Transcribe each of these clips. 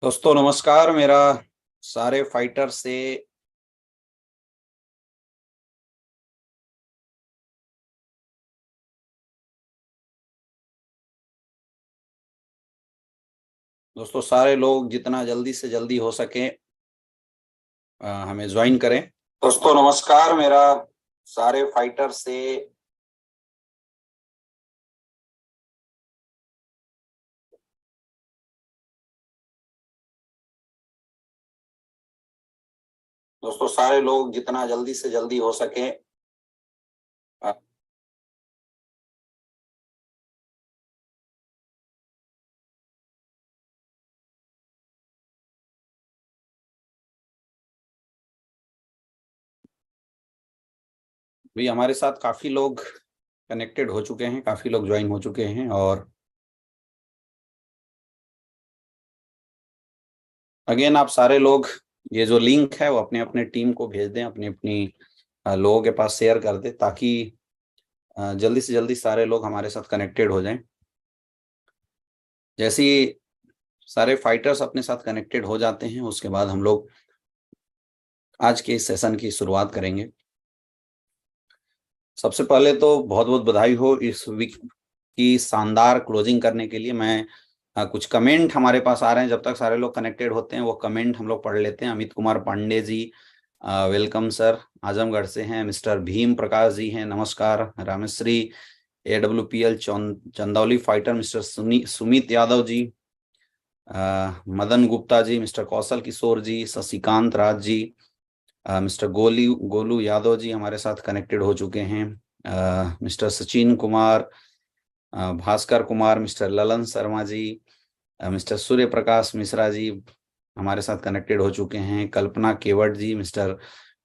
दोस्तों नमस्कार। मेरा सारे फाइटर से दोस्तों सारे लोग जितना जल्दी से जल्दी हो सके हमें ज्वाइन करें। दोस्तों नमस्कार। मेरा सारे फाइटर से दोस्तों सारे लोग जितना जल्दी से जल्दी हो सके भी हमारे साथ काफी लोग कनेक्टेड हो चुके हैं, काफी लोग ज्वाइन हो चुके हैं। और अगेन आप सारे लोग ये जो लिंक है वो अपने अपने टीम को भेज दें, अपनी अपनी लोगों के पास शेयर कर दें, ताकि जल्दी से जल्दी सारे लोग हमारे साथ कनेक्टेड हो जाएं। जैसे ही सारे फाइटर्स अपने साथ कनेक्टेड हो जाते हैं उसके बाद हम लोग आज के इस सेशन की शुरुआत करेंगे। सबसे पहले तो बहुत बहुत बधाई हो इस वीक की शानदार क्लोजिंग करने के लिए। मैं कुछ कमेंट हमारे पास आ रहे हैं, जब तक सारे लोग कनेक्टेड होते हैं वो कमेंट हम लोग पढ़ लेते हैं। अमित कुमार पांडे जी वेलकम सर, आजमगढ़ से हैं। मिस्टर भीम प्रकाश जी हैं, नमस्कार। Rameshwari AWPL Chandauli fighter mister Sumit Yadav ji, Madan Gupta ji, mister Kaushal Kishore ji, Shashikant Raj ji, mister Golu Yadav ji हमारे साथ कनेक्टेड हो चुके हैं। Mister Sachin Kumar, Bhaskar Kumar, mister Lalan Sharma ji, mister Surya Prakash Mishra ji हमारे साथ कनेक्टेड हो चुके हैं। कल्पना केवट जी, मिस्टर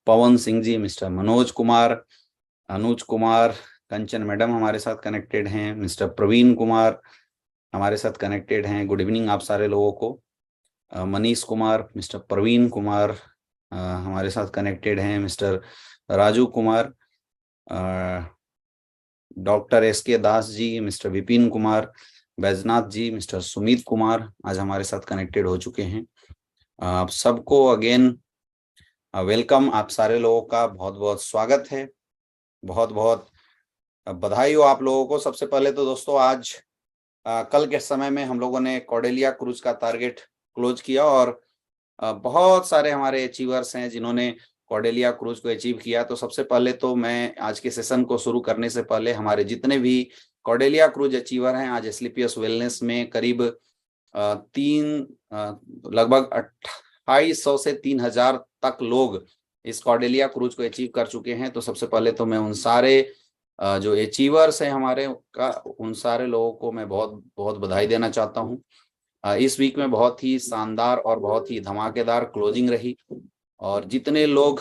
पवन सिंह जी, मिस्टर मनोज कुमार, अनुज कुमार, कंचन मैडम हमारे साथ कनेक्टेड हैं। मिस्टर प्रवीण कुमार हमारे साथ कनेक्टेड हैं। गुड इवनिंग आप सारे लोगों को। मनीष कुमार, मिस्टर प्रवीण कुमार हमारे साथ कनेक्टेड हैं। Mister Raju Kumar, doctor SK Das ji, mister Vipin Kumar, Baijnath जी, मिस्टर सुमित कुमार आज हमारे साथ कनेक्टेड हो चुके हैं। आप सबको अगेन वेलकम। आप सारे लोगों का बहुत बहुत स्वागत है, बहुत बहुत बधाई हो आप लोगों को। सबसे पहले तो दोस्तों आज कल के समय में हम लोगों ने कॉर्डेलिया क्रूज का टारगेट क्लोज किया और बहुत सारे हमारे अचीवर्स हैं जिन्होंने कॉर्डेलिया क्रूज को अचीव किया। तो सबसे पहले तो मैं आज के सेशन को शुरू करने से पहले हमारे जितने भी कॉर्डेलिया क्रूज अचीवर हैं, आज SLPS वेलनेस में करीब लगभग 2800 से 3000 तक लोग इस कॉर्डेलिया क्रूज को अचीव कर चुके हैं। तो सबसे पहले तो मैं उन सारे जो अचीवर्स हैं हमारे का, उन सारे लोगों को मैं बहुत बहुत बधाई देना चाहता हूँ। इस वीक में बहुत ही शानदार और बहुत ही धमाकेदार क्लोजिंग रही और जितने लोग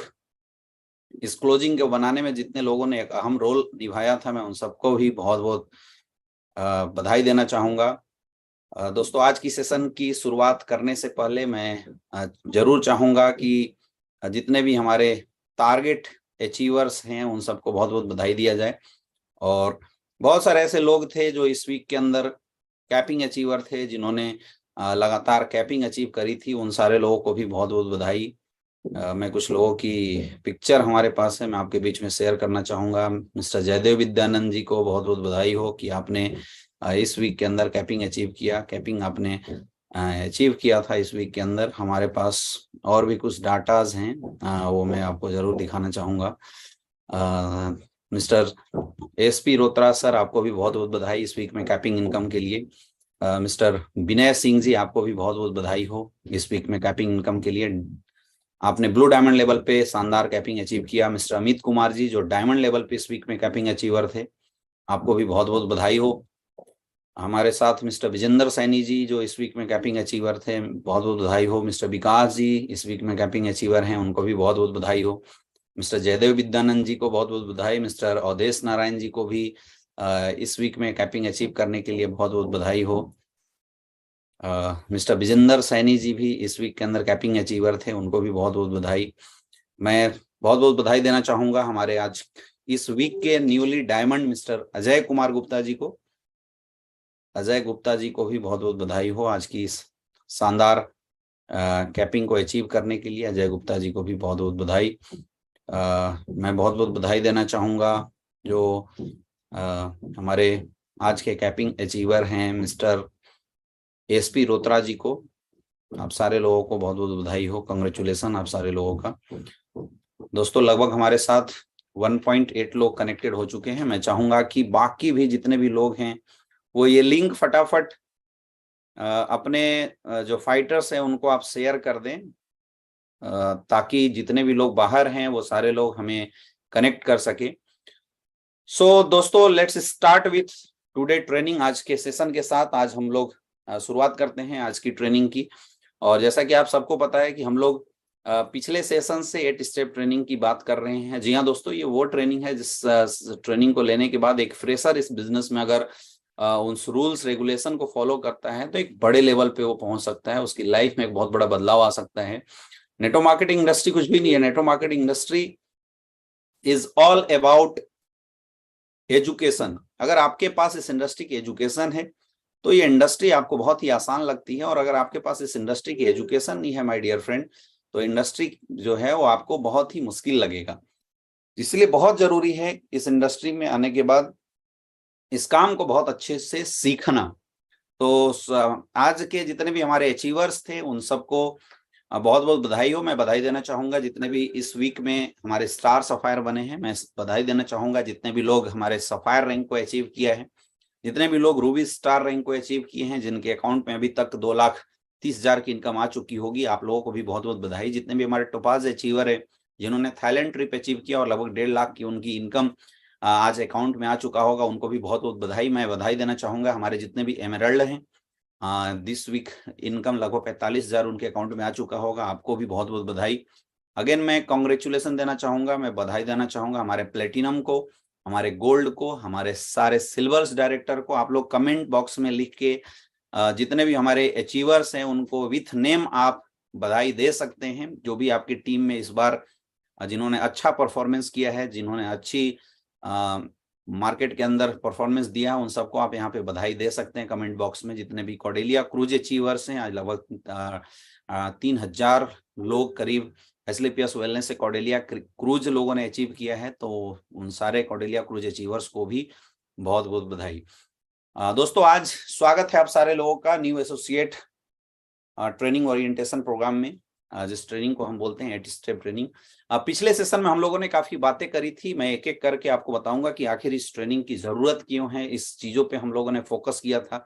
इस क्लोजिंग को बनाने में जितने लोगों ने एक अहम रोल निभाया था, मैं उन सबको भी बहुत बहुत बधाई देना चाहूँगा। दोस्तों आज की सेशन की शुरुआत करने से पहले मैं जरूर चाहूँगा कि जितने भी हमारे टारगेट अचीवर्स हैं उन सबको बहुत बहुत बधाई दिया जाए। और बहुत सारे ऐसे लोग थे जो इस वीक के अंदर कैपिंग अचीवर थे, जिन्होंने लगातार कैपिंग अचीव करी थी। उन सारे लोगों को भी बहुत बहुत बधाई। मैं कुछ लोगों की पिक्चर हमारे पास है, मैं आपके बीच में शेयर करना चाहूँगा। मिस्टर जयदेव विद्यानंद जी को बहुत बहुत बधाई हो कि आपने इस वीक के अंदर कैपिंग अचीव किया। कैपिंग आपने अचीव किया था इस वीक के अंदर। हमारे पास और भी कुछ डाटाज हैं, वो मैं आपको जरूर दिखाना चाहूँगा। मिस्टर SP रोत्रा सर, आपको भी बहुत बहुत बधाई इस वीक में कैपिंग इनकम के लिए। मिस्टर विनय सिंह जी, आपको भी बहुत बहुत बधाई हो इस वीक में कैपिंग इनकम के लिए। आपने ब्लू डायमंड लेवल पे शानदार कैपिंग अचीव किया। मिस्टर अमित कुमार जी, जो डायमंड लेवल पे इस वीक में कैपिंग अचीवर थे, आपको भी बहुत बहुत बधाई हो। हमारे साथ मिस्टर विजेंद्र सैनी जी, जो इस वीक में कैपिंग अचीवर थे, बहुत बहुत बधाई हो। मिस्टर विकास जी इस वीक में कैपिंग अचीवर हैं, उनको भी बहुत बहुत बधाई हो। मिस्टर जयदेव विद्यानंद जी को बहुत बहुत बधाई। मिस्टर अवधेश नारायण जी को भी इस वीक में कैपिंग अचीव करने के लिए बहुत बहुत बधाई हो। मिस्टर विजेंद्र सैनी जी भी इस वीक के अंदर कैपिंग अचीवर थे, उनको भी बहुत बहुत बधाई। मैं बहुत बहुत बधाई देना चाहूंगा हमारे आज इस वीक के newly diamond mister Ajay Kumar Gupta ji को। अजय गुप्ता जी को भी बहुत बहुत बधाई हो आज की इस शानदार कैपिंग को अचीव करने के लिए। अजय गुप्ता जी को भी बहुत बहुत बधाई। मैं बहुत बहुत बधाई देना चाहूँगा जो हमारे आज के कैपिंग अचीवर हैं मिस्टर एसपी रोत्रा जी को। आप सारे लोगों को बहुत बहुत बधाई हो, कंग्रेचुलेसन आप सारे लोगों का। दोस्तों लगभग हमारे साथ 1.8 लोग कनेक्टेड हो चुके हैं। मैं चाहूंगा कि बाकी भी जितने भी लोग हैं वो ये लिंक फटाफट अपने जो फाइटर्स हैं उनको आप शेयर कर दें, ताकि जितने भी लोग बाहर हैं वो सारे लोग हमें कनेक्ट कर सके। सो दोस्तों let's start with today training. आज के सेशन के साथ आज हम लोग शुरुआत करते हैं आज की ट्रेनिंग की। और जैसा कि आप सबको पता है कि हम लोग पिछले सेशन से 8 स्टेप ट्रेनिंग की बात कर रहे हैं। जी हाँ दोस्तों, ये वो ट्रेनिंग है जिस ट्रेनिंग को लेने के बाद एक फ्रेशर इस बिजनेस में अगर उन रूल्स रेगुलेशन को फॉलो करता है तो एक बड़े लेवल पे वो पहुंच सकता है, उसकी लाइफ में एक बहुत बड़ा बदलाव आ सकता है। नेटवर्क मार्केटिंग इंडस्ट्री कुछ भी नहीं है। Network marketing industry is all about education. अगर आपके पास इस इंडस्ट्री की एजुकेशन है तो ये इंडस्ट्री आपको बहुत ही आसान लगती है, और अगर आपके पास इस इंडस्ट्री की एजुकेशन नहीं है माय डियर फ्रेंड, तो इंडस्ट्री जो है वो आपको बहुत ही मुश्किल लगेगा। इसलिए बहुत जरूरी है इस इंडस्ट्री में आने के बाद इस काम को बहुत अच्छे से सीखना। तो आज के जितने भी हमारे अचीवर्स थे उन सबको बहुत बहुत बधाई हो। मैं बधाई देना चाहूंगा जितने भी इस वीक में हमारे स्टार सफायर बने हैं। मैं बधाई देना चाहूंगा जितने भी लोग हमारे सफायर रैंक को अचीव किया है, जितने भी लोग रूबी स्टार रैंक को अचीव किए हैं, जिनके अकाउंट में अभी तक 2,30,000 की इनकम आ चुकी होगी, आप लोगों को भी बहुत बहुत बधाई। जितने भी हमारे टोपाज अचीवर है जिन्होंने थाईलैंड ट्रिप अचीव किया और लगभग 1.5 लाख की उनकी इनकम आज अकाउंट में आ चुका होगा, उनको भी बहुत बहुत बधाई। मैं बधाई देना चाहूंगा हमारे जितने भी एमरल्ड हैं, दिस वीक इनकम लगभग 45,000 उनके अकाउंट में आ चुका होगा, आपको भी बहुत बहुत बधाई। अगेन मैं कॉन्ग्रेचुलेसन देना चाहूंगा, मैं बधाई देना चाहूंगा हमारे प्लेटिनम को, हमारे गोल्ड को, हमारे सारे सिल्वर्स डायरेक्टर को। आप लोग कमेंट बॉक्स में लिख के जितने भी हमारे अचीवर्स हैं उनको विथ नेम आप बधाई दे सकते हैं। जो भी आपकी टीम में इस बार जिन्होंने अच्छा परफॉर्मेंस किया है, जिन्होंने अच्छी मार्केट के अंदर परफॉर्मेंस दिया है, उन सबको आप यहाँ पे बधाई दे सकते हैं कमेंट बॉक्स में। जितने भी कॉर्डेलिया क्रूज अचीवर्स हैं, आज लगभग 3,000 लोग करीब एसलीपीएस वेलनेस से कॉर्डेलिया क्रूज लोगों ने अचीव किया है, तो उन सारे कॉर्डेलिया क्रूज अचीवर्स को भी बहुत बहुत बधाई। दोस्तों आज स्वागत है आप सारे लोगों का new associate training orientation programme में, जिस ट्रेनिंग को हम बोलते हैं 8 स्टेप ट्रेनिंग। पिछले सेशन में हम लोगों ने काफी बातें करी थी। मैं एक एक करके आपको बताऊंगा कि आखिर इस ट्रेनिंग की जरूरत क्यों है, इस चीजों पे हम लोगों ने फोकस किया था।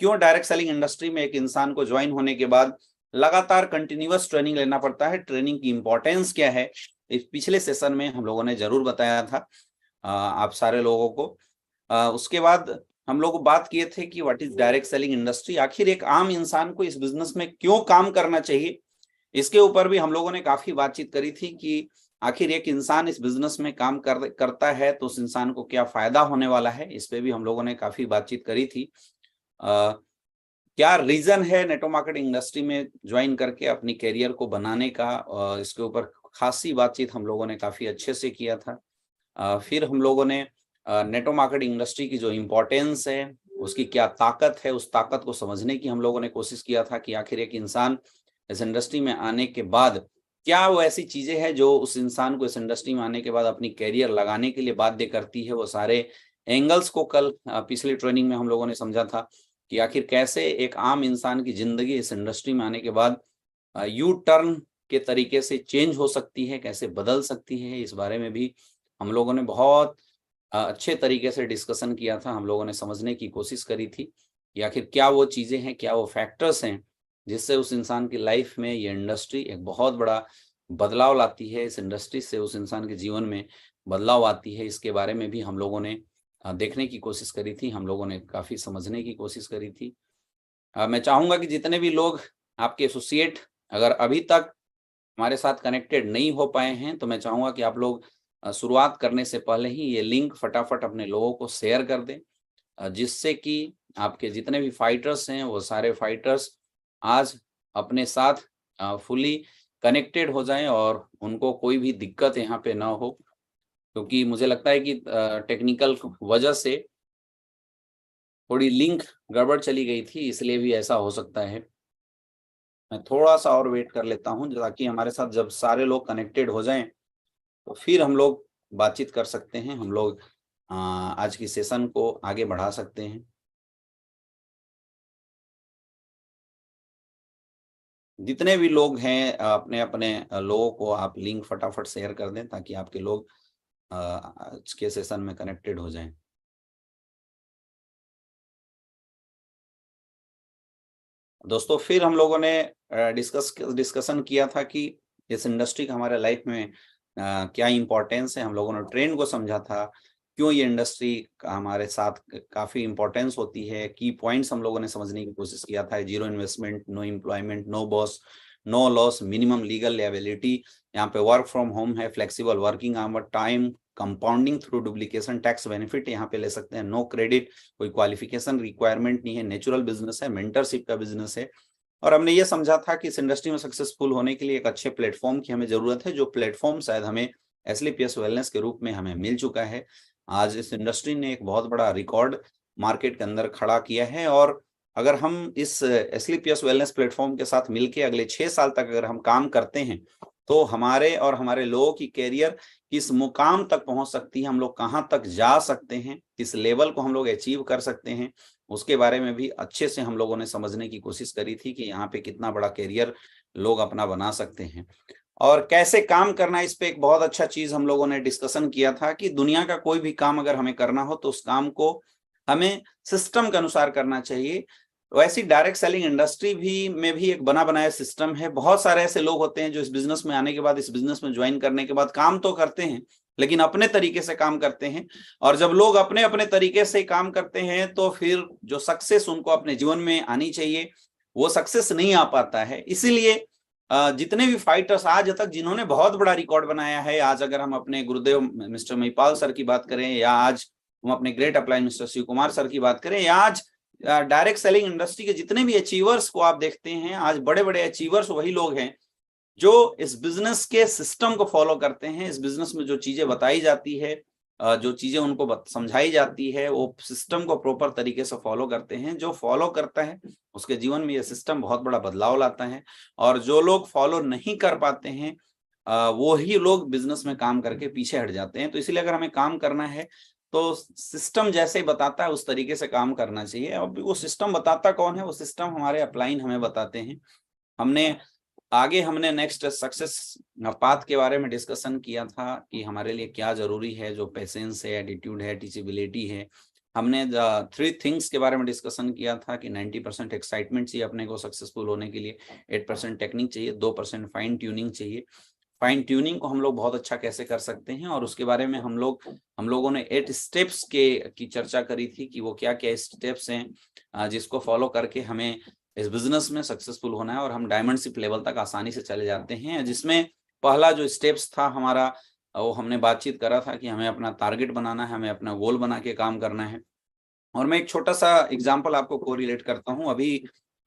क्यों डायरेक्ट सेलिंग इंडस्ट्री में एक इंसान को ज्वाइन होने के बाद लगातार कंटिन्यूअस ट्रेनिंग लेना पड़ता है, ट्रेनिंग की इंपॉर्टेंस क्या है, इस पिछले सेशन में हम लोगों ने जरूर बताया था आप सारे लोगों को। उसके बाद हम लोग बात किए थे कि what is direct selling industry, आखिर एक आम इंसान को इस बिजनेस में क्यों काम करना चाहिए, इसके ऊपर भी हम लोगों ने काफी बातचीत करी थी कि आखिर एक इंसान इस बिजनेस में काम करता है तो उस इंसान को क्या फायदा होने वाला है, इस पे भी हम लोगों ने काफी बातचीत करी थी। क्या रीजन है नेटवर्क मार्केटिंग इंडस्ट्री में ज्वाइन करके अपनी कैरियर को बनाने का, इसके ऊपर खासी बातचीत हम लोगों ने काफी अच्छे से किया था। फिर हम लोगों ने नेटवर्क मार्केटिंग इंडस्ट्री की जो इम्पोर्टेंस है, उसकी क्या ताकत है, उस ताकत को समझने की हम लोगों ने कोशिश किया था कि आखिर एक इंसान इस इंडस्ट्री में आने के बाद क्या वो ऐसी चीजें हैं जो उस इंसान को इस इंडस्ट्री में आने के बाद अपनी कैरियर लगाने के लिए बाध्य करती है। वो सारे एंगल्स को कल पिछली ट्रेनिंग में हम लोगों ने समझा था कि आखिर कैसे एक आम इंसान की जिंदगी इस इंडस्ट्री में आने के बाद यू टर्न के तरीके से चेंज हो सकती है, कैसे बदल सकती है। इस बारे में भी हम लोगों ने बहुत अच्छे तरीके से डिस्कशन किया था। हम लोगों ने समझने की कोशिश करी थी कि आखिर क्या वो चीजें हैं, क्या वो फैक्टर्स हैं जिससे उस इंसान की लाइफ में ये इंडस्ट्री एक बहुत बड़ा बदलाव लाती है, इस इंडस्ट्री से उस इंसान के जीवन में बदलाव आती है। इसके बारे में भी हम लोगों ने देखने की कोशिश करी थी, हम लोगों ने काफी समझने की कोशिश करी थी। मैं चाहूंगा कि जितने भी लोग आपके एसोसिएट अगर अभी तक हमारे साथ कनेक्टेड नहीं हो पाए हैं, तो मैं चाहूंगा कि आप लोग शुरुआत करने से पहले ही ये लिंक फटाफट अपने लोगों को शेयर कर दें, जिससे कि आपके जितने भी फाइटर्स हैं वो सारे फाइटर्स आज अपने साथ फुली कनेक्टेड हो जाएं और उनको कोई भी दिक्कत यहाँ पे ना हो, क्योंकि मुझे लगता है कि टेक्निकल वजह से थोड़ी लिंक गड़बड़ चली गई थी, इसलिए भी ऐसा हो सकता है। मैं थोड़ा सा और वेट कर लेता हूँ ताकि हमारे साथ जब सारे लोग कनेक्टेड हो जाएं तो फिर हम लोग बातचीत कर सकते हैं, हम लोग आज की सेशन को आगे बढ़ा सकते हैं। जितने भी लोग हैं अपने अपने लोगों को आप लिंक फटाफट शेयर कर दें ताकि आपके लोग आज के सेशन में कनेक्टेड हो जाएं। दोस्तों फिर हम लोगों ने डिस्कशन किया था कि इस इंडस्ट्री का हमारे लाइफ में क्या इम्पोर्टेंस है। हम लोगों ने ट्रेंड को समझा था, क्यों ये इंडस्ट्री का हमारे साथ काफ़ी इम्पोर्टेंस होती है। की पॉइंट्स हम लोगों ने समझने की कोशिश किया था। Zero investment, no employment, no boss, no loss, minimum legal liability. यहाँ पे वर्क फ्रॉम होम है, flexible working hour time, compounding through duplication, tax benefit यहाँ पे ले सकते हैं, नो क्रेडिट, कोई क्वालिफिकेशन रिक्वायरमेंट नहीं है, नेचुरल बिजनेस है, मेंटरशिप का बिजनेस है। और हमने ये समझा था कि इस इंडस्ट्री में सक्सेसफुल होने के लिए एक अच्छे प्लेटफॉर्म की हमें जरूरत है, जो प्लेटफॉर्म शायद हमें एसलीपीएस वेलनेस के रूप में हमें मिल चुका है। आज इस इंडस्ट्री ने एक बहुत बड़ा रिकॉर्ड मार्केट के अंदर खड़ा किया है, और अगर हम इस एसलीपीएस वेलनेस प्लेटफॉर्म के साथ मिलकर अगले 6 साल तक अगर हम काम करते हैं तो हमारे और हमारे लोगों की कैरियर किस मुकाम तक पहुंच सकती है, हम लोग कहाँ तक जा सकते हैं, किस लेवल को हम लोग अचीव कर सकते हैं, उसके बारे में भी अच्छे से हम लोगों ने समझने की कोशिश करी थी कि यहाँ पे कितना बड़ा कैरियर लोग अपना बना सकते हैं और कैसे काम करना है। इस पे एक बहुत अच्छा चीज हम लोगों ने डिस्कशन किया था कि दुनिया का कोई भी काम अगर हमें करना हो तो उस काम को हमें सिस्टम के अनुसार करना चाहिए। वैसी डायरेक्ट सेलिंग इंडस्ट्री भी में भी एक बना बनाया सिस्टम है। बहुत सारे ऐसे लोग होते हैं जो इस बिजनेस में आने के बाद, इस बिजनेस में ज्वाइन करने के बाद काम तो करते हैं लेकिन अपने तरीके से काम करते हैं, और जब लोग अपने अपने तरीके से काम करते हैं तो फिर जो सक्सेस उनको अपने जीवन में आनी चाहिए वो सक्सेस नहीं आ पाता है। इसीलिए जितने भी फाइटर्स आज तक जिन्होंने बहुत बड़ा रिकॉर्ड बनाया है, आज अगर हम अपने गुरुदेव मिस्टर महिपाल सर की बात करें, या आज हम अपने great upline mister Shiv Kumar sir की बात करें, या आज डायरेक्ट सेलिंग इंडस्ट्री के जितने भी अचीवर्स को आप देखते हैं, आज बड़े बड़े अचीवर्स वही लोग हैं जो इस बिजनेस के सिस्टम को फॉलो करते हैं। इस बिजनेस में जो चीजें बताई जाती है, जो चीजें उनको समझाई जाती है, वो सिस्टम को प्रॉपर तरीके से फॉलो करते हैं। जो फॉलो करता है उसके जीवन में ये सिस्टम बहुत बड़ा बदलाव लाता है, और जो लोग फॉलो नहीं कर पाते हैं वो ही लोग बिजनेस में काम करके पीछे हट जाते हैं। तो इसलिए अगर हमें काम करना है तो सिस्टम जैसे बताता है उस तरीके से काम करना चाहिए। अब वो सिस्टम बताता कौन है? वो सिस्टम हमारे अपलाइन हमें बताते हैं। हमने नेक्स्ट सक्सेस पाथ के बारे में डिस्कशन किया था कि हमारे लिए क्या जरूरी है, जो पेशेंस है, एटीट्यूड है, टीचेबिलिटी है। हमने 3 थिंग्स के बारे में डिस्कशन किया था कि 90% एक्साइटमेंट चाहिए अपने को सक्सेसफुल होने के लिए, 8% टेक्निक चाहिए, 2% फाइन ट्यूनिंग चाहिए। फाइन ट्यूनिंग को हम लोग बहुत अच्छा कैसे कर सकते हैं, और उसके बारे में हम लोगों ने 8 स्टेप्स की चर्चा करी थी कि वो क्या क्या स्टेप्स हैं जिसको फॉलो करके हमें इस बिजनेस में सक्सेसफुल होना है और हम डायमंडशिप लेवल तक आसानी से चले जाते हैं। जिसमें पहला जो स्टेप्स था हमारा, वो हमने बातचीत करा था कि हमें अपना टारगेट बनाना है, हमें अपना गोल बना के काम करना है। और मैं एक छोटा सा एग्जांपल आपको कोरिलेट करता हूं। अभी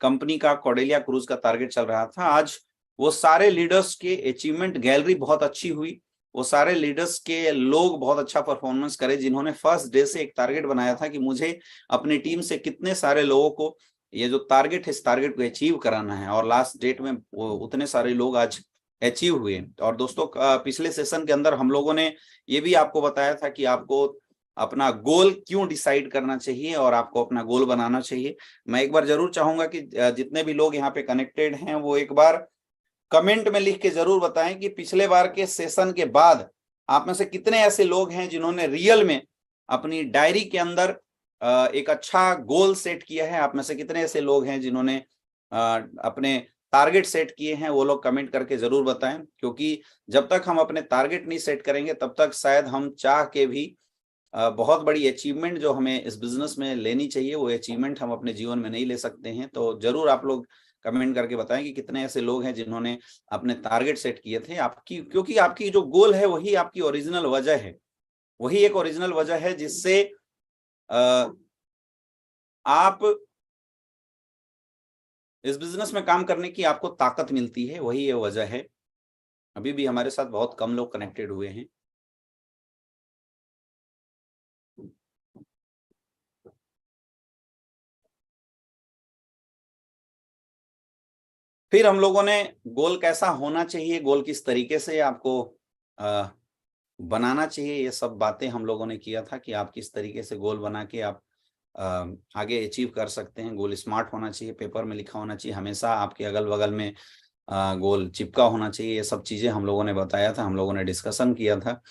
कंपनी का कॉर्डेलिया क्रूज का टारगेट चल रहा था। आज वो सारे लीडर्स के अचीवमेंट गैलरी बहुत अच्छी हुई, वो सारे लीडर्स के लोग बहुत अच्छा परफॉर्मेंस करे जिन्होंने फर्स्ट डे से एक टारगेट बनाया था कि मुझे अपनी टीम से कितने सारे लोगों को ये जो टारगेट है इस टारगेट को अचीव कराना है, और लास्ट डेट में वो उतने सारे लोग आज अचीव हुए। और दोस्तों पिछले सेशन के अंदर हम लोगों ने ये भी आपको बताया था कि आपको अपना गोल क्यों डिसाइड करना चाहिए और आपको अपना गोल बनाना चाहिए। मैं एक बार जरूर चाहूंगा कि जितने भी लोग यहाँ पे कनेक्टेड हैं वो एक बार कमेंट में लिख के जरूर बताएं कि पिछले बार के सेशन के बाद आप में से कितने ऐसे लोग हैं जिन्होंने रियल में अपनी डायरी के अंदर एक अच्छा गोल सेट किया है। आप में से कितने ऐसे लोग हैं जिन्होंने अपने टारगेट सेट किए हैं, वो लोग कमेंट करके जरूर बताएं, क्योंकि जब तक हम अपने टारगेट नहीं सेट करेंगे तब तक शायद हम चाह के भी बहुत बड़ी अचीवमेंट जो हमें इस बिजनेस में लेनी चाहिए वो अचीवमेंट हम अपने जीवन में नहीं ले सकते हैं। तो जरूर आप लोग कमेंट करके बताएं कि कितने ऐसे लोग हैं जिन्होंने अपने टारगेट सेट किए थे आपकी, क्योंकि आपकी जो गोल है वही आपकी ओरिजिनल वजह है, वही एक ओरिजिनल वजह है जिससे आप इस बिजनेस में काम करने की आपको ताकत मिलती है, वही ये वजह है। अभी भी हमारे साथ बहुत कम लोग कनेक्टेड हुए हैं। फिर हम लोगों ने गोल कैसा होना चाहिए, गोल किस तरीके से आपको बनाना चाहिए, ये सब बातें हम लोगों ने किया था कि आप किस तरीके से गोल बना के आप आगे अचीव कर सकते हैं। गोल स्मार्ट होना चाहिए, पेपर में लिखा होना चाहिए, हमेशा आपके अगल बगल में गोल चिपका होना चाहिए। ये सब चीजें हम लोगों ने बताया था, हम लोगों ने डिस्कशन किया था।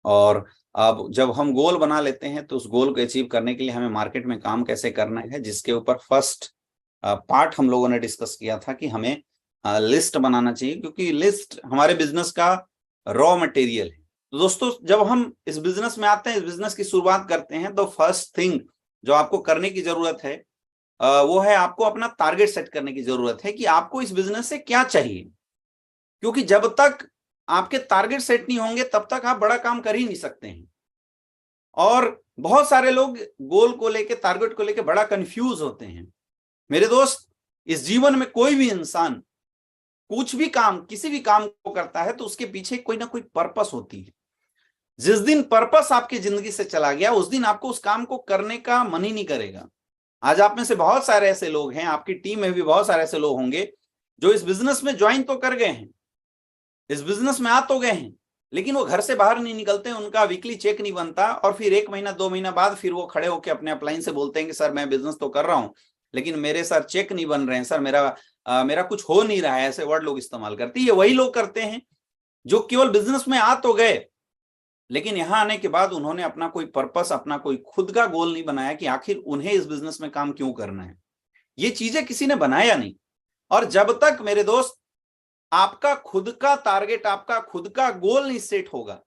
और अब जब हम गोल बना लेते हैं तो उस गोल को अचीव करने के लिए हमें मार्केट में काम कैसे करना है, जिसके ऊपर फर्स्ट पार्ट हम लोगों ने डिस्कस किया था कि हमें लिस्ट बनाना चाहिए, क्योंकि लिस्ट हमारे बिजनेस का रॉ मटेरियल है। तो दोस्तों, जब हम इस बिजनेस में आते हैं, इस बिजनेस की शुरुआत करते हैं, तो फर्स्ट थिंग जो आपको करने की जरूरत है वो है आपको अपना टारगेट सेट करने की जरूरत है कि आपको इस बिजनेस से क्या चाहिए। क्योंकि जब तक आपके टारगेट सेट नहीं होंगे तब तक आप बड़ा काम कर ही नहीं सकते हैं। और बहुत सारे लोग गोल को लेके, टारगेट को लेके बड़ा कंफ्यूज होते हैं। मेरे दोस्त, इस जीवन में कोई भी इंसान कुछ भी काम, किसी भी काम को करता है तो उसके पीछे कोई ना कोई पर्पस होती है। जिस दिन पर्पस आपकी जिंदगी से चला गया, उस दिन आपको उस काम को करने का मन ही नहीं करेगा। आज आप में से बहुत सारे ऐसे लोग हैं, आपकी टीम में भी बहुत सारे ऐसे लोग होंगे जो इस बिजनेस में ज्वाइन तो कर गए हैं, इस बिजनेस में आ तो गए हैं, लेकिन वो घर से बाहर नहीं निकलते, उनका वीकली चेक नहीं बनता, और फिर 1 महीना 2 महीना बाद फिर वो खड़े होकर अपने अपलाइन से बोलते हैं कि सर मैं बिजनेस तो कर रहा हूं, लेकिन मेरे सर चेक नहीं बन रहे हैं, सर मेरा कुछ हो नहीं रहा है। ऐसे वर्ड लोग इस्तेमाल करते हैं। ये वही लोग करते हैं जो केवल बिजनेस में आ तो गए, लेकिन यहां आने के बाद उन्होंने अपना कोई पर्पस, अपना कोई खुद का गोल नहीं बनाया कि आखिर उन्हें इस बिजनेस में काम क्यों करना है। ये चीजें किसी ने बनाया नहीं। और जब तक मेरे दोस्त आपका खुद का टारगेट, आपका खुद का गोल नहीं सेट होगा,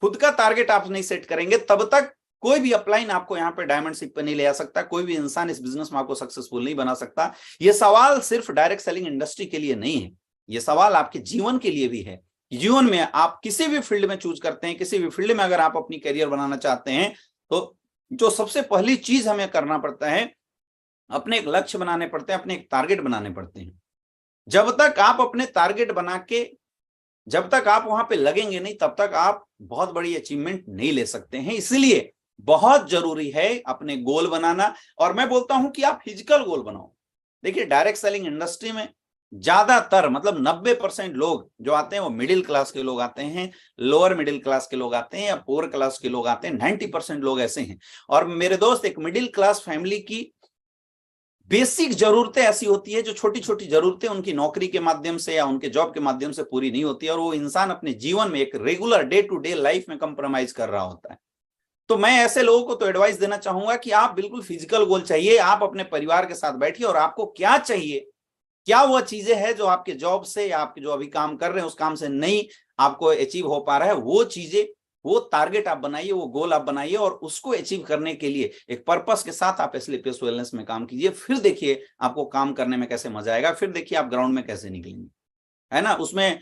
खुद का टारगेट आप नहीं सेट करेंगे, तब तक कोई भी अपलाइन आपको यहाँ पे डायमंड शिप पे नहीं ले आ सकता, कोई भी इंसान इस बिजनेस में आपको सक्सेसफुल नहीं बना सकता। ये सवाल सिर्फ डायरेक्ट सेलिंग इंडस्ट्री के लिए नहीं है, ये सवाल आपके जीवन के लिए भी है। जीवन में आप किसी भी फील्ड में चूज करते हैं, किसी भी फील्ड में अगर आप अपनी करियर बनाना चाहते हैं, तो जो सबसे पहली चीज हमें करना पड़ता है, अपने एक लक्ष्य बनाने पड़ते हैं, अपने एक टारगेट बनाने पड़ते हैं। जब तक आप अपने टारगेट बना के, जब तक आप वहां पे लगेंगे नहीं, तब तक आप बहुत बड़ी अचीवमेंट नहीं ले सकते हैं। इसलिए बहुत जरूरी है अपने गोल बनाना। और मैं बोलता हूं कि आप फिजिकल गोल बनाओ। देखिए, डायरेक्ट सेलिंग इंडस्ट्री में ज्यादातर, मतलब 90% लोग जो आते हैं वो मिडिल क्लास के लोग आते हैं, लोअर मिडिल क्लास के लोग आते हैं, या पुअर क्लास के लोग आते हैं। 90% लोग ऐसे हैं। और मेरे दोस्त, एक मिडिल क्लास फैमिली की बेसिक जरूरतें ऐसी होती है जो छोटी छोटी जरूरतें उनकी नौकरी के माध्यम से या उनके जॉब के माध्यम से पूरी नहीं होती है, और वो इंसान अपने जीवन में एक regular day to day life में कंप्रोमाइज कर रहा होता है। तो मैं ऐसे लोगों को तो एडवाइस देना चाहूंगा कि आप बिल्कुल फिजिकल गोल चाहिए। आप अपने परिवार के साथ बैठिए और आपको क्या चाहिए, क्या वह चीजें हैं जो आपके जॉब से या आपके जो अभी काम कर रहे हैं उस काम से नहीं आपको अचीव हो पा रहा है, वो चीजें, वो टारगेट आप बनाइए, वो गोल आप बनाइए, और उसको अचीव करने के लिए एक पर्पस के साथ आप स्लीपियस वेलनेस में काम कीजिए। फिर देखिए आपको काम करने में कैसे मजा आएगा, फिर देखिए आप ग्राउंड में कैसे निकलेंगे, है ना। उसमें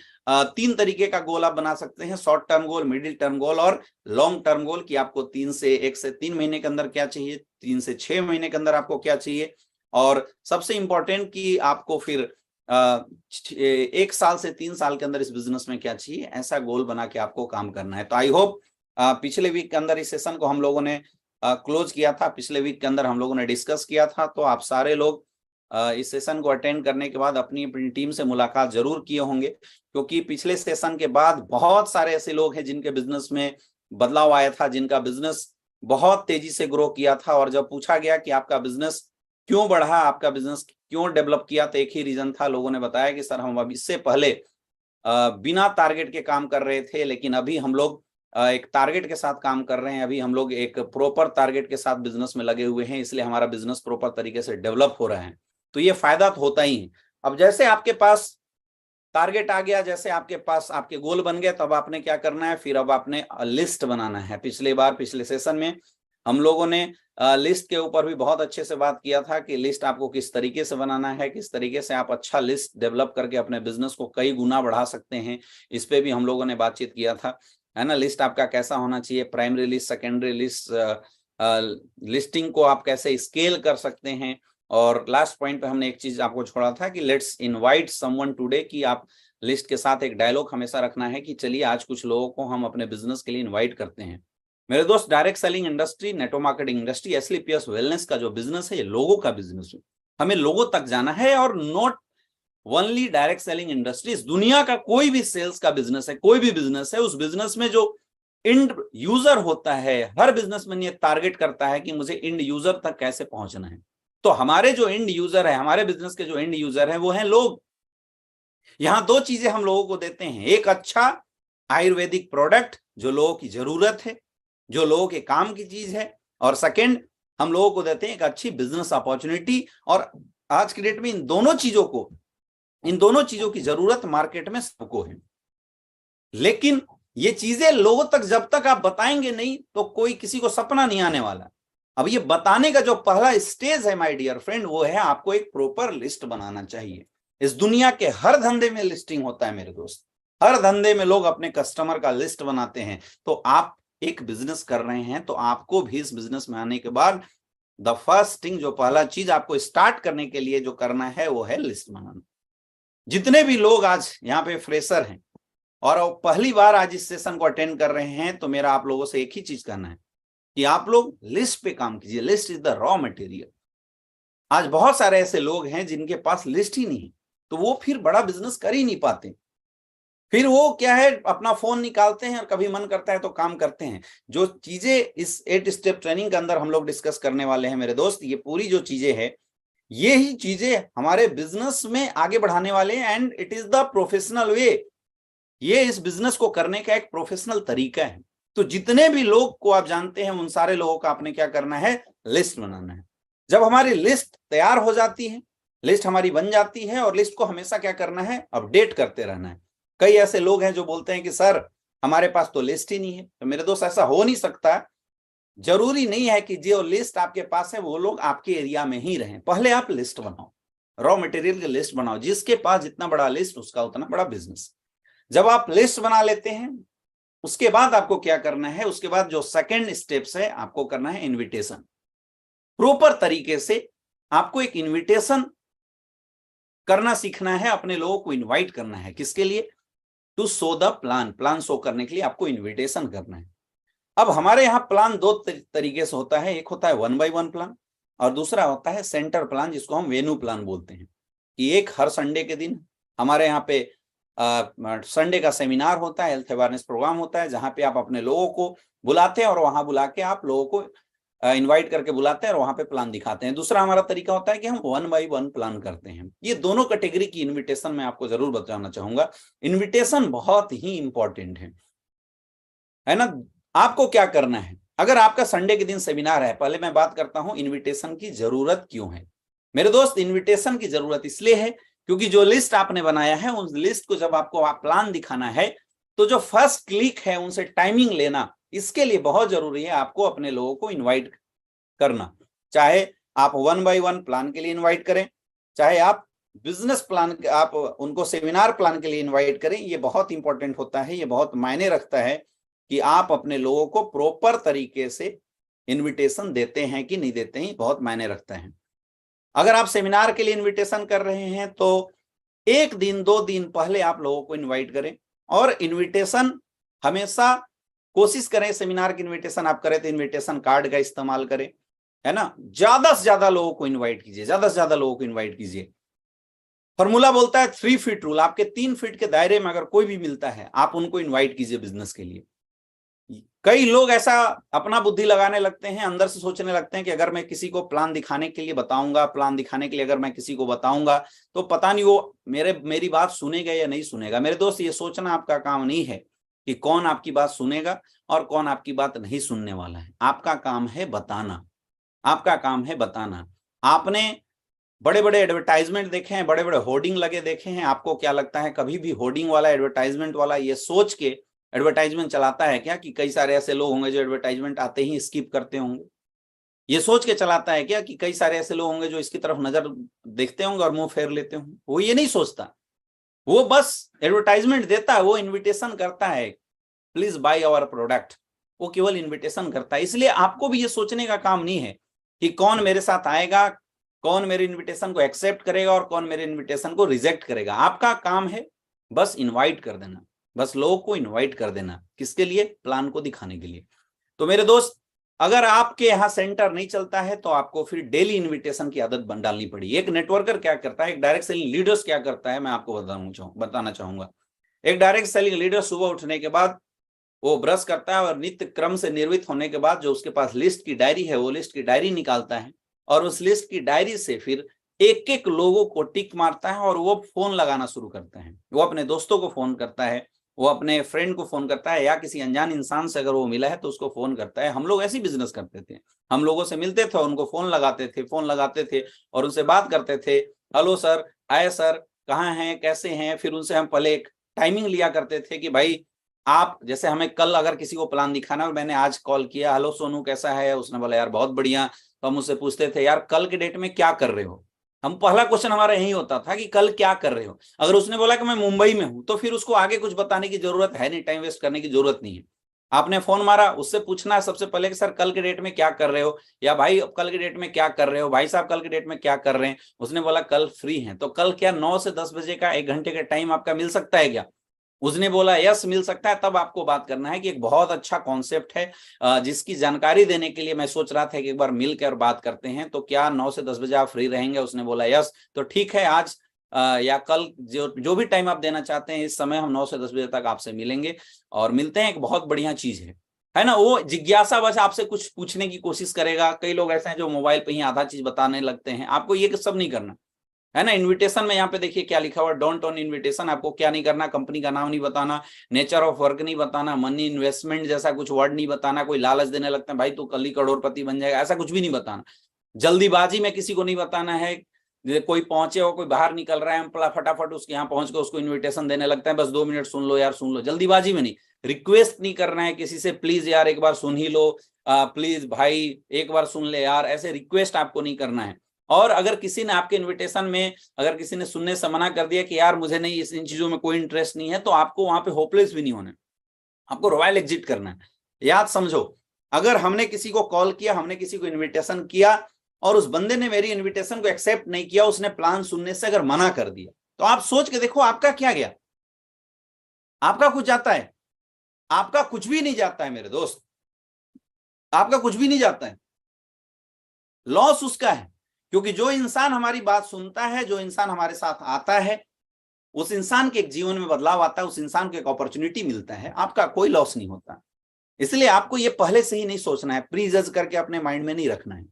3 तरीके का गोल आप बना सकते हैं, short term goal, middle term goal और लॉन्ग टर्म गोल, कि आपको 1 से 3 महीने के अंदर क्या चाहिए, 3 से 6 महीने के अंदर आपको क्या चाहिए, और सबसे इंपॉर्टेंट कि आपको फिर 1 साल से 3 साल के अंदर इस बिजनेस में क्या चाहिए, ऐसा गोल बना के आपको काम करना है। तो आई होप पिछले वीक के अंदर इस सेशन को हम लोगों ने क्लोज किया था, पिछले वीक के अंदर हम लोगों ने डिस्कस किया था। तो आप सारे लोग इस सेशन को अटेंड करने के बाद अपनी अपनी टीम से मुलाकात जरूर किए होंगे, क्योंकि पिछले सेशन के बाद बहुत सारे ऐसे लोग हैं जिनके बिजनेस में बदलाव आया था, जिनका बिजनेस बहुत तेजी से ग्रो किया था। और जब पूछा गया कि आपका बिजनेस क्यों बढ़ा, आपका बिजनेस क्यों डेवलप किया, तो एक ही रीजन था, लोगों ने बताया कि सर हम अब इससे पहले बिना टारगेट के काम कर रहे थे, लेकिन अभी हम लोग एक टारगेट के साथ काम कर रहे हैं, अभी हम लोग एक प्रॉपर टारगेट के साथ बिजनेस में लगे हुए हैं, इसलिए हमारा बिजनेस प्रॉपर तरीके से डेवलप हो रहा है। तो ये फायदा तो होता ही है। अब जैसे आपके पास टारगेट आ गया, जैसे आपके पास आपके गोल बन गए, तब आपने क्या करना है, फिर अब आपने लिस्ट बनाना है। पिछले सेशन में हम लोगों ने लिस्ट के ऊपर भी बहुत अच्छे से बात किया था कि लिस्ट आपको किस तरीके से बनाना है, किस तरीके से आप अच्छा लिस्ट डेवलप करके अपने बिजनेस को कई गुना बढ़ा सकते हैं, इस पे भी हम लोगों ने बातचीत किया था, है ना। लिस्ट आपका कैसा होना चाहिए, primary list, secondary list, listing को आप कैसे स्केल कर सकते हैं। और लास्ट पॉइंट पे हमने एक चीज आपको छोड़ा था कि लेट्स इनवाइट समवन टुडे, कि आप लिस्ट के साथ एक डायलॉग हमेशा रखना है कि चलिए आज कुछ लोगों को हम अपने बिजनेस के लिए इनवाइट करते हैं। मेरे दोस्त, direct selling industry, network marketing industry, SLPS wellness का जो बिजनेस है, ये लोगों का बिजनेस है। हमें लोगों तक जाना है, और not only direct selling industries, दुनिया का कोई भी सेल्स का बिजनेस है, कोई भी बिजनेस है, उस बिजनेस में जो इंड यूजर होता है, हर बिजनेसमैन ये टारगेट करता है कि मुझे इंड यूजर तक कैसे पहुंचना है। तो हमारे जो इंड यूजर है, हमारे बिजनेस के जो इंड यूजर है, वो है लोग। यहां दो चीजें हम लोगों को देते हैं, एक अच्छा आयुर्वेदिक प्रोडक्ट जो लोगों की जरूरत है, जो लोगों के काम की चीज है, और सेकंड हम लोगों को देते हैं एक अच्छी बिजनेस अपॉर्चुनिटी। और आज की डेट में इन दोनों चीजों की जरूरत मार्केट में सबको है। लेकिन ये चीजें लोगों तक जब तक आप बताएंगे नहीं तो कोई किसी को सपना नहीं आने वाला। अब ये बताने का जो पहला स्टेज है माय डियर फ्रेंड, वो है आपको एक प्रॉपर लिस्ट बनाना चाहिए। इस दुनिया के हर धंधे में लिस्टिंग होता है मेरे दोस्त, हर धंधे में लोग अपने कस्टमर का लिस्ट बनाते हैं। तो आप एक बिजनेस कर रहे हैं तो आपको भी इस बिजनेस में आने के बाद द फर्स्ट थिंग, जो पहला चीज आपको स्टार्ट करने के लिए जो करना है वो है लिस्ट बनाना। जितने भी लोग आज यहाँ पे फ्रेशर हैं और पहली बार आज इस सेशन को अटेंड कर रहे हैं, तो मेरा आप लोगों से एक ही चीज करना है कि आप लोग लिस्ट पे काम कीजिए। List is the raw material. आज बहुत सारे ऐसे लोग हैं जिनके पास लिस्ट ही नहीं, तो वो फिर बड़ा बिजनेस कर ही नहीं पाते। फिर वो क्या है, अपना फोन निकालते हैं और कभी मन करता है तो काम करते हैं। जो चीजें इस 8 स्टेप ट्रेनिंग के अंदर हम लोग डिस्कस करने वाले हैं मेरे दोस्त, ये पूरी जो चीजें हैं, ये ही चीजें हमारे बिजनेस में आगे बढ़ाने वाले हैं। And it is the professional way. ये इस बिजनेस को करने का एक प्रोफेशनल तरीका है। तो जितने भी लोग को आप जानते हैं, उन सारे लोगों का आपने क्या करना है, लिस्ट बनाना है। जब हमारी लिस्ट तैयार हो जाती है, लिस्ट हमारी बन जाती है, और लिस्ट को हमेशा क्या करना है, अपडेट करते रहना है। कई ऐसे लोग हैं जो बोलते हैं कि सर हमारे पास तो लिस्ट ही नहीं है। तो मेरे दोस्त, ऐसा हो नहीं सकता। जरूरी नहीं है कि जो लिस्ट आपके पास है वो लोग आपके एरिया में ही रहें। पहले आप लिस्ट बनाओ, रॉ मटेरियल की लिस्ट बनाओ। जिसके पास जितना बड़ा लिस्ट, उसका उतना बड़ा बिजनेस। जब आप लिस्ट बना लेते हैं, उसके बाद आपको क्या करना है, उसके बाद जो सेकंड स्टेप्स है, आपको करना है इनविटेशन। प्रॉपर तरीके से आपको एक इनविटेशन करना सीखना है, अपने लोगों को इनवाइट करना है। किसके लिए? To show the plan show करने के लिए आपको इनविटेशन करना है। अब हमारे यहाँ प्लान दो तरीके से होता है। एक होता है 1 by 1 प्लान, और दूसरा होता है सेंटर प्लान, जिसको हम वेन्यू प्लान बोलते हैं। कि एक हर संडे के दिन हमारे यहाँ पे संडे का सेमिनार होता है, हेल्थ अवेयरनेस प्रोग्राम होता है, जहाँ पे आप अपने लोगों को बुलाते हैं और वहां बुला के आप लोगों को इनवाइट करके बुलाते हैं और वहां पे प्लान दिखाते हैं। दूसरा हमारा तरीका होता है कि हम 1 by 1 प्लान करते हैं। ये दोनों कैटेगरी की इनविटेशन मैं आपको जरूर बताना चाहूंगा। इनविटेशन बहुत ही इंपॉर्टेंट है ना। आपको क्या करना है, अगर आपका संडे के दिन सेमिनार है, पहले मैं बात करता हूं इनविटेशन की जरूरत क्यों है। मेरे दोस्त, इनविटेशन की जरूरत इसलिए है क्योंकि जो लिस्ट आपने बनाया है, उस लिस्ट को जब आपको प्लान दिखाना है, तो जो फर्स्ट क्लिक है उनसे टाइमिंग लेना, इसके लिए बहुत जरूरी है आपको अपने लोगों को इनवाइट करना। चाहे आप 1 by 1 प्लान के लिए इनवाइट करें, चाहे आप बिजनेस प्लान, आप उनको सेमिनार प्लान के लिए इनवाइट करें, ये बहुत इंपॉर्टेंट होता है। ये बहुत मायने रखता है कि आप अपने लोगों को प्रॉपर तरीके से इनविटेशन देते हैं कि नहीं देते हैं, बहुत मायने रखता है। अगर आप सेमिनार के लिए इनविटेशन कर रहे हैं तो 1 दिन 2 दिन पहले आप लोगों को इनवाइट करें। और इनविटेशन हमेशा कोशिश करें, सेमिनार की इनविटेशन आप करें तो इनविटेशन कार्ड का इस्तेमाल करें, है ना। ज्यादा से ज्यादा लोगों को इनवाइट कीजिए, ज्यादा से ज्यादा लोगों को इनवाइट कीजिए। फॉर्मूला बोलता है 3 फीट रूल। आपके 3 फीट के दायरे में अगर कोई भी मिलता है, आप उनको इन्वाइट कीजिए बिजनेस के लिए। कई लोग ऐसा अपना बुद्धि लगाने लगते हैं, अंदर से सोचने लगते हैं कि अगर मैं किसी को प्लान दिखाने के लिए बताऊंगा, प्लान दिखाने के लिए अगर मैं किसी को बताऊंगा तो पता नहीं वो मेरी बात सुनेगा या नहीं सुनेगा। मेरे दोस्त, ये सोचना आपका काम नहीं है कि कौन आपकी बात सुनेगा और कौन आपकी बात नहीं सुनने वाला है। आपका काम है बताना, आपका काम है बताना। आपने बड़े बड़े एडवर्टाइजमेंट देखे हैं, बड़े बड़े होर्डिंग लगे देखे हैं। आपको क्या लगता है कभी भी होर्डिंग वाला, एडवर्टाइजमेंट वाला ये सोच के एडवर्टाइजमेंट चलाता है क्या कि कई सारे ऐसे लोग होंगे जो एडवर्टाइजमेंट आते ही स्किप करते होंगे? ये सोच के चलाता है क्या कि कई सारे ऐसे लोग होंगे जो इसकी तरफ नजर देखते होंगे और मुंह फेर लेते होंगे? वो ये नहीं सोचता, वो बस एडवर्टाइजमेंट देता है, वो इन्विटेशन करता है, प्लीज बाय आवर प्रोडक्ट। वो केवल इन्विटेशन करता है। इसलिए आपको भी ये सोचने का काम नहीं है कि कौन मेरे साथ आएगा, कौन मेरे इन्विटेशन को एक्सेप्ट करेगा और कौन मेरे इन्विटेशन को रिजेक्ट करेगा। आपका काम है बस इनवाइट कर देना, बस लोगों को इनवाइट कर देना। किसके लिए? प्लान को दिखाने के लिए। तो मेरे दोस्त, अगर आपके यहाँ सेंटर नहीं चलता है तो आपको फिर डेली इन्विटेशन की आदत बन डालनी पड़ी। एक नेटवर्कर क्या करता है, एक डायरेक्ट सेलिंग लीडर्स क्या करता है, मैं आपको बताना चाहूंगा। एक डायरेक्ट सेलिंग लीडर सुबह उठने के बाद वो ब्रश करता है और नित्य क्रम से निर्मित होने के बाद जो उसके पास लिस्ट की डायरी है, वो लिस्ट की डायरी निकालता है और उस लिस्ट की डायरी से फिर एक एक लोगों को टिक मारता है और वो फोन लगाना शुरू करते हैं। वो अपने दोस्तों को फोन करता है, वो अपने फ्रेंड को फोन करता है, या किसी अनजान इंसान से अगर वो मिला है तो उसको फोन करता है। हम लोग ऐसी बिजनेस करते थे, हम लोगों से मिलते थे, उनको फोन लगाते थे और उनसे बात करते थे। हेलो सर, आए सर, कहाँ हैं, कैसे हैं। फिर उनसे हम पहले एक टाइमिंग लिया करते थे कि भाई आप, जैसे हमें कल अगर किसी को प्लान दिखाना और मैंने आज कॉल किया, हेलो सोनू कैसा है, उसने बोला यार बहुत बढ़िया। तो हम उससे पूछते थे यार कल के डेट में क्या कर रहे हो। हम पहला क्वेश्चन हमारा यही होता था कि कल क्या कर रहे हो। अगर उसने बोला कि मैं मुंबई में हूं तो फिर उसको आगे कुछ बताने की जरूरत है नहीं, टाइम वेस्ट करने की जरूरत नहीं है। आपने फोन मारा, उससे पूछना है सबसे पहले कि सर कल के डेट में क्या कर रहे हो, या भाई कल के डेट में क्या कर रहे हो, भाई साहब कल के डेट में क्या कर रहे हैं। उसने बोला कल फ्री हैं, तो कल क्या 9 से 10 बजे का 1 घंटे का टाइम आपका मिल सकता है क्या। उसने बोला यस मिल सकता है। तब आपको बात करना है कि एक बहुत अच्छा कॉन्सेप्ट है जिसकी जानकारी देने के लिए मैं सोच रहा था कि एक बार मिलकर बात करते हैं, तो क्या 9 से 10 बजे आप फ्री रहेंगे। उसने बोला यस। तो ठीक है, आज या कल जो भी टाइम आप देना चाहते हैं, इस समय हम 9 से 10 बजे तक आपसे मिलेंगे और मिलते हैं। एक बहुत बढ़िया चीज है ना। वो जिज्ञासा बस आपसे कुछ पूछने की कोशिश करेगा। कई लोग ऐसे हैं जो मोबाइल पे ही आधा चीज बताने लगते हैं। आपको ये सब नहीं करना है ना। इनविटेशन में यहाँ पे देखिए क्या लिखा हुआ, डोंट ऑन इनविटेशन। आपको क्या नहीं करना, कंपनी का नाम नहीं बताना, नेचर ऑफ वर्क नहीं बताना, मनी इन्वेस्टमेंट जैसा कुछ वर्ड नहीं बताना। कोई लालच देने लगता है भाई तू कल ही करोड़पति बन जाएगा, ऐसा कुछ भी नहीं बताना। जल्दीबाजी में किसी को नहीं बताना है। कोई पहुंचे हो, कोई बाहर निकल रहा है, हम फटाफट उसके यहाँ पहुंच के उसको इन्विटेशन देने लगते हैं, बस 2 मिनट सुन लो यार, सुन लो। जल्दीबाजी में नहीं। रिक्वेस्ट नहीं करना है किसी से, प्लीज यार एक बार सुन ही लो, प्लीज भाई एक बार सुन ले यार, ऐसे रिक्वेस्ट आपको नहीं करना है। और अगर किसी ने आपके इनविटेशन में, अगर किसी ने सुनने से मना कर दिया कि यार मुझे नहीं, इन चीजों में कोई इंटरेस्ट नहीं है, तो आपको वहां पे होपलेस भी नहीं होना है, आपको रॉयल एग्जिट करना है। याद समझो, अगर हमने किसी को कॉल किया, हमने किसी को इन्विटेशन किया और उस बंदे ने मेरी इन्विटेशन को एक्सेप्ट नहीं किया, उसने प्लान सुनने से अगर मना कर दिया, तो आप सोच के देखो आपका क्या गया। आपका कुछ जाता है? आपका कुछ भी नहीं जाता है मेरे दोस्त, आपका कुछ भी नहीं जाता है। लॉस उसका है, क्योंकि जो इंसान हमारी बात सुनता है, जो इंसान हमारे साथ आता है, उस इंसान के जीवन में बदलाव आता है, उस इंसान को एक अपॉर्चुनिटी मिलता है। आपका कोई लॉस नहीं होता। इसलिए आपको ये पहले से ही नहीं सोचना है, प्री जज करके अपने माइंड में नहीं रखना है।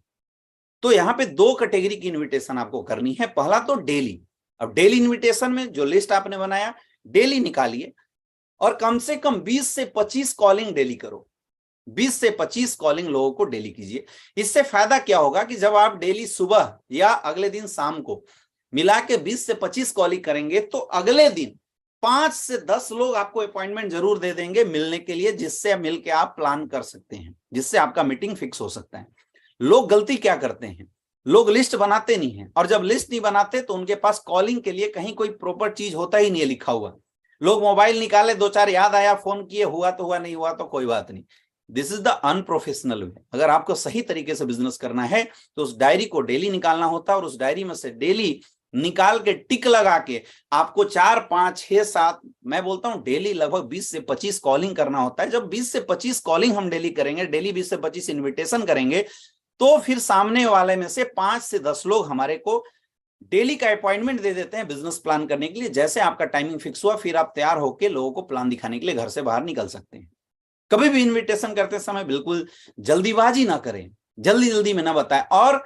तो यहाँ पे 2 कैटेगरी की इन्विटेशन आपको करनी है। पहला तो डेली। अब डेली इन्विटेशन में जो लिस्ट आपने बनाया, डेली निकालिए और कम से कम 20 से 25 कॉलिंग डेली करो। 20 से 25 कॉलिंग लोगों को डेली कीजिए। इससे फायदा क्या होगा कि जब आप डेली सुबह या अगले दिन शाम को मिला के 20 से 25 कॉलिंग करेंगे, तो अगले दिन 5 से 10 लोग आपको अपॉइंटमेंट जरूर दे देंगे मिलने के लिए, जिससे मिलके आप प्लान कर सकते हैं, जिससे आपका मीटिंग फिक्स हो सकता है। लोग गलती क्या करते हैं, लोग लिस्ट बनाते नहीं है, और जब लिस्ट नहीं बनाते तो उनके पास कॉलिंग के लिए कहीं कोई प्रॉपर चीज होता ही नहीं है लिखा हुआ। लोग मोबाइल निकाले, 2-4 याद आया, फोन किए, हुआ तो हुआ, नहीं हुआ तो कोई बात नहीं। दिस इज द अनप्रोफेशनल वे। अगर आपको सही तरीके से बिजनेस करना है तो उस डायरी को डेली निकालना होता है, और उस डायरी में से डेली निकाल के टिक लगा के आपको 4, 5, 6, 7, मैं बोलता हूं डेली लगभग 20 से 25 कॉलिंग करना होता है। जब 20 से 25 कॉलिंग हम डेली करेंगे, डेली 20 से 25 इन्विटेशन करेंगे, तो फिर सामने वाले में से 5 से 10 लोग हमारे को डेली का अपॉइंटमेंट दे देते हैं बिजनेस प्लान करने के लिए। जैसे आपका टाइमिंग फिक्स हुआ, फिर आप तैयार होकर लोगों को प्लान दिखाने के लिए घर से बाहर निकल सकते हैं। कभी भी इनविटेशन करते समय बिल्कुल जल्दीबाजी ना करें, जल्दी जल्दी में ना बताएं, और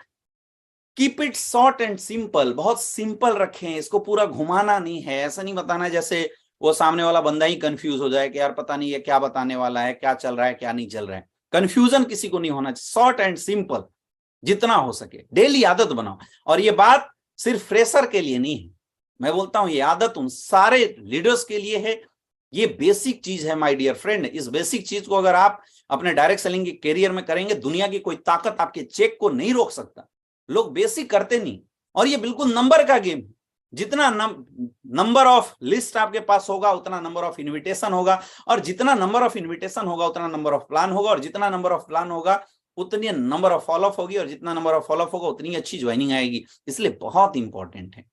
keep it short and simple. बहुत सिंपल रखें इसको, पूरा घुमाना नहीं है। ऐसा नहीं बताना जैसे वो सामने वाला बंदा ही कंफ्यूज हो जाए कि यार पता नहीं ये क्या बताने वाला है, क्या चल रहा है, क्या नहीं चल रहा है। कंफ्यूजन किसी को नहीं होना चाहिए। शॉर्ट एंड सिंपल जितना हो सके डेली आदत बनाओ। और ये बात सिर्फ फ्रेशर के लिए नहीं है, मैं बोलता हूं ये आदत उन सारे लीडर्स के लिए है। ये बेसिक चीज है माय डियर फ्रेंड। इस बेसिक चीज को अगर आप अपने डायरेक्ट सेलिंग के करियर में करेंगे, दुनिया की कोई ताकत आपके चेक को नहीं रोक सकता। लोग बेसिक करते नहीं, और ये बिल्कुल नंबर का गेम है। जितना नंबर ऑफ लिस्ट आपके पास होगा, उतना नंबर ऑफ इन्विटेशन होगा, और जितना नंबर ऑफ इन्विटेशन होगा उतना नंबर ऑफ प्लान होगा, और जितना नंबर ऑफ प्लान होगा उतनी नंबर ऑफ फॉलोअप होगी, और जितना नंबर ऑफ फॉलोअप होगा उतनी अच्छी ज्वाइनिंग आएगी। इसलिए बहुत इंपॉर्टेंट है,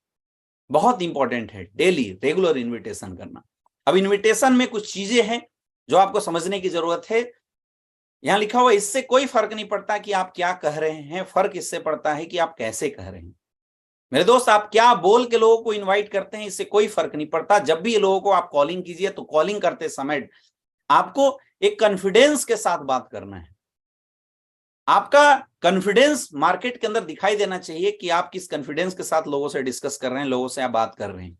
बहुत इंपॉर्टेंट है डेली रेगुलर इन्विटेशन करना। अब इन्विटेशन में कुछ चीजें हैं जो आपको समझने की जरूरत है। यहां लिखा हुआ इससे कोई फर्क नहीं पड़ता कि आप क्या कह रहे हैं, फर्क इससे पड़ता है कि आप कैसे कह रहे हैं। मेरे दोस्त, आप क्या बोल के लोगों को इनवाइट करते हैं इससे कोई फर्क नहीं पड़ता। जब भी लोगों को आप कॉलिंग कीजिए तो कॉलिंग करते समय आपको एक कॉन्फिडेंस के साथ बात करना है। आपका कॉन्फिडेंस मार्केट के अंदर दिखाई देना चाहिए कि आप किस कॉन्फिडेंस के साथ लोगों से डिस्कस कर रहे हैं, लोगों से आप बात कर रहे हैं।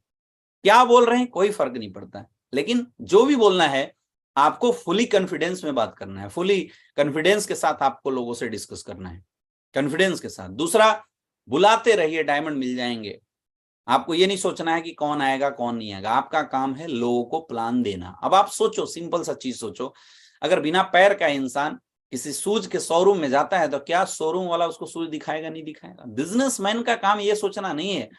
क्या बोल रहे हैं कोई फर्क नहीं पड़ता, लेकिन जो भी बोलना है आपको फुली कॉन्फिडेंस में बात करना है, फुली कॉन्फिडेंस के साथ आपको लोगों से डिस्कस करना है, कॉन्फिडेंस के साथ। दूसरा, बुलाते रहिए, डायमंड मिल जाएंगे। आपको ये नहीं सोचना है कि कौन आएगा कौन नहीं आएगा, आपका काम है लोगों को प्लान देना। अब आप सोचो, सिंपल सा चीज सोचो, अगर बिना पैर का इंसान किसी शूज के शोरूम में जाता है तो क्या शोरूम वाला उसको शूज दिखाएगा? नहीं दिखाएगा। बिजनेसमैन का काम ये सोचना नहीं है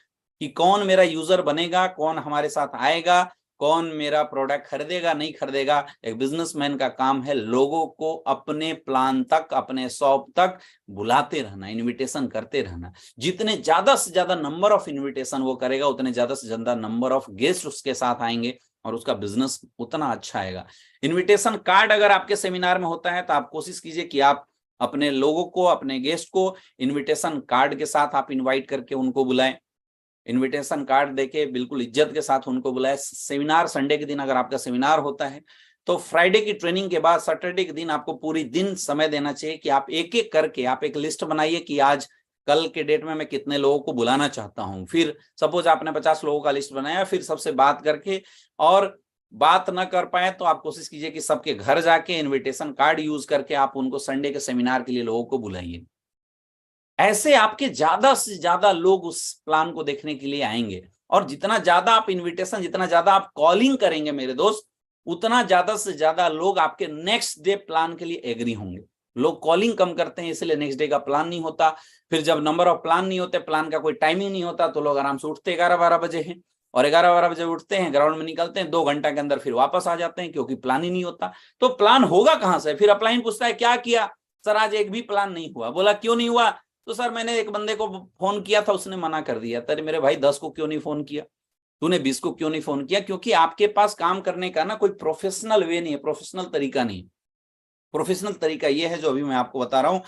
कि कौन मेरा यूजर बनेगा, कौन हमारे साथ आएगा, कौन मेरा प्रोडक्ट खरीदेगा नहीं खरीदेगा। एक बिजनेसमैन का काम है लोगों को अपने प्लान तक, अपने शॉप तक बुलाते रहना, इनविटेशन करते रहना। जितने ज्यादा से ज्यादा नंबर ऑफ इनविटेशन वो करेगा, उतने ज्यादा से ज्यादा नंबर ऑफ गेस्ट उसके साथ आएंगे और उसका बिजनेस उतना अच्छा आएगा। इनविटेशन कार्ड अगर आपके सेमिनार में होता है तो आप कोशिश कीजिए कि आप अपने लोगों को, अपने गेस्ट को इनविटेशन कार्ड के साथ आप इनवाइट करके उनको बुलाएं। इनविटेशन कार्ड देके बिल्कुल इज्जत के साथ उनको बुलाएं। सेमिनार संडे के दिन अगर आपका सेमिनार होता है तो फ्राइडे की ट्रेनिंग के बाद सैटरडे के दिन आपको पूरी दिन समय देना चाहिए कि आप एक एक करके आप एक लिस्ट बनाइए कि आज कल के डेट में मैं कितने लोगों को बुलाना चाहता हूं। फिर सपोज आपने 50 लोगों का लिस्ट बनाया, फिर सबसे बात करके, और बात ना कर पाए तो आप कोशिश कीजिए कि सबके घर जाके इनविटेशन कार्ड यूज करके आप उनको संडे के सेमिनार के लिए लोगों को बुलाइए। ऐसे आपके ज्यादा से ज्यादा लोग उस प्लान को देखने के लिए आएंगे। और जितना ज्यादा आप इनविटेशन, जितना ज्यादा आप कॉलिंग करेंगे मेरे दोस्त, उतना ज्यादा से ज्यादा लोग आपके नेक्स्ट डे प्लान के लिए एग्री होंगे। लोग कॉलिंग कम करते हैं इसलिए नेक्स्ट डे का प्लान नहीं होता। फिर जब नंबर ऑफ प्लान नहीं होते, प्लान का कोई टाइमिंग नहीं होता, तो लोग आराम से उठते 11-12 बजे हैं, और 11-12 बजे उठते हैं, ग्राउंड में निकलते हैं, 2 घंटा के अंदर फिर वापस आ जाते हैं, क्योंकि प्लान ही नहीं होता। तो प्लान होगा कहां से? फिर अपलाइन पूछता है क्या किया सर, आज एक भी प्लान नहीं हुआ। बोला क्यों नहीं हुआ? तो सर मैंने एक बंदे को फोन किया था, उसने मना कर दिया। तेरे मेरे भाई 10 को क्यों नहीं फोन किया? तूने 20 को क्यों नहीं फोन किया? क्योंकि आपके पास काम करने का ना कोई प्रोफेशनल वे नहीं है, प्रोफेशनल तरीका नहीं। प्रोफेशनल तरीका ये है जो अभी मैं आपको बता रहा हूं।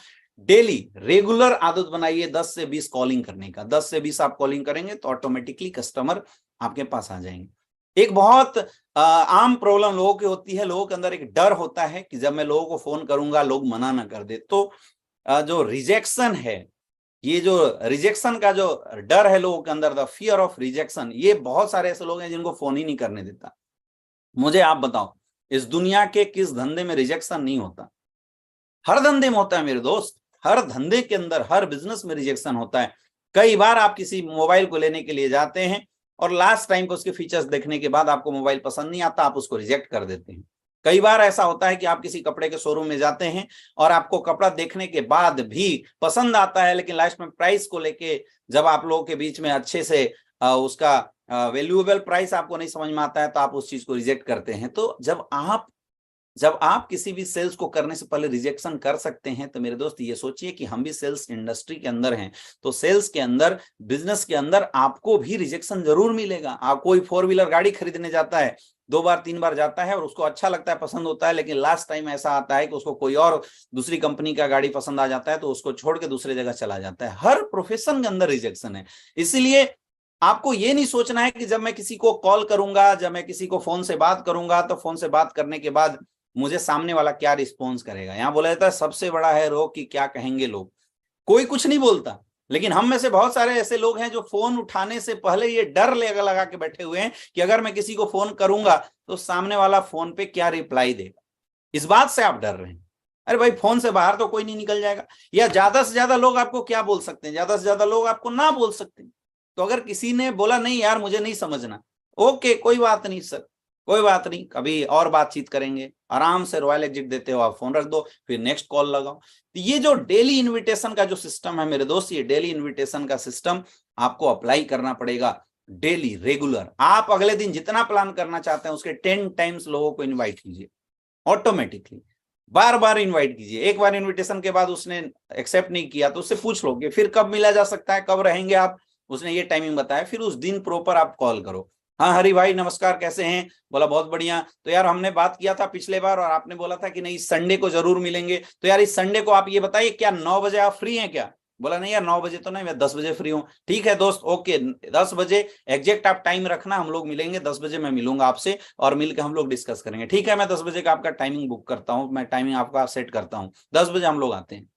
डेली रेगुलर आदत बनाइए 10 से 20 कॉलिंग करने का। 10 से 20 आप कॉलिंग करेंगे तो ऑटोमेटिकली कस्टमर आपके पास आ जाएंगे। एक बहुत आम प्रॉब्लम लोगों की होती है, लोगों के अंदर एक डर होता है कि जब मैं लोगों को फोन करूंगा लोग मना ना कर दे। तो जो रिजेक्शन है, ये जो रिजेक्शन का जो डर है लोगों के अंदर, द फियर ऑफ रिजेक्शन, ये बहुत सारे ऐसे लोग हैं जिनको फोन ही नहीं करने देता। मुझे आप बताओ, इस दुनिया के किस धंधे में रिजेक्शन नहीं होता? हर धंधे में होता है मेरे दोस्त, हर धंधे के अंदर, हर बिजनेस में रिजेक्शन होता है। कई बार आप किसी मोबाइल को लेने के लिए जाते हैं और लास्ट टाइम पे उसके फीचर्स देखने के बाद आपको मोबाइल पसंद नहीं आता, आप उसको रिजेक्ट कर देते हैं। कई बार ऐसा होता है कि आप किसी कपड़े के शोरूम में जाते हैं और आपको कपड़ा देखने के बाद भी पसंद आता है, लेकिन लास्ट में प्राइस को लेके जब आप लोगों के बीच में अच्छे से उसका वैल्यूएबल प्राइस आपको नहीं समझ में आता है तो आप उस चीज को रिजेक्ट करते हैं। तो जब आप किसी भी सेल्स को करने से पहले रिजेक्शन कर सकते हैं, तो मेरे दोस्त ये सोचिए कि हम भी सेल्स इंडस्ट्री के अंदर हैं, तो सेल्स के अंदर, बिजनेस के अंदर आपको भी रिजेक्शन जरूर मिलेगा। आप कोई 4 व्हीलर गाड़ी खरीदने जाता है, 2 बार 3 बार जाता है और उसको अच्छा लगता है, पसंद होता है, लेकिन लास्ट टाइम ऐसा आता है कि उसको कोई और दूसरी कंपनी का गाड़ी पसंद आ जाता है तो उसको छोड़ के दूसरे जगह चला जाता है। हर प्रोफेशन के अंदर रिजेक्शन है। इसलिए आपको ये नहीं सोचना है कि जब मैं किसी को कॉल करूंगा, जब मैं किसी को फोन से बात करूंगा, तो फोन से बात करने के बाद मुझे सामने वाला क्या रिस्पॉन्स करेगा। यहां बोला जाता है सबसे बड़ा है रोग कि क्या कहेंगे लोग। कोई कुछ नहीं बोलता, लेकिन हम में से बहुत सारे ऐसे लोग हैं जो फोन उठाने से पहले ये डर लगा के बैठे हुए हैं कि अगर मैं किसी को फोन करूंगा तो सामने वाला फोन पे क्या रिप्लाई देगा। इस बात से आप डर रहे हैं। अरे भाई, फोन से बाहर तो कोई नहीं निकल जाएगा, या ज्यादा से ज्यादा लोग आपको क्या बोल सकते हैं? ज्यादा से ज्यादा लोग आपको ना बोल सकते हैं। तो अगर किसी ने बोला नहीं यार मुझे नहीं समझना, ओके कोई बात नहीं सर, कोई बात नहीं, कभी और बातचीत करेंगे। आराम से रॉयल एग्जिट देते हो आप, फोन रख दो, फिर नेक्स्ट कॉल लगाओ। तो ये जो डेली इनविटेशन का जो सिस्टम है मेरे दोस्त, ये डेली इनविटेशन का सिस्टम आपको अप्लाई करना पड़ेगा। डेली रेगुलर आप अगले दिन जितना प्लान करना चाहते हैं उसके 10 टाइम्स लोगों को इन्वाइट कीजिए। ऑटोमेटिकली बार बार इन्वाइट कीजिए। एक बार इन्विटेशन के बाद उसने एक्सेप्ट नहीं किया तो उससे पूछ लो कि फिर कब मिला जा सकता है, कब रहेंगे आप, उसने ये टाइमिंग बताया, फिर उस दिन प्रॉपर आप कॉल करो। हाँ हरि भाई नमस्कार, कैसे हैं? बोला बहुत बढ़िया। तो यार हमने बात किया था पिछले बार और आपने बोला था कि नहीं इस संडे को जरूर मिलेंगे। तो यार इस संडे को आप ये बताइए क्या 9 बजे आप फ्री हैं क्या? बोला नहीं यार 9 बजे तो नहीं, मैं 10 बजे फ्री हूँ। ठीक है दोस्त, ओके 10 बजे एग्जैक्ट आप टाइम रखना, हम लोग मिलेंगे 10 बजे। मैं मिलूंगा आपसे और मिलकर हम लोग डिस्कस करेंगे। ठीक है, मैं 10 बजे का आपका टाइमिंग बुक करता हूँ, मैं टाइमिंग आपका सेट करता हूँ, 10 बजे हम लोग आते हैं।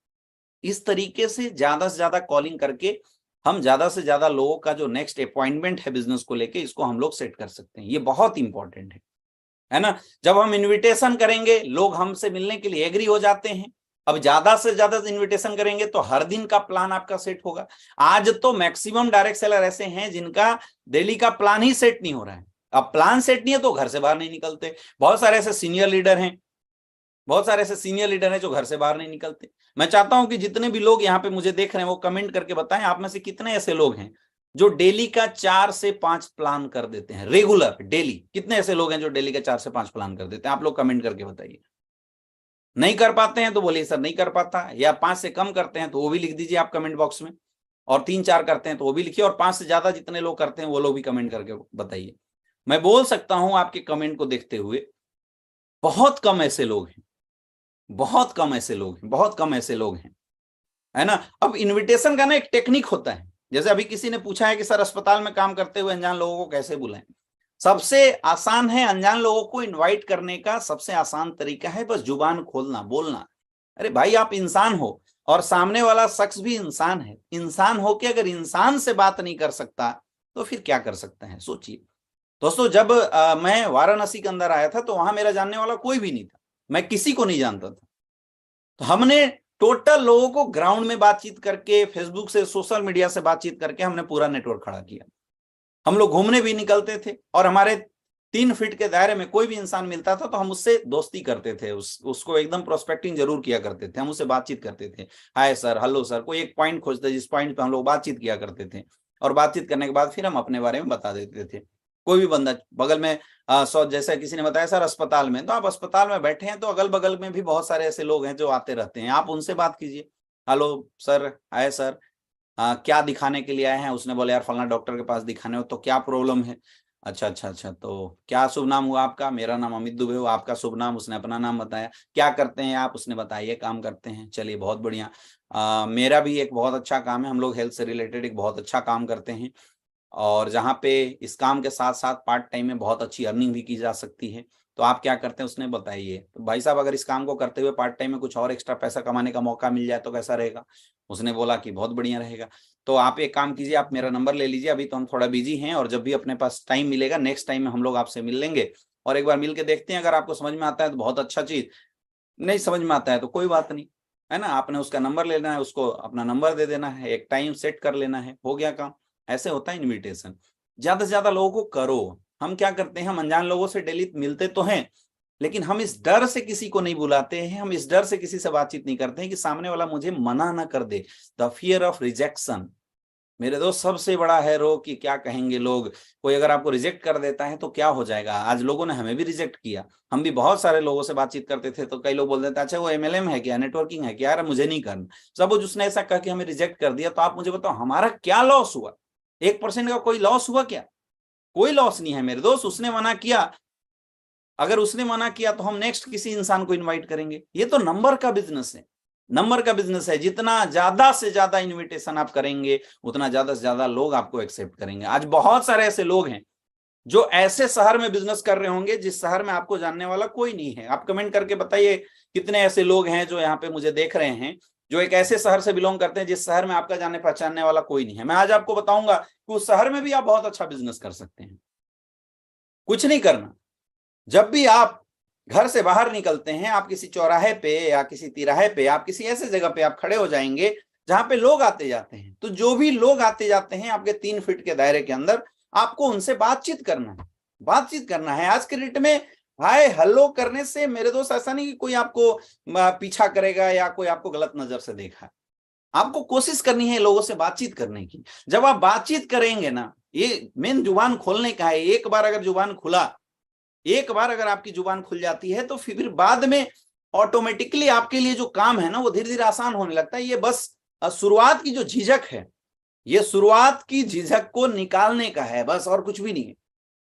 इस तरीके से ज्यादा कॉलिंग करके हम ज्यादा से ज्यादा लोगों का जो नेक्स्ट अपॉइंटमेंट है बिजनेस को लेके, इसको हम लोग सेट कर सकते हैं। ये बहुत इंपॉर्टेंट है ना। जब हम इनविटेशन करेंगे लोग हमसे मिलने के लिए एग्री हो जाते हैं। अब ज्यादा से ज्यादा इनविटेशन करेंगे तो हर दिन का प्लान आपका सेट होगा। आज तो मैक्सिमम डायरेक्ट सेलर ऐसे हैं जिनका डेली का प्लान ही सेट नहीं हो रहा है। अब प्लान सेट नहीं है तो घर से बाहर नहीं निकलते। बहुत सारे ऐसे सीनियर लीडर हैं, बहुत सारे ऐसे सीनियर लीडर हैं जो घर से बाहर नहीं निकलते। मैं चाहता हूं कि जितने भी लोग यहाँ पे मुझे देख रहे हैं वो कमेंट करके बताएं आप में से कितने ऐसे लोग हैं जो डेली का 4 से 5 प्लान कर देते हैं रेगुलर डेली। कितने ऐसे लोग हैं जो डेली का 4 से 5 प्लान कर देते हैं? आप लोग कमेंट करके बताइए। नहीं कर पाते हैं तो बोलिए सर नहीं कर पाता, या 5 से कम करते हैं तो वो भी लिख दीजिए आप कमेंट बॉक्स में, और 3-4 करते हैं तो वो भी लिखिए, और 5 से ज्यादा जितने लोग करते हैं वो लोग भी कमेंट करके बताइए। मैं बोल सकता हूं आपके कमेंट को देखते हुए बहुत कम ऐसे लोग हैं, बहुत कम ऐसे लोग हैं, बहुत कम ऐसे लोग हैं, है ना। अब इनविटेशन का ना एक टेक्निक होता है। जैसे अभी किसी ने पूछा है कि सर अस्पताल में काम करते हुए अनजान लोगों को कैसे बुलाएं? सबसे आसान है अनजान लोगों को इनवाइट करने का, सबसे आसान तरीका है बस जुबान खोलना, बोलना। अरे भाई आप इंसान हो और सामने वाला शख्स भी इंसान है। इंसान हो के अगर इंसान से बात नहीं कर सकता तो फिर क्या कर सकता है? सोचिए दोस्तों। जब मैं वाराणसी के अंदर आया था तो वहां मेरा जानने वाला कोई भी नहीं था, मैं किसी को नहीं जानता था। तो हमने टोटल लोगों को ग्राउंड में बातचीत करके, फेसबुक से, सोशल मीडिया से बातचीत करके हमने पूरा नेटवर्क खड़ा किया। हम लोग घूमने भी निकलते थे और हमारे 3 फीट के दायरे में कोई भी इंसान मिलता था तो हम उससे दोस्ती करते थे, उसको एकदम प्रोस्पेक्टिंग जरूर किया करते थे, हम उससे बातचीत करते थे। हाय सर, हेलो सर, कोई एक पॉइंट खोजते जिस पॉइंट पे हम लोग बातचीत किया करते थे, और बातचीत करने के बाद फिर हम अपने बारे में बता देते थे। कोई भी बंदा बगल में जैसा किसी ने बताया सर अस्पताल में, तो आप अस्पताल में बैठे हैं तो अगल बगल में भी बहुत सारे ऐसे लोग हैं जो आते रहते हैं, आप उनसे बात कीजिए। हेलो सर, हाय सर, क्या दिखाने के लिए आए हैं? उसने बोला यार फलना डॉक्टर के पास दिखाने हो, तो क्या प्रॉब्लम है? अच्छा अच्छा अच्छा, तो क्या शुभ नाम हुआ आपका? मेरा नाम अमित दुबे हुआ। आपका शुभ नाम? उसने अपना नाम बताया। क्या करते हैं आप? उसने बताया काम करते हैं। चलिए बहुत बढ़िया। मेरा भी एक बहुत अच्छा काम है, हम लोग हेल्थ से रिलेटेड एक बहुत अच्छा काम करते हैं, और जहाँ पे इस काम के साथ साथ पार्ट टाइम में बहुत अच्छी अर्निंग भी की जा सकती है। तो आप क्या करते हैं उसने बताइए। तो भाई साहब अगर इस काम को करते हुए पार्ट टाइम में कुछ और एक्स्ट्रा पैसा कमाने का मौका मिल जाए तो कैसा रहेगा? उसने बोला कि बहुत बढ़िया रहेगा। तो आप एक काम कीजिए, आप मेरा नंबर ले लीजिए, अभी तो हम थोड़ा बिजी हैं, और जब भी अपने पास टाइम मिलेगा नेक्स्ट टाइम में हम लोग आपसे मिल लेंगे और एक बार मिल के देखते हैं। अगर आपको समझ में आता है तो बहुत अच्छा चीज, नहीं समझ में आता है तो कोई बात नहीं, है ना। आपने उसका नंबर लेना है, उसको अपना नंबर दे देना है, एक टाइम सेट कर लेना है, हो गया काम। ऐसे होता है इनविटेशन। ज्यादा से ज्यादा लोगों को करो। हम क्या करते हैं, हम अनजान लोगों से डेली मिलते तो हैं, लेकिन हम इस डर से किसी को नहीं बुलाते हैं, हम इस डर से किसी से बातचीत नहीं करते हैं कि सामने वाला मुझे मना ना कर दे। द फियर ऑफ रिजेक्शन मेरे दोस्त सबसे बड़ा है रोग, कि क्या कहेंगे लोग। कोई अगर आपको रिजेक्ट कर देता है तो क्या हो जाएगा? आज लोगों ने हमें भी रिजेक्ट किया, हम भी बहुत सारे लोगों से बातचीत करते थे तो कई लोग बोल देते अच्छा वो एमएलएम है क्या, नेटवर्किंग है क्या, यार मुझे नहीं करना। सपोज उसने ऐसा कह के हमें रिजेक्ट कर दिया, तो आप मुझे बताओ हमारा क्या लॉस हुआ? 1% का कोई लॉस हुआ क्या? कोई लॉस नहीं है मेरे दोस्त। उसने मना किया, अगर उसने मना किया तो हम नेक्स्ट किसी इंसान को इनवाइट करेंगे। ये तो नंबर का बिजनेस है, नंबर का बिजनेस है। जितना ज्यादा से ज्यादा इनविटेशन आप करेंगे उतना ज्यादा से ज्यादा लोग आपको एक्सेप्ट करेंगे। आज बहुत सारे ऐसे लोग हैं जो ऐसे शहर में बिजनेस कर रहे होंगे जिस शहर में आपको जानने वाला कोई नहीं है। आप कमेंट करके बताइए कितने ऐसे लोग हैं जो यहाँ पे मुझे देख रहे हैं, जो एक ऐसे शहर से बिलोंग करते हैं जिस शहर में आपका जाने पहचानने वाला कोई नहीं है। मैं आज आपको बताऊंगा कि उस शहर में भी आप बहुत अच्छा बिजनेस कर सकते हैं। कुछ नहीं करना, जब भी आप घर से बाहर निकलते हैं, आप किसी चौराहे पे या किसी तिराहे पे, आप किसी ऐसे जगह पे आप खड़े हो जाएंगे जहां पे लोग आते जाते हैं, तो जो भी लोग आते जाते हैं आपके 3 फीट के दायरे के अंदर, आपको उनसे बातचीत करना है, बातचीत करना है। आज के डेट में हाय हेलो करने से मेरे दोस्त ऐसा नहीं कि कोई आपको पीछा करेगा या कोई आपको गलत नजर से देखा। आपको कोशिश करनी है लोगों से बातचीत करने की। जब आप बातचीत करेंगे ना, ये मेन जुबान खोलने का है। एक बार अगर जुबान खुला, एक बार अगर आपकी जुबान खुल जाती है तो फिर बाद में ऑटोमेटिकली आपके लिए जो काम है ना वो धीरे धीरे आसान होने लगता है। ये बस शुरुआत की जो झिझक है, ये शुरुआत की झिझक को निकालने का है बस, और कुछ भी नहीं है।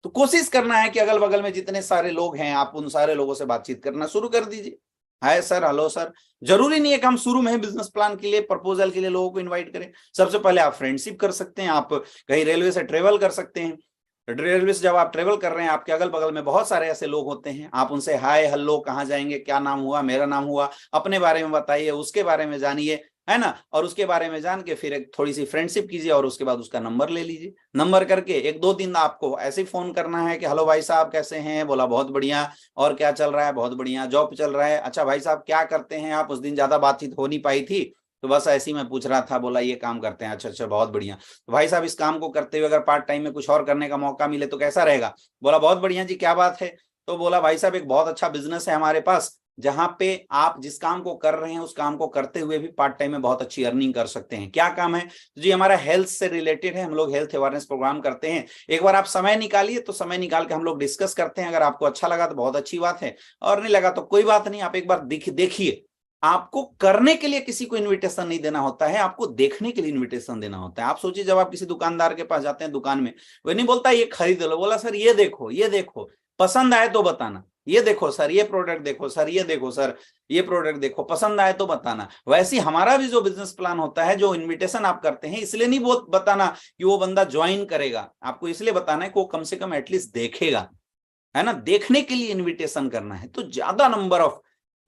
तो कोशिश करना है कि अगल बगल में जितने सारे लोग हैं आप उन सारे लोगों से बातचीत करना शुरू कर दीजिए। Hi sir, hello sir. जरूरी नहीं है कि हम शुरू में बिजनेस प्लान के लिए, प्रपोजल के लिए लोगों को इनवाइट करें। सबसे पहले आप फ्रेंडशिप कर सकते हैं, आप कहीं रेलवे से ट्रेवल कर सकते हैं। रेलवे से जब आप ट्रेवल कर रहे हैं, आपके अगल बगल में बहुत सारे ऐसे लोग होते हैं, आप उनसे हाय हेलो, कहाँ जाएंगे, क्या नाम हुआ, मेरा नाम हुआ, अपने बारे में बताइए, उसके बारे में जानिए, है ना। और उसके बारे में जान के फिर एक थोड़ी सी फ्रेंडशिप कीजिए और उसके बाद उसका नंबर ले लीजिए। नंबर करके एक दो दिन आपको ऐसे ही फोन करना है कि हेलो भाई साहब कैसे हैं, बोला बहुत बढ़िया, और क्या चल रहा है, बहुत बढ़िया, जॉब चल रहा है, अच्छा भाई साहब क्या करते हैं आप, उस दिन ज्यादा बातचीत हो नहीं पाई थी तो बस ऐसे ही मैं पूछ रहा था, बोला ये काम करते हैं, अच्छा अच्छा बहुत बढ़िया, तो भाई साहब इस काम को करते हुए अगर पार्ट टाइम में कुछ और करने का मौका मिले तो कैसा रहेगा, बोला बहुत बढ़िया जी, क्या बात है, तो बोला भाई साहब एक बहुत अच्छा बिजनेस है हमारे पास, जहां पे आप जिस काम को कर रहे हैं उस काम को करते हुए भी पार्ट टाइम में बहुत अच्छी अर्निंग कर सकते हैं। क्या काम है जी, हमारा हेल्थ से रिलेटेड है, हम लोग हेल्थ अवेयरनेस प्रोग्राम करते हैं, एक बार आप समय निकालिए, तो समय निकाल के हम लोग डिस्कस करते हैं, अगर आपको अच्छा लगा तो बहुत अच्छी बात है, और नहीं लगा तो कोई बात नहीं, आप एक बार देखिए। आपको करने के लिए किसी को इनविटेशन नहीं देना होता है, आपको देखने के लिए इनविटेशन देना होता है। आप सोचिए जब आप किसी दुकानदार के पास जाते हैं दुकान में, वो नहीं बोलता ये खरीद लो, बोला सर ये देखो, ये देखो, पसंद आए तो बताना, ये देखो सर ये प्रोडक्ट देखो सर, ये देखो सर ये प्रोडक्ट देखो, पसंद आए तो बताना। वैसे ही हमारा भी जो बिजनेस प्लान होता है, जो इनविटेशन आप करते हैं, इसलिए नहीं बताना कि वो बंदा ज्वाइन करेगा, आपको इसलिए बताना है कि वो कम से कम एटलीस्ट देखेगा, है ना। देखने के लिए इनविटेशन करना है तो ज्यादा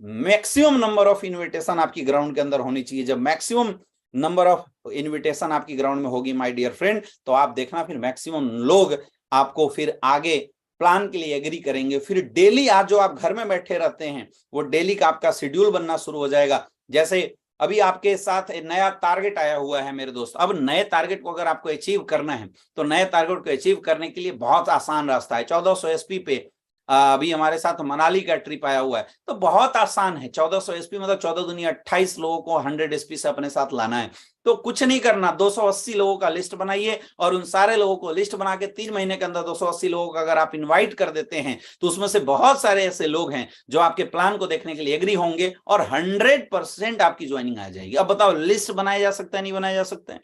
मैक्सिमम नंबर ऑफ इनविटेशन आपकी ग्राउंड के अंदर होनी चाहिए। जब मैक्सिमम नंबर ऑफ इनविटेशन आपकी ग्राउंड में होगी माय डियर फ्रेंड, तो आप देखना फिर मैक्सिमम लोग आपको फिर आगे प्लान के लिए एग्री करेंगे। फिर डेली आज जो आप घर में बैठे रहते हैं, वो डेली का आपका शेड्यूल बनना शुरू हो जाएगा। जैसे अभी आपके साथ नया टारगेट आया हुआ है मेरे दोस्त, अब नए टारगेट को अगर आपको अचीव करना है, तो नए टारगेट को अचीव करने के लिए बहुत आसान रास्ता है। 1400 एसपी पे अभी हमारे साथ मनाली का ट्रिप आया हुआ है, तो बहुत आसान है। 1400 एसपी मतलब 14 दूनी 28 लोगों को 100 एसपी से अपने साथ लाना है। तो कुछ नहीं करना, 280 लोगों का लिस्ट बनाइए, और उन सारे लोगों को लिस्ट बना के 3 महीने के अंदर 280 लोगों का अगर आप इन्वाइट कर देते हैं, तो उसमें से बहुत सारे ऐसे लोग हैं जो आपके प्लान को देखने के लिए एग्री होंगे, और 100% आपकी ज्वाइनिंग आ जाएगी। अब बताओ, लिस्ट बनाया जा सकता है नहीं बनाया जा सकता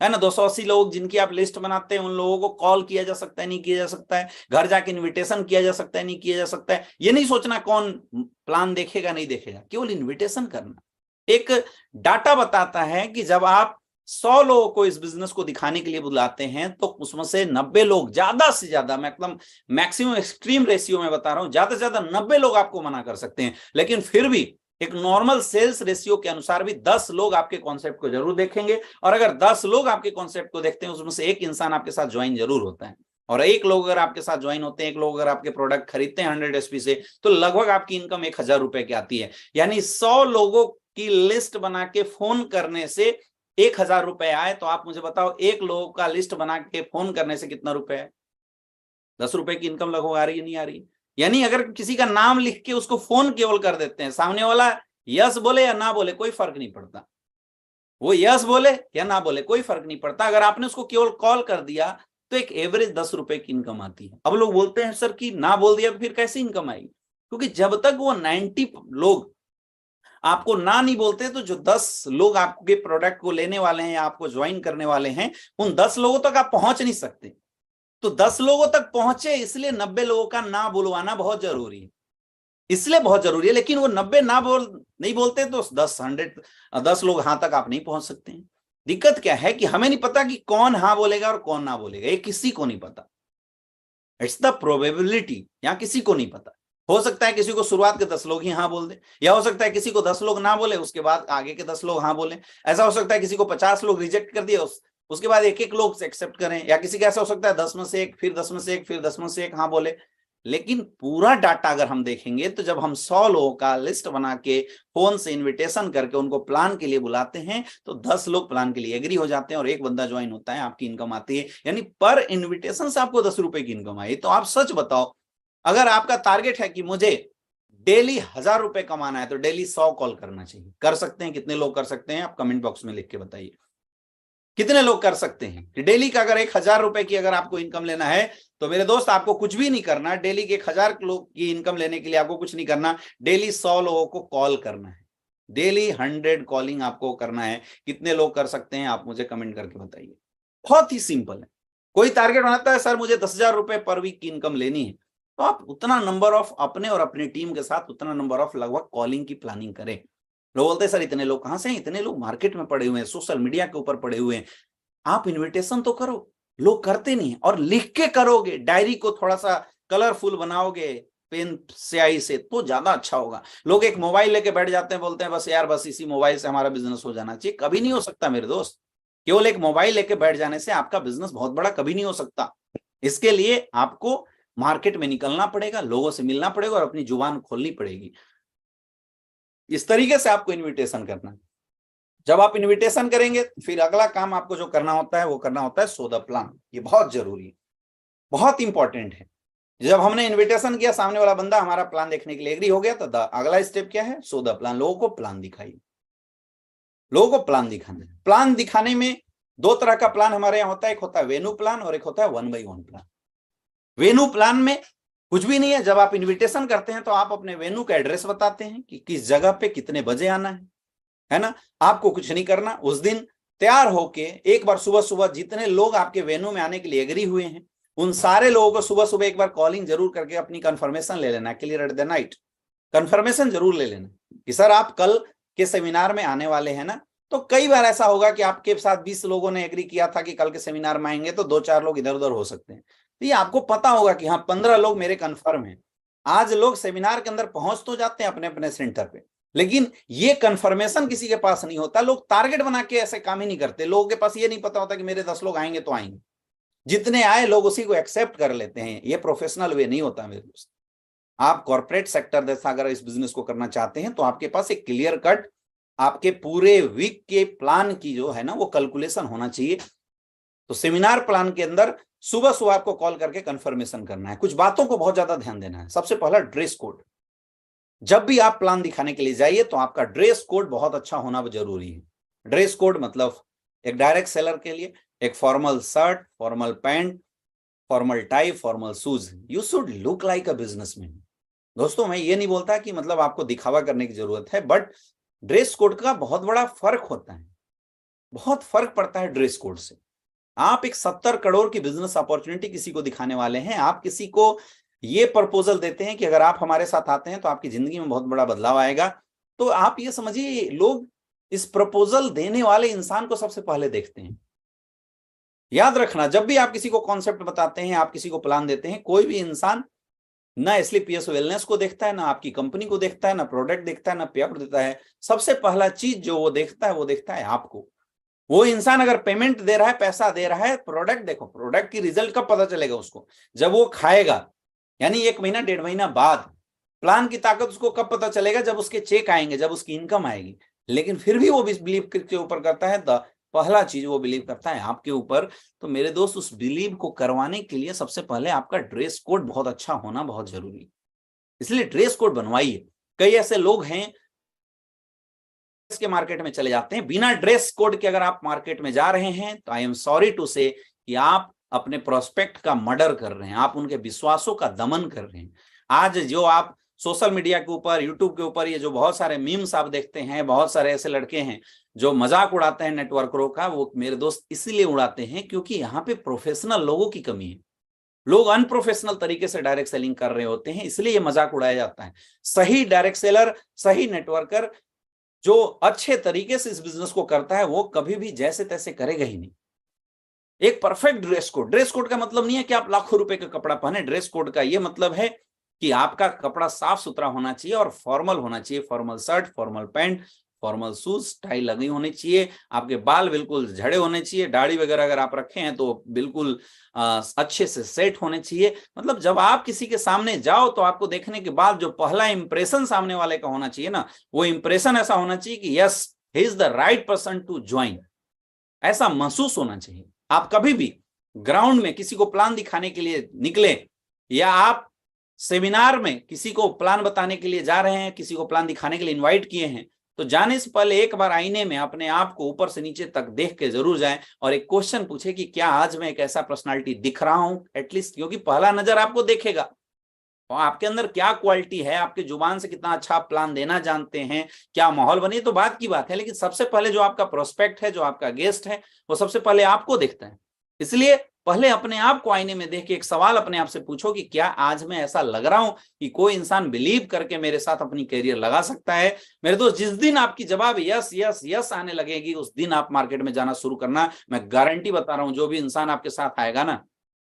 है ना। 280 लोग जिनकी आप लिस्ट बनाते हैं, उन लोगों को कॉल किया जा सकता है नहीं किया जा सकता है, घर जाके इनविटेशन किया जा सकता है नहीं किया जा सकता है। ये नहीं सोचना कौन प्लान देखेगा नहीं देखेगा, केवल इनविटेशन करना। एक डाटा बताता है कि जब आप 100 लोगों को इस बिजनेस को दिखाने के लिए बुलाते हैं, तो उसमें से 90 लोग, ज्यादा से ज्यादा, मैं एकदम मैक्सिमम एक्सट्रीम रेशियो में बता रहा हूं, ज्यादा से ज्यादा 90 लोग आपको मना कर सकते हैं। लेकिन फिर भी एक नॉर्मल सेल्स रेशियो के अनुसार भी 10 लोग आपके कॉन्सेप्ट को जरूर देखेंगे, और अगर 10 लोग आपके कॉन्सेप्ट को देखते हैं, उसमें से एक इंसान आपके साथ ज्वाइन जरूर होता है। और एक लोग अगर आपके साथ ज्वाइन होते हैं, एक लोग अगर आपके प्रोडक्ट खरीदते हैं 100 एसपी से, तो लगभग आपकी इनकम 1000 रुपए की आती है। यानी 100 लोगों की लिस्ट बना के फोन करने से 1000 रुपए आए, तो आप मुझे बताओ, एक लोगों का लिस्ट बना के फोन करने से कितना रुपए है? 10 रुपए की इनकम लगभग आ रही है नहीं आ रही? यानी अगर किसी का नाम लिख के उसको फोन केवल कर देते हैं, सामने वाला यस बोले या ना बोले कोई फर्क नहीं पड़ता, वो यस बोले या ना बोले कोई फर्क नहीं पड़ता, अगर आपने उसको केवल कॉल कर दिया तो एक एवरेज 10 रुपए की इनकम आती है। अब लोग बोलते हैं सर कि ना बोल दिया तो फिर कैसे इनकम आएगी? क्योंकि जब तक वो 90 लोग आपको ना नहीं बोलते, तो जो 10 लोग आपके प्रोडक्ट को लेने वाले हैं या आपको ज्वाइन करने वाले हैं, उन 10 लोगों तक आप पहुंच नहीं सकते। तो 10 लोगों तक पहुंचे, इसलिए 90 लोगों का ना बुलवाना बहुत जरूरी है, इसलिए बहुत जरूरी है। लेकिन वो 90 नहीं बोलते, तो 10 लोग हाँ तक आप नहीं पहुंच सकते हैं। दिक्कत क्या है कि हमें नहीं पता कि कौन हाँ बोलेगा और कौन ना बोलेगा, ये किसी को नहीं पता। इट्स द प्रोबेबिलिटी, यहां किसी को नहीं पता। हो सकता है किसी को शुरुआत के 10 लोग ही हाँ बोल दे, या हो सकता है किसी को 10 लोग ना बोले, उसके बाद आगे के 10 लोग हाँ बोले। ऐसा हो सकता है किसी को 50 लोग रिजेक्ट कर दिए, उसके बाद एक एक लोग एक्सेप्ट करें, या किसी का ऐसा हो सकता है 10 में से एक, फिर 10 में से एक, फिर 10 में से एक हाँ बोले। लेकिन पूरा डाटा अगर हम देखेंगे, तो जब हम 100 लोगों का लिस्ट बना के फोन से इनविटेशन करके उनको प्लान के लिए बुलाते हैं, तो 10 लोग प्लान के लिए एग्री हो जाते हैं और एक बंदा ज्वाइन होता है, आपकी इनकम आती है। यानी पर इनविटेशन से आपको 10 रुपए की इनकम आई। तो आप सच बताओ, अगर आपका टारगेट है कि मुझे डेली 1000 रुपए कमाना है, तो डेली 100 कॉल करना चाहिए। कर सकते हैं? कितने लोग कर सकते हैं? आप कमेंट बॉक्स में लिख के बताइए कितने लोग कर सकते हैं कि डेली का अगर 1000 रुपए की अगर आपको इनकम लेना है, तो मेरे दोस्त आपको कुछ भी नहीं करना। डेली के 1000 लोग की इनकम लेने के लिए आपको कुछ नहीं करना, डेली 100 लोगों को कॉल करना है, डेली 100 कॉलिंग आपको करना है। कितने लोग कर सकते हैं आप मुझे कमेंट करके बताइए। बहुत ही सिंपल है, कोई टारगेट बनाता है सर मुझे 10,000 रुपए पर वीक की इनकम लेनी है, तो आप उतना नंबर ऑफ अपने और अपनी टीम के साथ उतना नंबर ऑफ लगभग कॉलिंग की प्लानिंग करें। लोग बोलते हैं सर इतने लोग कहां से हैं, इतने लोग मार्केट में पड़े हुए हैं, सोशल मीडिया के ऊपर पड़े हुए हैं। आप इन्विटेशन तो करो, लोग करते नहीं है। और लिख के करोगे, डायरी को थोड़ा सा कलरफुल बनाओगे पेन स्याही से, तो ज्यादा अच्छा होगा। लोग एक मोबाइल लेके बैठ जाते हैं, बोलते हैं बस यार बस इसी मोबाइल से हमारा बिजनेस हो जाना चाहिए। कभी नहीं हो सकता मेरे दोस्त। केवल एक मोबाइल लेके बैठ जाने से आपका बिजनेस बहुत बड़ा कभी नहीं हो सकता। इसके लिए आपको मार्केट में निकलना पड़ेगा, लोगों से मिलना पड़ेगा और अपनी जुबान खोलनी पड़ेगी। इस तरीके से आपको इन्विटेशन करना है। जब आप इन्विटेशन करेंगे फिर अगला काम आपको जो करना होता है वो करना होता है सो द प्लान। ये बहुत जरूरी है, बहुत इंपॉर्टेंट है। जब हमने इन्विटेशन किया, सामने वाला बंदा हमारा प्लान देखने के लिए एग्री हो गया, तो अगला स्टेप क्या है? So the plan. लोगों को प्लान दिखाइए, लोगों को प्लान दिखाना है। प्लान दिखाने में दो तरह का प्लान हमारे यहाँ होता है, एक होता है वेन्यू प्लान और एक होता है 1/1 प्लान। वेन्यू प्लान में कुछ भी नहीं है। जब आप इन्विटेशन करते हैं तो आप अपने वेन्यू का एड्रेस बताते हैं कि किस जगह पे कितने बजे आना है ना। आपको कुछ नहीं करना, उस दिन तैयार होके एक बार सुबह सुबह जितने लोग आपके वेन्यू में आने के लिए एग्री हुए हैं उन सारे लोगों को सुबह सुबह एक बार कॉलिंग जरूर करके अपनी कंफर्मेशन ले लेना, clear at the night confirmation जरूर ले लेना कि सर आप कल के सेमिनार में आने वाले हैं ना। तो कई बार ऐसा होगा कि आपके साथ 20 लोगों ने एग्री किया था कि कल के सेमिनार में आएंगे, तो 2-4 लोग इधर उधर हो सकते हैं। तो ये आपको पता होगा कि हाँ 15 लोग मेरे कंफर्म हैं। आज लोग सेमिनार के अंदर पहुंच तो जाते हैं अपने अपने सेंटर पे, लेकिन ये कंफर्मेशन किसी के पास नहीं होता। लोग टारगेट बना के ऐसे काम ही नहीं करते। लोगों के पास ये नहीं पता होता कि मेरे 10 लोग आएंगे तो आएंगे, जितने आए लोग उसी को एक्सेप्ट कर लेते हैं। ये प्रोफेशनल वे नहीं होता मेरे दोस्त। आप कॉर्पोरेट सेक्टर जैसा अगर इस बिजनेस को करना चाहते हैं तो आपके पास एक क्लियर कट आपके पूरे वीक के प्लान की जो है ना वो कैलकुलेशन होना चाहिए। तो सेमिनार प्लान के अंदर सुबह सुबह आपको कॉल करके कंफर्मेशन करना है। कुछ बातों को बहुत ज्यादा ध्यान देना है। सबसे पहला ड्रेस कोड। जब भी आप प्लान दिखाने के लिए जाइए तो आपका ड्रेस कोड बहुत अच्छा होना जरूरी है। ड्रेस कोड मतलब एक डायरेक्ट सेलर के लिए एक formal shirt, formal pant, formal tie, formal shoes. You should look like a businessman. दोस्तों मैं ये नहीं बोलता कि मतलब आपको दिखावा करने की जरूरत है, बट ड्रेस कोड का बहुत बड़ा फर्क होता है, बहुत फर्क पड़ता है ड्रेस कोड से। आप एक 70 करोड़ की बिजनेस अपॉर्चुनिटी किसी को दिखाने वाले हैं। आप किसी को ये प्रपोजल देते हैं कि अगर आप हमारे साथ आते हैं तो आपकी जिंदगी में बहुत बड़ा बदलाव आएगा। तो आप ये समझिए लोग इस प्रपोजल देने वाले इंसान को सबसे पहले देखते हैं। याद रखना, जब भी आप किसी को कॉन्सेप्ट बताते हैं, आप किसी को प्लान देते हैं, कोई भी इंसान ना एसलीपीएस वेलनेस को देखता है, ना आपकी कंपनी को देखता है, ना प्रोडक्ट देखता है, ना पे आउट देता है। सबसे पहला चीज जो वो देखता है आपको। वो इंसान अगर पेमेंट दे रहा है, पैसा दे रहा है, प्रोडक्ट देखो, प्रोडक्ट की रिजल्ट कब पता चलेगा उसको? जब वो खाएगा, यानी 1 महीना 1.5 महीना बाद। प्लान की ताकत उसको कब पता चलेगा? जब उसके चेक आएंगे, जब उसकी इनकम आएगी। लेकिन फिर भी वो बिलीव के ऊपर करता है, पहला चीज वो बिलीव करता है आपके ऊपर। तो मेरे दोस्त उस बिलीव को करवाने के लिए सबसे पहले आपका ड्रेस कोड बहुत अच्छा होना बहुत जरूरी है। इसलिए ड्रेस कोड बनवाइए। कई ऐसे लोग हैं के मार्केट में चले जाते हैं बिना ड्रेस कोड के। अगर आप मार्केट में जा रहे हैं तो आई एम सॉरी टू से कि आप अपने प्रोस्पेक्ट का मर्डर कर रहे हैं, आप उनके विश्वासों का दमन कर रहे हैं। आज जो आप सोशल मीडिया के ऊपर, यूट्यूब के ऊपर ये जो बहुत सारे मीम्स आप देखते हैं, बहुत सारे ऐसे लड़के हैं जो मजाक उड़ाते हैं नेटवर्करों का, वो मेरे दोस्त इसीलिए उड़ाते हैं क्योंकि यहाँ पे प्रोफेशनल लोगों की कमी है। लोग अनप्रोफेशनल तरीके से डायरेक्ट सेलिंग कर रहे होते हैं, इसलिए ये मजाक उड़ाया जाता है। सही डायरेक्ट सेलर, सही नेटवर्कर जो अच्छे तरीके से इस बिजनेस को करता है, वो कभी भी जैसे तैसे करेगा ही नहीं। एक perfect dress code. Dress code का मतलब नहीं है कि आप लाखों रुपए का कपड़ा पहने। ड्रेस कोड का ये मतलब है कि आपका कपड़ा साफ सुथरा होना चाहिए और फॉर्मल होना चाहिए। Formal shirt, formal pant, formal shoes, tie लगी होनी चाहिए। आपके बाल बिल्कुल झड़े होने चाहिए। दाढ़ी वगैरह अगर आप रखे हैं तो बिल्कुल अच्छे से सेट होने चाहिए। मतलब जब आप किसी के सामने जाओ तो आपको देखने के बाद जो पहला इंप्रेशन सामने वाले का होना चाहिए ना, वो इंप्रेशन ऐसा होना चाहिए कि yes he is the right person to join. ऐसा महसूस होना चाहिए। आप कभी भी ग्राउंड में किसी को प्लान दिखाने के लिए निकले, या आप सेमिनार में किसी को प्लान बताने के लिए जा रहे हैं, किसी को प्लान दिखाने के लिए इनवाइट किए हैं, तो जाने से पहले एक बार आईने में अपने आप को ऊपर से नीचे तक देख के जरूर जाएं और एक क्वेश्चन पूछे कि क्या आज मैं एक ऐसा पर्सनालिटी दिख रहा हूं एटलीस्ट। क्योंकि पहला नजर आपको देखेगा तो आपके अंदर क्या क्वालिटी है, आपके जुबान से कितना अच्छा प्लान देना जानते हैं, क्या माहौल बनी, तो बात की बात है। लेकिन सबसे पहले जो आपका प्रोस्पेक्ट है, जो आपका गेस्ट है, वो सबसे पहले आपको देखता है। इसलिए पहले अपने आप को आईने में देख के एक सवाल अपने आप से पूछो कि क्या आज मैं ऐसा लग रहा हूं कि कोई इंसान बिलीव करके मेरे साथ अपनी करियर लगा सकता है। मेरे दोस्त, जिस दिन आपकी जवाब यस यस यस आने लगेगी, उस दिन आप मार्केट में जाना शुरू करना। मैं गारंटी बता रहा हूं, जो भी इंसान आपके साथ आएगा ना,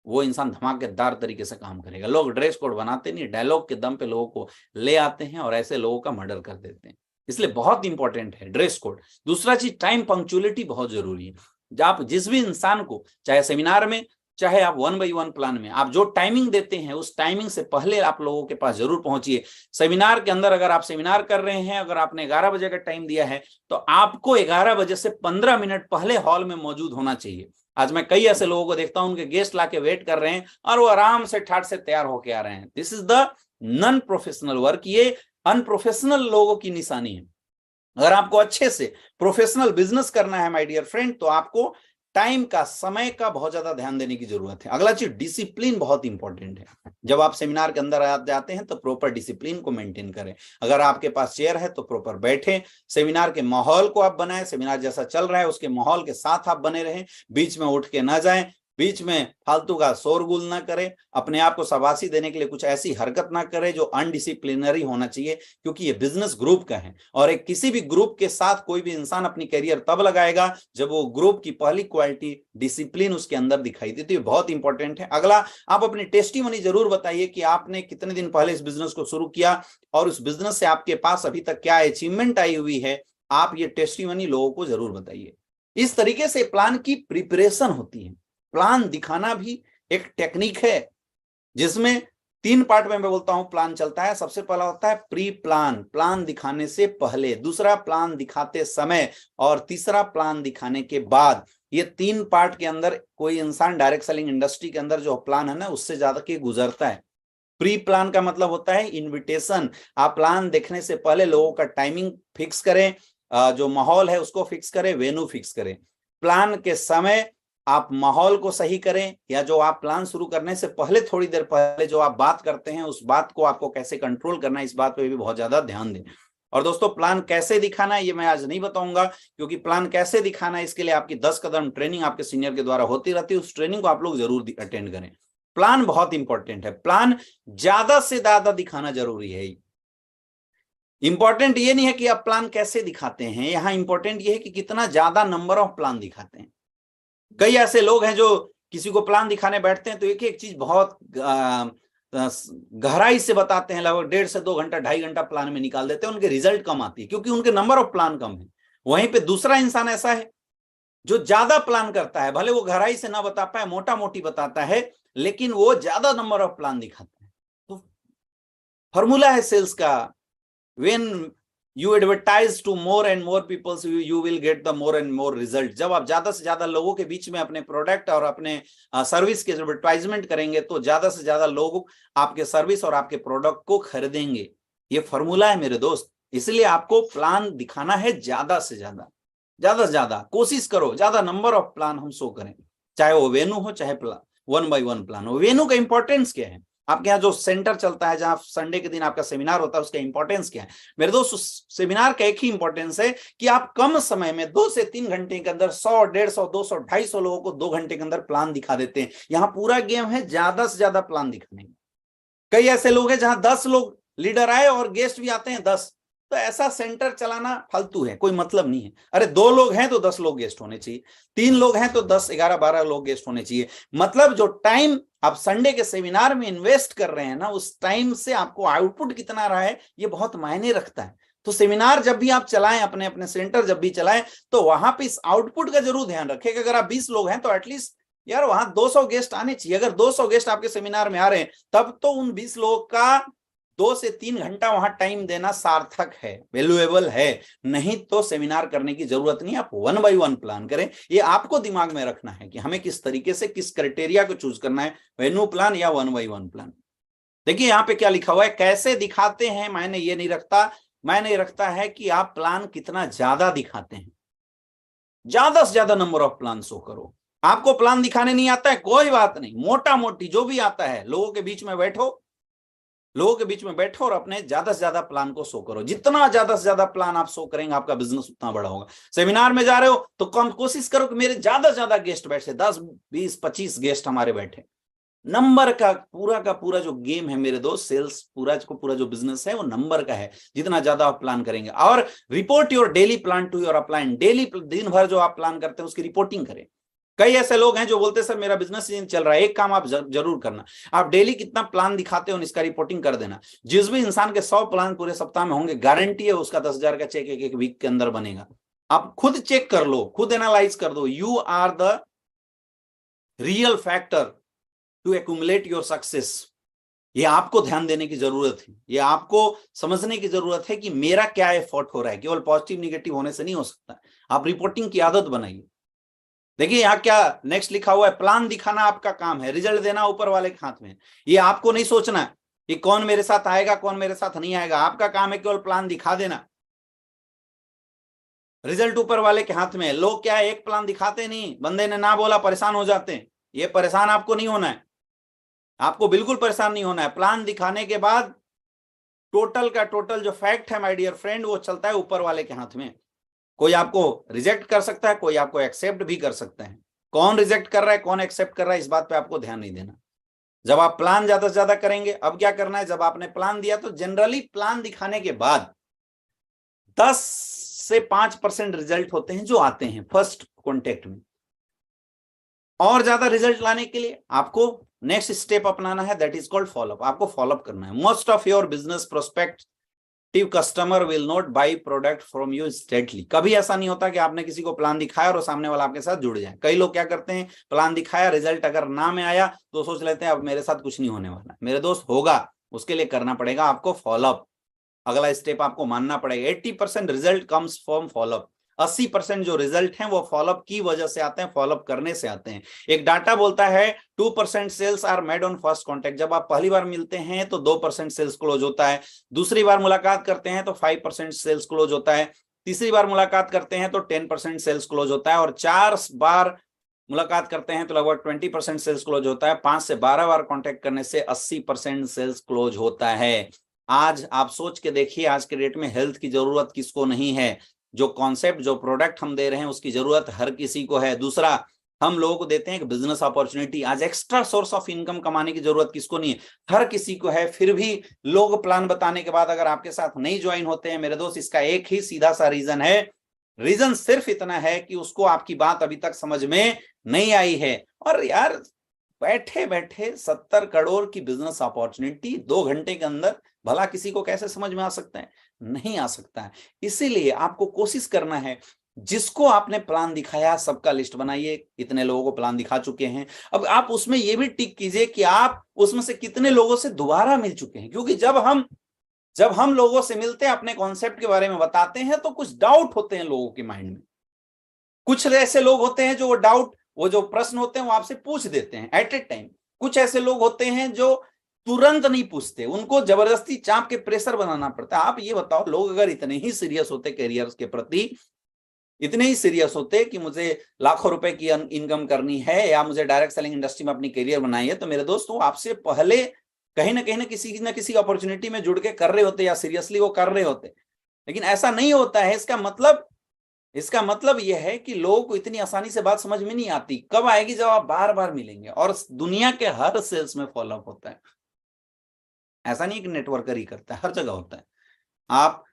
वो इंसान धमाकेदार तरीके से काम करेगा। लोग ड्रेस कोड बनाते नहीं, डायलॉग के दम पे लोगों को ले आते हैं और ऐसे लोगों का मर्डर कर देते हैं। इसलिए बहुत इंपॉर्टेंट है ड्रेस कोड। दूसरा चीज, टाइम पंक्चुअलिटी बहुत जरूरी है। आप जिस भी इंसान को, चाहे सेमिनार में, चाहे आप 1 by 1 प्लान में, आप जो टाइमिंग देते हैं उस टाइमिंग से पहले आप लोगों के पास जरूर पहुंचिए। सेमिनार के अंदर अगर आप सेमिनार कर रहे हैं, अगर आपने 11 बजे का टाइम दिया है, तो आपको 11 बजे से 15 मिनट पहले हॉल में मौजूद होना चाहिए। आज मैं कई ऐसे लोगों को देखता हूं, उनके गेस्ट लाके वेट कर रहे हैं और वो आराम से ठाट से तैयार होके आ रहे हैं। This is the non professional work. ये अनप्रोफेशनल लोगों की निशानी है। अगर आपको अच्छे से प्रोफेशनल बिजनेस करना है माय डियर फ्रेंड, तो आपको टाइम का, समय का बहुत ज्यादा ध्यान देने की जरूरत है। अगला चीज, डिसिप्लिन बहुत इंपॉर्टेंट है। जब आप सेमिनार के अंदर जाते हैं तो प्रॉपर डिसिप्लिन को मेंटेन करें। अगर आपके पास चेयर है तो प्रॉपर बैठें। सेमिनार के माहौल को आप बनाएं, सेमिनार जैसा चल रहा है उसके माहौल के साथ आप बने रहें। बीच में उठ के ना जाएं, बीच में फालतू का शोरगुल ना करें, अपने आप को शाबाशी देने के लिए कुछ ऐसी हरकत ना करें जो अनडिसिप्लिनरी होना चाहिए, क्योंकि ये बिजनेस ग्रुप का है। और एक किसी भी ग्रुप के साथ कोई भी इंसान अपनी करियर तब लगाएगा जब वो ग्रुप की पहली क्वालिटी डिसिप्लिन उसके अंदर दिखाई दे। तो ये बहुत इंपॉर्टेंट है। अगला, आप अपनी टेस्टिमनी जरूर बताइए कि आपने कितने दिन पहले इस बिजनेस को शुरू किया और उस बिजनेस से आपके पास अभी तक क्या अचीवमेंट आई हुई है। आप ये टेस्टिमनी लोगों को जरूर बताइए। इस तरीके से प्लान की प्रिपरेशन होती है। प्लान दिखाना भी एक टेक्निक है, जिसमें 3 पार्ट में मैं बोलता हूं प्लान चलता है। सबसे पहला होता है प्री प्लान, प्लान दिखाने से पहले। दूसरा, प्लान दिखाते समय। और तीसरा, प्लान दिखाने के बाद। ये 3 पार्ट के अंदर कोई इंसान डायरेक्ट सेलिंग इंडस्ट्री के अंदर जो प्लान है ना, उससे ज्यादा के गुजरता है। प्री प्लान का मतलब होता है इनविटेशन। आप प्लान देखने से पहले लोगों का टाइमिंग फिक्स करें, जो माहौल है उसको फिक्स करें, वेन्यू फिक्स करें। प्लान के समय आप माहौल को सही करें, या जो आप प्लान शुरू करने से पहले थोड़ी देर पहले जो आप बात करते हैं उस बात को आपको कैसे कंट्रोल करना है, इस बात पे भी बहुत ज्यादा ध्यान दें। और दोस्तों, प्लान कैसे दिखाना है ये मैं आज नहीं बताऊंगा, क्योंकि प्लान कैसे दिखाना है इसके लिए आपकी 10 कदम ट्रेनिंग आपके सीनियर के द्वारा होती रहती है। उस ट्रेनिंग को आप लोग जरूर अटेंड करें। प्लान बहुत इंपॉर्टेंट है। प्लान ज्यादा से ज्यादा दिखाना जरूरी है। इंपॉर्टेंट ये नहीं है कि आप प्लान कैसे दिखाते हैं, यहां इंपॉर्टेंट ये है कि कितना ज्यादा नंबर ऑफ प्लान दिखाते हैं। कई ऐसे लोग हैं जो किसी को प्लान दिखाने बैठते हैं तो एक एक चीज बहुत गहराई से बताते हैं, लगभग 1.5 से 2 घंटा 2.5 घंटा प्लान में निकाल देते हैं। उनके रिजल्ट कम आती है क्योंकि उनके नंबर ऑफ प्लान कम है। वहीं पे दूसरा इंसान ऐसा है जो ज्यादा प्लान करता है, भले वो गहराई से ना बता पाए, मोटा मोटी बताता है, लेकिन वो ज्यादा नंबर ऑफ प्लान दिखाता है। तो फॉर्मूला है सेल्स का, when you advertise to more and more people, so you will get the more and more result। जब आप ज्यादा से ज्यादा लोगों के बीच में अपने प्रोडक्ट और अपने सर्विस के एडवर्टाइजमेंट करेंगे तो ज्यादा से ज्यादा लोग आपके सर्विस और आपके प्रोडक्ट को खरीदेंगे। ये फॉर्मूला है मेरे दोस्त। इसलिए आपको प्लान दिखाना है ज्यादा से ज्यादा, ज्यादा से ज्यादा कोशिश करो, ज्यादा नंबर ऑफ प्लान हम शो करें, चाहे वो वेन्यू हो चाहे 1 by 1 प्लान हो। वेन्यू का इंपॉर्टेंस क्या है? आपके यहाँ जो सेंटर चलता है, जहां संडे के दिन आपका सेमिनार होता है, उसका इंपॉर्टेंस क्या है? मेरे दोस्त, सेमिनार का एक ही इंपॉर्टेंस है कि आप कम समय में 2 से 3 घंटे के अंदर 100, 150, 200, 250 लोगों को 2 घंटे के अंदर प्लान दिखा देते हैं। यहाँ पूरा गेम है ज्यादा से ज्यादा प्लान दिखाने में। कई ऐसे लोग हैं जहां 10 लोग लीडर आए और गेस्ट भी आते हैं 10, तो ऐसा सेंटर चलाना फालतू है, कोई मतलब नहीं है। अरे 2 लोग हैं तो 10 लोग गेस्ट होने चाहिए, 3 लोग हैं तो 10, 11, 12 लोग गेस्ट होने चाहिए। मतलब जो टाइम आप संडे के सेमिनार में इन्वेस्ट कर रहे हैं ना, उस टाइम से आपको आउटपुट कितना रहा है ये बहुत मायने रखता है। तो सेमिनार जब भी आप चलाएं, अपने अपने सेंटर जब भी चलाएं, तो वहां पे इस आउटपुट का जरूर ध्यान रखें कि अगर आप 20 लोग हैं तो एटलीस्ट यार वहां 200 गेस्ट आने चाहिए। अगर 200 गेस्ट आपके सेमिनार में आ रहे हैं तब तो उन 20 लोगों का 2 से 3 घंटा वहां टाइम देना सार्थक है, वैल्यूएबल है। नहीं तो सेमिनार करने की जरूरत नहीं। आप 1 by 1 प्लान करें। ये आपको दिमाग में रखना है कि हमें किस तरीके से, किस क्राइटेरिया को चूज करना है, वेन्यू प्लान या 1 by 1 प्लान। देखिए यहाँ पे क्या लिखा हुआ है, कैसे दिखाते हैं मैंने ये नहीं रखता। मैंने रखता है कि आप प्लान कितना ज्यादा दिखाते हैं। ज्यादा से ज्यादा नंबर ऑफ प्लान शो करो। आपको प्लान दिखाने नहीं आता है, कोई बात नहीं, मोटा मोटी जो भी आता है लोगों के बीच में बैठो, लोगों के बीच में बैठो और अपने ज्यादा से ज्यादा प्लान को शो करो। जितना ज्यादा से ज्यादा प्लान आप शो करेंगे आपका बिजनेस उतना बड़ा होगा। सेमिनार में जा रहे हो तो कोशिश करो कि मेरे ज्यादा से ज्यादा गेस्ट बैठे, 10 20 25 गेस्ट हमारे बैठे। नंबर का पूरा जो गेम है मेरे दोस्त, सेल्स पूरा जो बिजनेस है वो नंबर का है। जितना ज्यादा आप प्लान करेंगे, और report your daily plan to your upline. Daily दिन भर जो आप प्लान करते हैं उसकी रिपोर्टिंग करें। कई ऐसे लोग हैं जो बोलते हैं सर मेरा बिजनेस चल रहा है, एक काम आप जरूर करना, आप डेली कितना प्लान दिखाते हो इसका रिपोर्टिंग कर देना। जिस भी इंसान के 100 प्लान पूरे सप्ताह में होंगे, गारंटी है उसका 10,000 का चेक एक वीक के अंदर बनेगा। आप खुद चेक कर लो, खुद एनालाइज कर दो। You are the real factor to accumulate your success. ये आपको ध्यान देने की जरूरत है, ये आपको समझने की जरूरत है कि मेरा क्या एफर्ट हो रहा है। केवल पॉजिटिव निगेटिव होने से नहीं हो सकता। आप रिपोर्टिंग की आदत बनाइए। देखिए यहाँ क्या नेक्स्ट लिखा हुआ है, प्लान दिखाना आपका काम है, रिजल्ट देना ऊपर वाले के हाथ में। ये आपको नहीं सोचना कि कौन मेरे साथ आएगा कौन मेरे साथ नहीं आएगा। आपका काम है केवल प्लान दिखा देना, रिजल्ट ऊपर वाले के हाथ में है। लोग क्या है, एक प्लान दिखाते नहीं, बंदे ने ना बोला परेशान हो जाते हैं। ये परेशान आपको नहीं होना है, आपको बिल्कुल परेशान नहीं होना है। प्लान दिखाने के बाद टोटल का टोटल जो फैक्ट है माय डियर फ्रेंड, वो चलता है ऊपर वाले के हाथ में। कोई आपको रिजेक्ट कर सकता है, कोई आपको एक्सेप्ट भी कर सकता है। कौन रिजेक्ट कर रहा है कौन एक्सेप्ट कर रहा है इस बात पे आपको ध्यान नहीं देना। जब आप प्लान ज्यादा से ज्यादा करेंगे, अब क्या करना है, जब आपने प्लान दिया तो जनरली प्लान दिखाने के बाद 10 से 5% रिजल्ट होते हैं जो आते हैं फर्स्ट कॉन्टेक्ट में। और ज्यादा रिजल्ट लाने के लिए आपको नेक्स्ट स्टेप अपनाना है, दैट इज कॉल्ड फॉलोअप। आपको फॉलोअप करना है। Most of your business prospective customer will not by product from you instantly. कभी ऐसा नहीं होता कि आपने किसी को प्लान दिखाया और सामने वाला आपके साथ जुड़ जाए। कई लोग क्या करते हैं, प्लान दिखाया, रिजल्ट अगर ना में आया तो सोच लेते हैं अब मेरे साथ कुछ नहीं होने वाला। मेरे दोस्त होगा, उसके लिए करना पड़ेगा आपको फॉलोअप। अगला स्टेप आपको मानना पड़ेगा। 80% रिजल्ट कम्स फ्रॉम फॉलोअप। 80% जो रिजल्ट हैं वो फॉलोअप की वजह से आते हैं, फॉलोअप करने से आते हैं। एक डाटा बोलता है 2% sales are made on first contact. जब आप पहली बार मिलते हैं तो 2% सेल्स क्लोज होता है। दूसरी बार मुलाकात करते हैं तो 5% सेल्स क्लोज होता है। तीसरी बार मुलाकात करते हैं तो 10% सेल्स क्लोज होता है। और 4 बार मुलाकात करते हैं तो लगभग 20% सेल्स क्लोज होता है। 5 से 12 बार कॉन्टेक्ट करने से 80% सेल्स क्लोज होता है। आज आप सोच के देखिए, आज के डेट में हेल्थ की जरूरत किसको नहीं है। जो कॉन्सेप्ट जो प्रोडक्ट हम दे रहे हैं उसकी जरूरत हर किसी को है। दूसरा, हम लोगों को देते हैं एक बिजनेस अपॉर्चुनिटी। आज एक्स्ट्रा सोर्स ऑफ इनकम कमाने की जरूरत किसको नहीं है, हर किसी को है। फिर भी लोग प्लान बताने के बाद अगर आपके साथ नहीं ज्वाइन होते हैं मेरे दोस्त, इसका एक ही सीधा सा रीजन है। रीजन सिर्फ इतना है कि उसको आपकी बात अभी तक समझ में नहीं आई है। और यार बैठे बैठे 70 करोड़ की बिजनेस अपॉर्चुनिटी 2 घंटे के अंदर भला किसी को कैसे समझ में आ सकता है? नहीं आ सकता है। इसीलिए आपको कोशिश करना है, जिसको आपने प्लान दिखाया सबका लिस्ट बनाइए। इतने लोगों को प्लान दिखा चुके हैं, अब आप उसमें यह भी टिक कीजिए कि आप उसमें से कितने लोगों से दोबारा मिल चुके हैं। क्योंकि जब हम लोगों से मिलते हैं, अपने कॉन्सेप्ट के बारे में बताते हैं, तो कुछ डाउट होते हैं लोगों के माइंड में। कुछ ऐसे लोग होते हैं जो वो जो प्रश्न होते हैं वो आपसे पूछ देते हैं एट ए टाइम। कुछ ऐसे लोग होते हैं जो तुरंत नहीं पूछते, उनको जबरदस्ती चाप के प्रेशर बनाना पड़ता है। आप ये बताओ, लोग अगर इतने ही सीरियस होते करियर के प्रति, इतने ही सीरियस होते कि मुझे लाखों रुपए की इनकम करनी है या मुझे डायरेक्ट सेलिंग इंडस्ट्री में अपनी करियर बनाई है, तो मेरे दोस्तों आपसे पहले कहीं ना किसी अपॉर्चुनिटी में जुड़ के कर रहे होते या सीरियसली वो कर रहे होते। लेकिन ऐसा नहीं होता है। इसका मतलब यह है कि लोगों को इतनी आसानी से बात समझ में नहीं आती। कब आएगी? जब आप बार बार मिलेंगे। और दुनिया के हर सेल्स में फॉलोअप होता है। ऐसा नहीं कि नेटवर्कर ही करता है, हर जगह होता है। आप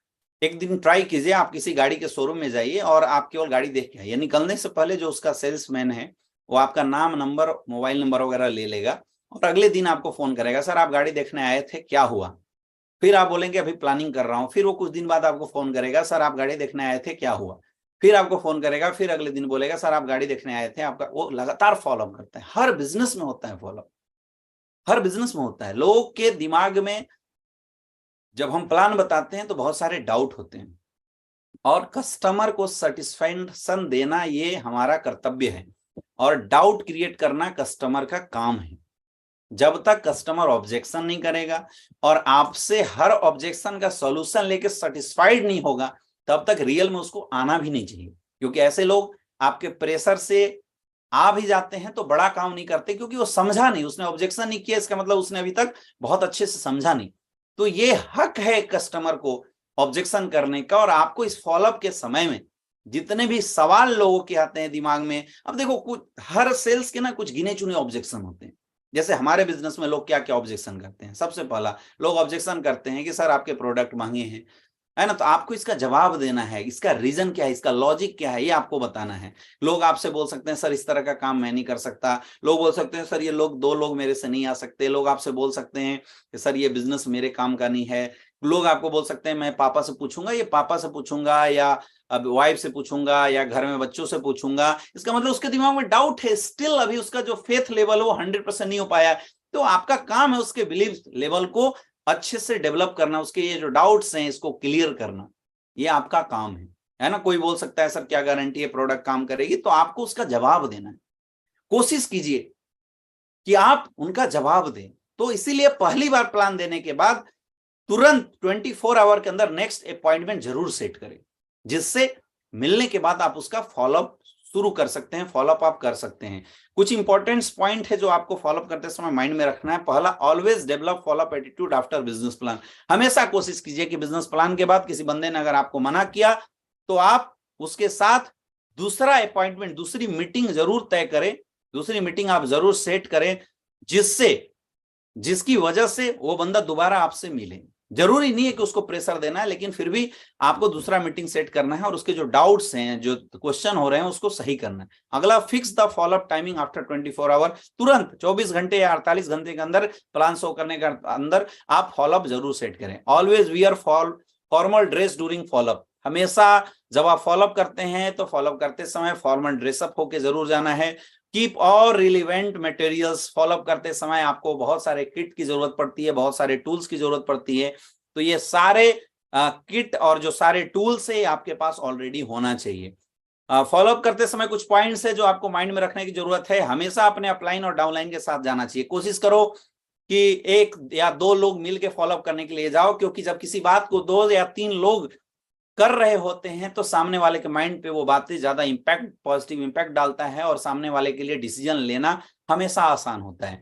एक दिन ट्राई कीजिए, आप किसी गाड़ी के शोरूम में जाइए और आप केवल गाड़ी देख के आइए। निकलने से पहले जो उसका सेल्समैन है वो आपका नाम, नंबर, मोबाइल नंबर वगैरह ले लेगा और अगले दिन आपको फोन करेगा, सर आप गाड़ी देखने आए थे, क्या हुआ? फिर आप बोलेंगे अभी प्लानिंग कर रहा हूँ। फिर वो कुछ दिन बाद आपको फोन करेगा, सर आप गाड़ी देखने आए थे, क्या हुआ? फिर आपको फोन करेगा, फिर अगले दिन बोलेगा सर आप गाड़ी देखने आए थे, आपका। वो लगातार फॉलोअप करता है। हर बिजनेस में होता है फॉलोअप, हर बिजनेस में होता है। लोगों के दिमाग में जब हम प्लान बताते हैं तो बहुत सारे डाउट होते हैं, और कस्टमर को सेटिस्फैक्शन देना ये हमारा कर्तव्य है, और डाउट क्रिएट करना कस्टमर का काम है। जब तक कस्टमर ऑब्जेक्शन नहीं करेगा और आपसे हर ऑब्जेक्शन का सॉल्यूशन लेके सेटिस्फाइड नहीं होगा, तब तक रियल में उसको आना भी नहीं चाहिए। क्योंकि ऐसे लोग आपके प्रेशर से आ भी जाते हैं तो बड़ा काम नहीं करते, क्योंकि वो समझा नहीं, उसने ऑब्जेक्शन नहीं किया, इसका मतलब उसने अभी तक बहुत अच्छे से समझा नहीं। तो ये हक है कस्टमर को ऑब्जेक्शन करने का। और आपको इस फॉलोअप के समय में जितने भी सवाल लोगों के आते हैं दिमाग में, अब देखो कुछ हर सेल्स के ना कुछ गिने चुने ऑब्जेक्शन होते हैं। जैसे हमारे बिजनेस में लोग क्या क्या ऑब्जेक्शन करते हैं, सबसे पहला लोग ऑब्जेक्शन करते हैं कि सर आपके प्रोडक्ट महंगे हैं, है ना। तो आपको इसका जवाब देना है, इसका रीजन क्या है, इसका लॉजिक क्या है, ये आपको बताना है। लोग आपसे बोल सकते हैं सर इस तरह का काम मैं नहीं कर सकता, लोग बोल सकते हैं सर ये लोग 2 लोग मेरे से नहीं आ सकते, लोग आपसे बोल सकते हैं कि सर ये बिजनेस मेरे काम का नहीं है, लोग आपको बोल सकते हैं मैं पापा से पूछूंगा, ये पापा से पूछूंगा या अब वाइफ से पूछूंगा या घर में बच्चों से पूछूंगा। इसका मतलब उसके दिमाग में डाउट है, स्टिल अभी उसका जो फेथ लेवल वो 100% नहीं हो पाया। तो आपका काम है उसके बिलीफ लेवल को अच्छे से डेवलप करना, उसके ये जो डाउट्स हैं इसको क्लियर करना, ये आपका काम है ना। कोई बोल सकता है सर क्या गारंटी है प्रोडक्ट काम करेगी, तो आपको उसका जवाब देना है। कोशिश कीजिए कि आप उनका जवाब दें। तो इसीलिए पहली बार प्लान देने के बाद तुरंत 24 आवर के अंदर नेक्स्ट अपॉइंटमेंट जरूर सेट करें, जिससे मिलने के बाद आप उसका फॉलोअप शुरू कर सकते हैं, फॉलोअप आप कर सकते हैं। कुछ इंपॉर्टेंट पॉइंट है जो आपको फॉलोअप करते समय माइंड में रखना है। पहला, always develop follow up attitude after business plan. हमेशा कोशिश कीजिए कि बिजनेस प्लान के बाद किसी बंदे ने अगर आपको मना किया तो आप उसके साथ दूसरा अपॉइंटमेंट, दूसरी मीटिंग जरूर तय करें, दूसरी मीटिंग आप जरूर सेट करें, जिसकी वजह से वो बंदा दोबारा आपसे मिले। जरूरी नहीं है कि उसको प्रेशर देना है, लेकिन फिर भी आपको दूसरा मीटिंग सेट करना है और उसके जो डाउट्स हैं, जो क्वेश्चन हो रहे हैं, उसको सही करना है। अगला, fix the follow up timing after 24 hour. तुरंत 24 घंटे या 48 घंटे के अंदर, प्लान शो करने के अंदर आप फॉलोअप जरूर सेट करें। Always wear formal dress during follow up. हमेशा जब आप फॉलोअप करते हैं तो फॉलोअप करते समय फॉर्मल ड्रेसअप होके जरूर जाना है। Keep all relevant materials. Follow up करते समय आपको बहुत सारे किट की जरूरत पड़ती है, बहुत सारे टूल्स की जरूरत पड़ती है। तो ये सारे किट और जो सारे टूल्स है आपके पास ऑलरेडी होना चाहिए। फॉलोअप करते समय कुछ पॉइंट्स है जो आपको माइंड में रखने की जरूरत है। हमेशा अपने अपलाइन और डाउनलाइन के साथ जाना चाहिए। कोशिश करो कि 1 या 2 लोग मिलकर फॉलोअप करने के लिए जाओ, क्योंकि जब किसी बात को 2 या 3 लोग कर रहे होते हैं तो सामने वाले के माइंड पे वो बातें ज्यादा इंपैक्ट, पॉजिटिव इंपैक्ट डालता है और सामने वाले के लिए डिसीजन लेना हमेशा आसान होता है।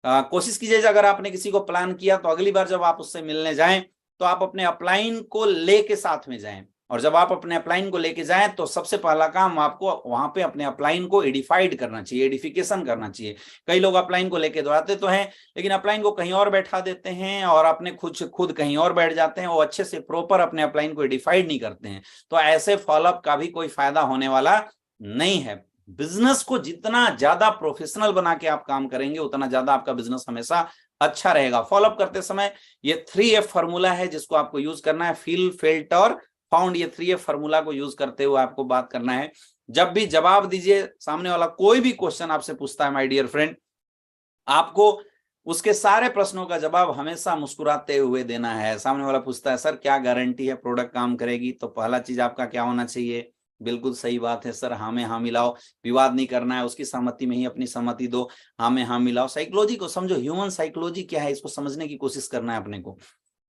कोशिश कीजिए अगर आपने किसी को प्लान किया तो अगली बार जब आप उससे मिलने जाएं तो आप अपने अपलाइन को लेके साथ में जाएं। और जब आप अपने अपलाइन को लेके जाएं तो सबसे पहला काम आपको वहां पे अपने अपलाइन को एडिफाइड करना चाहिए, एडिफिकेशन करना चाहिए। कई लोग अपलाइन को लेके दौड़ाते तो हैं, लेकिन अपलाइन को कहीं और बैठा देते हैं और अपने खुद कहीं और बैठ जाते हैं। वो अच्छे से प्रॉपर अपने अपलाइन को एडिफाइड नहीं करते हैं। तो ऐसे फॉलोअप का भी कोई फायदा होने वाला नहीं है। बिजनेस को जितना ज्यादा प्रोफेशनल बना के आप काम करेंगे उतना ज्यादा आपका बिजनेस हमेशा अच्छा रहेगा। फॉलोअप करते समय ये 3F फार्मूला है जिसको आपको यूज करना है। फील, फेल्ट और फाउंड। ये 3F फार्मूला को यूज करते हुए आपको बात करना है। जब भी जवाब दीजिए, सामने वाला कोई भी क्वेश्चन आपसे पूछता है माय डियर फ्रेंड, आपको उसके सारे प्रश्नों का जवाब हमेशा मुस्कुराते हुए देना है। सामने वाला पूछता है सर क्या गारंटी है प्रोडक्ट काम करेगी, तो पहला चीज आपका क्या होना चाहिए, बिल्कुल सही बात है सर, हाँ में हाँ मिलाओ। विवाद नहीं करना है, उसकी सहमति में ही अपनी सहमति दो, हाँ में हाँ मिलाओ। साइकोलॉजी को समझो, ह्यूमन साइकोलॉजी क्या है इसको समझने की कोशिश करना है अपने को।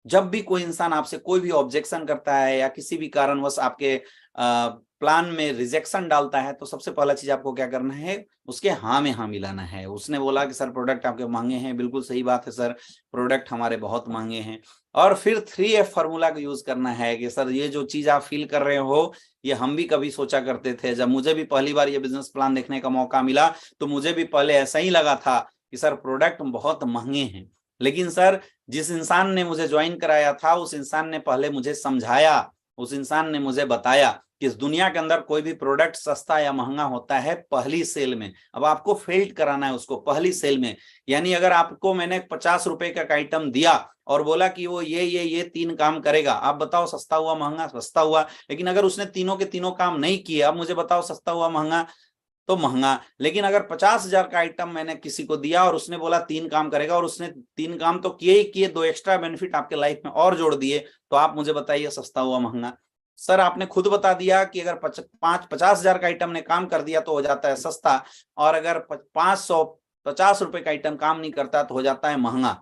जब भी कोई इंसान आपसे कोई भी ऑब्जेक्शन करता है या किसी भी कारणवश आपके प्लान में रिजेक्शन डालता है, तो सबसे पहला चीज आपको क्या करना है, उसके हाँ में हाँ मिलाना है। उसने बोला कि सर प्रोडक्ट आपके महंगे हैं, बिल्कुल सही बात है सर, प्रोडक्ट हमारे बहुत महंगे हैं। और फिर 3F फार्मूला का यूज करना है कि सर ये जो चीज आप फील कर रहे हो ये हम भी कभी सोचा करते थे। जब मुझे भी पहली बार ये बिजनेस प्लान देखने का मौका मिला तो मुझे भी पहले ऐसा ही लगा था कि सर प्रोडक्ट बहुत महंगे हैं, लेकिन सर जिस इंसान ने मुझे ज्वाइन कराया था उस इंसान ने पहले मुझे समझाया, उस इंसान ने मुझे बताया कि इस दुनिया के अंदर कोई भी प्रोडक्ट सस्ता या महंगा होता है पहली सेल में। अब आपको फेल्ट कराना है उसको पहली सेल में। यानी अगर आपको मैंने 50 रुपए का आइटम दिया और बोला कि वो ये 3 काम करेगा, आप बताओ सस्ता हुआ महंगा, सस्ता हुआ। लेकिन अगर उसने तीनों के तीनों काम नहीं किए, अब मुझे बताओ सस्ता हुआ महंगा, तो महंगा। लेकिन अगर 50,000 का आइटम मैंने किसी को दिया और उसने बोला 3 काम करेगा और उसने 3 काम तो किए ही किए, 2 एक्स्ट्रा बेनिफिट आपके लाइफ में और जोड़ दिए, तो आप मुझे बताइए सस्ता हुआ महंगा। सर आपने खुद बता दिया कि अगर 50,000 का आइटम ने काम कर दिया तो हो जाता है सस्ता, और अगर 550 रुपए का आइटम काम नहीं करता तो हो जाता है महंगा।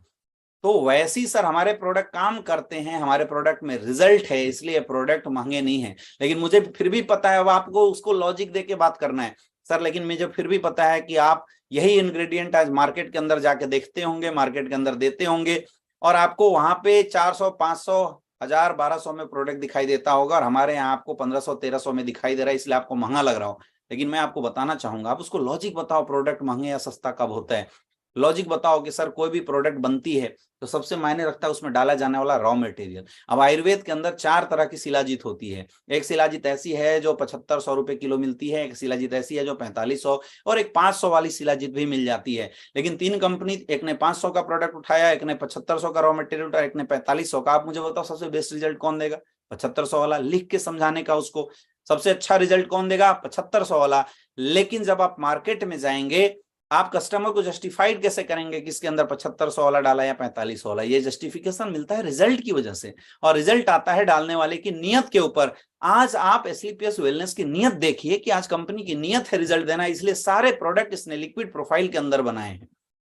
तो वैसे ही सर हमारे प्रोडक्ट काम करते हैं, हमारे प्रोडक्ट में रिजल्ट है, इसलिए प्रोडक्ट महंगे नहीं है। लेकिन मुझे फिर भी पता है, अब आपको उसको लॉजिक दे के बात करना है सर, लेकिन मुझे फिर भी पता है कि आप यही इंग्रेडिएंट आज मार्केट के अंदर जाके देखते होंगे, मार्केट के अंदर देते होंगे, और आपको वहां पे 400, 500, 1000, 1200 में प्रोडक्ट दिखाई देता होगा, और हमारे यहाँ आपको 1500, 1300 में दिखाई दे रहा है, इसलिए आपको महंगा लग रहा हो। लेकिन मैं आपको बताना चाहूंगा, आप उसको लॉजिक बताओ, प्रोडक्ट महंगे या सस्ता कब होता है। लॉजिक बताओ कि सर कोई भी प्रोडक्ट बनती है तो सबसे मायने रखता है उसमें डाला जाने वाला रॉ मटेरियल। अब आयुर्वेद के अंदर 4 तरह की शिलाजीत होती है। एक शिलाजीत ऐसी है जो 7500 रुपए किलो मिलती है, एक शिलाजीत ऐसी है जो 4500, और एक 500 वाली शिलाजीत भी मिल जाती है। लेकिन 3 कंपनी, एक ने 500 का प्रोडक्ट उठाया, एक ने 7500 का रॉ मटेरियल उठाया, एक ने 4500 का। आप मुझे बताओ सबसे बेस्ट रिजल्ट कौन देगा? 7500 वाला। लिख के समझाने का उसको, सबसे अच्छा रिजल्ट कौन देगा? 7500 वाला। लेकिन जब आप मार्केट में जाएंगे, आप कस्टमर को जस्टिफाइड कैसे करेंगे कि इसके अंदर 7500 वाला डाला या 4500 वाला? ये जस्टिफिकेशन मिलता है रिजल्ट की वजह से, और रिजल्ट आता है डालने वाले की नियत के ऊपर। आज आप एसलीपीएस वेलनेस की नियत देखिए कि आज कंपनी की नियत है रिजल्ट देना, इसलिए सारे प्रोडक्ट इसने लिक्विड प्रोफाइल के अंदर बनाए हैं।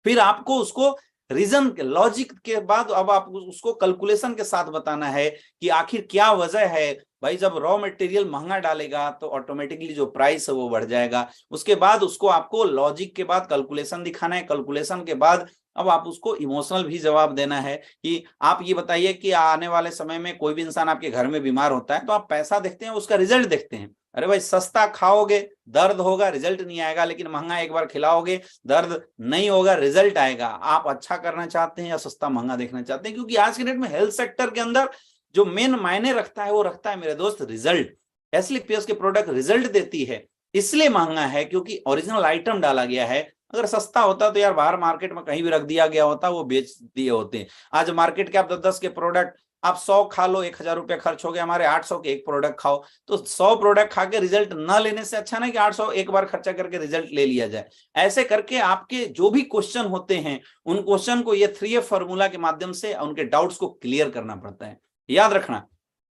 फिर आपको उसको रीजन के, लॉजिक के बाद अब आप उसको कैलकुलेशन के साथ बताना है कि आखिर क्या वजह है। भाई जब रॉ मटेरियल महंगा डालेगा तो ऑटोमेटिकली जो प्राइस है वो बढ़ जाएगा। उसके बाद उसको आपको लॉजिक के बाद कैलकुलेशन दिखाना है, कैलकुलेशन के बाद अब आप उसको इमोशनल भी जवाब देना है कि आप ये बताइए कि आने वाले समय में कोई भी इंसान आपके घर में बीमार होता है तो आप पैसा देखते हैं, उसका रिजल्ट देखते हैं। अरे भाई सस्ता खाओगे दर्द होगा, रिजल्ट नहीं आएगा, लेकिन महंगा एक बार खिलाओगे दर्द नहीं होगा, रिजल्ट आएगा। आप अच्छा करना चाहते हैं या सस्ता महंगा देखना चाहते हैं? क्योंकि आज के डेट में हेल्थ सेक्टर के अंदर जो मेन मायने रखता है वो रखता है मेरे दोस्त रिजल्ट। एसलीपीएस के प्रोडक्ट रिजल्ट देती है, इसलिए महंगा है क्योंकि ओरिजिनल आइटम डाला गया है। अगर सस्ता होता तो यार बाहर मार्केट में कहीं भी रख दिया गया होता, वो बेच दिए होते। आज मार्केट के आप 10-10 के प्रोडक्ट आप 100 खा लो, 1000 रुपया खर्च हो गया, हमारे 800 के एक प्रोडक्ट खाओ। तो 100 प्रोडक्ट खा के रिजल्ट न लेने से अच्छा ना कि 800 एक बार खर्चा करके रिजल्ट ले लिया जाए। ऐसे करके आपके जो भी क्वेश्चन होते हैं उन क्वेश्चन को ये 3F फॉर्मूला के माध्यम से उनके डाउट्स को क्लियर करना पड़ता है, याद रखना।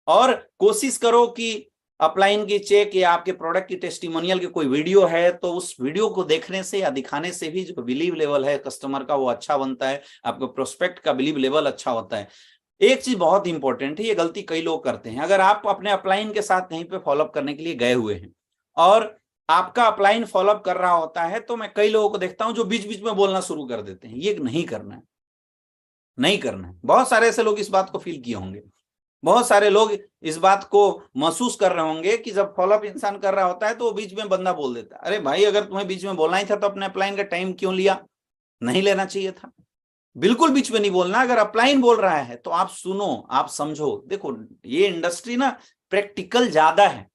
और कोशिश करो कि अपलाइन की चेक या आपके प्रोडक्ट की टेस्टिमोनियल की कोई वीडियो है तो उस वीडियो को देखने से या दिखाने से भी जो बिलीव लेवल है कस्टमर का वो अच्छा बनता है, आपको प्रोस्पेक्ट का बिलीव लेवल अच्छा होता है। एक चीज बहुत इंपॉर्टेंट है, ये गलती कई लोग करते हैं। अगर आप अपने अपलाइन के साथ कहीं पे फॉलोअप करने के लिए गए हुए हैं और आपका अपलाइन फॉलोअप कर रहा होता है, तो मैं कई लोगों को देखता हूं जो बीच बीच में बोलना शुरू कर देते हैं। ये नहीं करना है, नहीं करना है। बहुत सारे ऐसे लोग इस बात को फील किए होंगे, बहुत सारे लोग इस बात को महसूस कर रहे होंगे कि जब फॉलोअप इंसान कर रहा होता है तो वो बीच में बंदा बोल देता है। अरे भाई अगर तुम्हें बीच में बोलना ही था तो अपने अपलाइन का टाइम क्यों लिया? नहीं लेना चाहिए था। बिल्कुल बीच में नहीं बोलना। अगर अपलाइन बोल रहा है तो आप सुनो, आप समझो। देखो ये इंडस्ट्री ना प्रैक्टिकल ज्यादा है।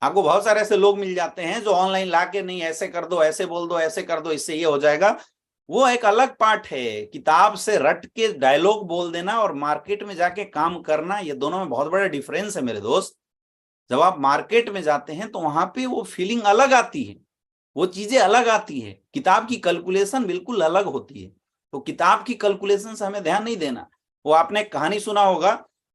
आपको बहुत सारे ऐसे लोग मिल जाते हैं जो ऑनलाइन लाके नहीं ऐसे कर दो, ऐसे बोल दो, ऐसे कर दो, इससे ये हो जाएगा। वो एक अलग पार्ट है। किताब से रट के डायलॉग बोल देना और मार्केट में जाके काम करना, ये दोनों में बहुत बड़ा डिफरेंस है मेरे दोस्त। जब आप मार्केट में जाते हैं तो वहां पे वो फीलिंग अलग आती है, वो चीजें अलग आती है। किताब की कैलकुलेशन बिल्कुल अलग होती है। तो किताब की कैलकुलेशन से हमें ध्यान नहीं देना। वो आपने कहानी सुना होगा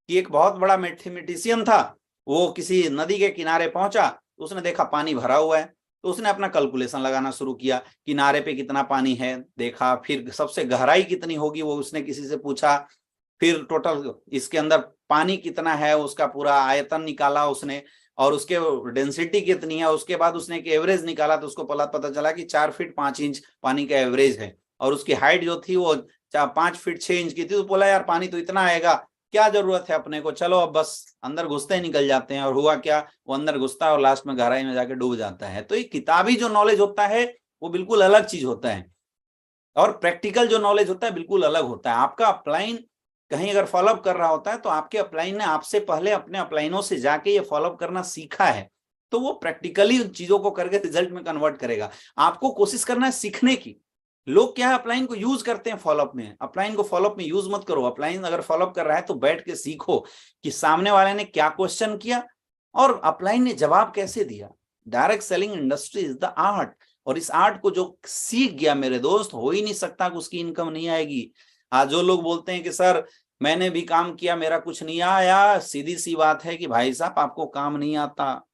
कि एक बहुत बड़ा मैथमेटिशियन था, वो किसी नदी के किनारे पहुंचा, उसने देखा पानी भरा हुआ है, तो उसने अपना कैलकुलेशन लगाना शुरू किया। किनारे पे कितना पानी है देखा, फिर सबसे गहराई कितनी होगी वो उसने किसी से पूछा, फिर टोटल इसके अंदर पानी कितना है उसका पूरा आयतन निकाला उसने, और उसके डेंसिटी कितनी है। उसके बाद उसने एक एवरेज निकाला तो उसको पता चला कि 4 फीट 5 इंच पानी का एवरेज है, और उसकी हाइट जो थी वो 5 फीट 6 इंच की थी। तो बोला यार पानी तो इतना आएगा, क्या जरूरत है अपने को, चलो अब बस अंदर घुसते ही निकल जाते हैं। और हुआ क्या, वो अंदर घुसता है और लास्ट में गहराई में जाके डूब जाता है। तो ये किताबी जो नॉलेज होता है वो बिल्कुल अलग चीज होता है, और प्रैक्टिकल जो नॉलेज होता है बिल्कुल अलग होता है। आपका अपलाइन कहीं अगर फॉलोअप कर रहा होता है तो आपके अपलाइन ने आपसे पहले अपने अपलाइनों से जाके ये फॉलोअप करना सीखा है, तो वो प्रैक्टिकली उन चीजों को करके रिजल्ट में कन्वर्ट करेगा। आपको कोशिश करना है सीखने की। लोग क्या है अपलाइन को यूज करते हैं फॉलोअप में, अपलाइन को फॉलोअप में यूज मत करो। अपलाइन अगर फॉलोअप कर रहा है तो बैठ के सीखो कि सामने वाले ने क्या क्वेश्चन किया और अपलाइन ने जवाब कैसे दिया। Direct selling industry is the art, और इस आर्ट को जो सीख गया मेरे दोस्त, हो ही नहीं सकता कि उसकी इनकम नहीं आएगी। आज जो लोग बोलते हैं कि सर मैंने भी काम किया मेरा कुछ नहीं आया, सीधी सी बात है कि भाई साहब आपको काम नहीं आता,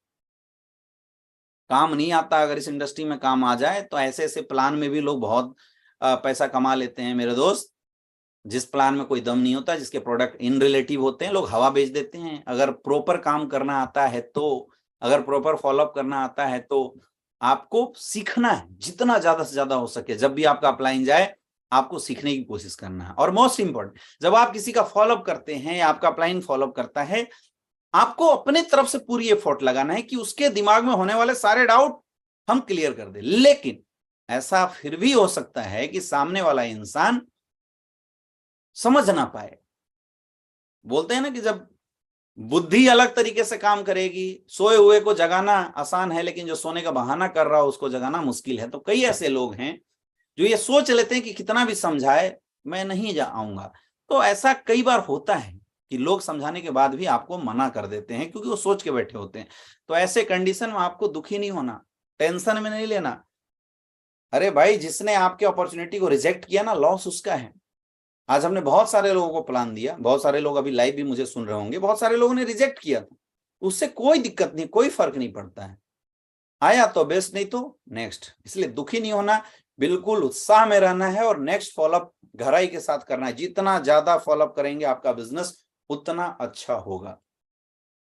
काम नहीं आता। अगर इस इंडस्ट्री में काम आ जाए तो ऐसे ऐसे प्लान में भी लोग बहुत पैसा कमा लेते हैं मेरे दोस्त। जिस प्लान में कोई दम नहीं होता, जिसके प्रोडक्ट इन रिलेटिव होते हैं, लोग हवा बेच देते हैं। अगर प्रॉपर काम करना आता है तो, अगर प्रॉपर फॉलोअप करना आता है तो आपको सीखना है जितना ज्यादा से ज्यादा हो सके। जब भी आपका अपलाइन जाए आपको सीखने की कोशिश करना है। और मोस्ट इंपॉर्टेंट, जब आप किसी का फॉलोअप करते हैं या आपका अपलाइन फॉलोअप करता है, आपको अपने तरफ से पूरी एफर्ट लगाना है कि उसके दिमाग में होने वाले सारे डाउट हम क्लियर कर दें। लेकिन ऐसा फिर भी हो सकता है कि सामने वाला इंसान समझ ना पाए। बोलते हैं ना कि जब बुद्धि अलग तरीके से काम करेगी, सोए हुए को जगाना आसान है, लेकिन जो सोने का बहाना कर रहा हो उसको जगाना मुश्किल है। तो कई ऐसे लोग हैं जो ये सोच लेते हैं कि कितना भी समझाए मैं नहीं आऊंगा। तो ऐसा कई बार होता है कि लोग समझाने के बाद भी आपको मना कर देते हैं, क्योंकि वो सोच के बैठे होते हैं। तो ऐसे कंडीशन में आपको दुखी नहीं होना, टेंशन में नहीं लेना। अरे भाई, जिसने आपके अपॉर्चुनिटी को रिजेक्ट किया ना, लॉस उसका है। आज हमने बहुत सारे लोगों को प्लान दिया, बहुत सारे लोग अभी लाइव भी मुझे सुन रहे होंगे, बहुत सारे लोगों ने रिजेक्ट किया था, उससे कोई दिक्कत नहीं, कोई फर्क नहीं पड़ता है। आया तो बेस्ट, नहीं तो नेक्स्ट। इसलिए दुखी नहीं होना, बिल्कुल उत्साह में रहना है और नेक्स्ट फॉलोअप गहराई के साथ करना है। जितना ज्यादा फॉलोअप करेंगे आपका बिजनेस उतना अच्छा होगा।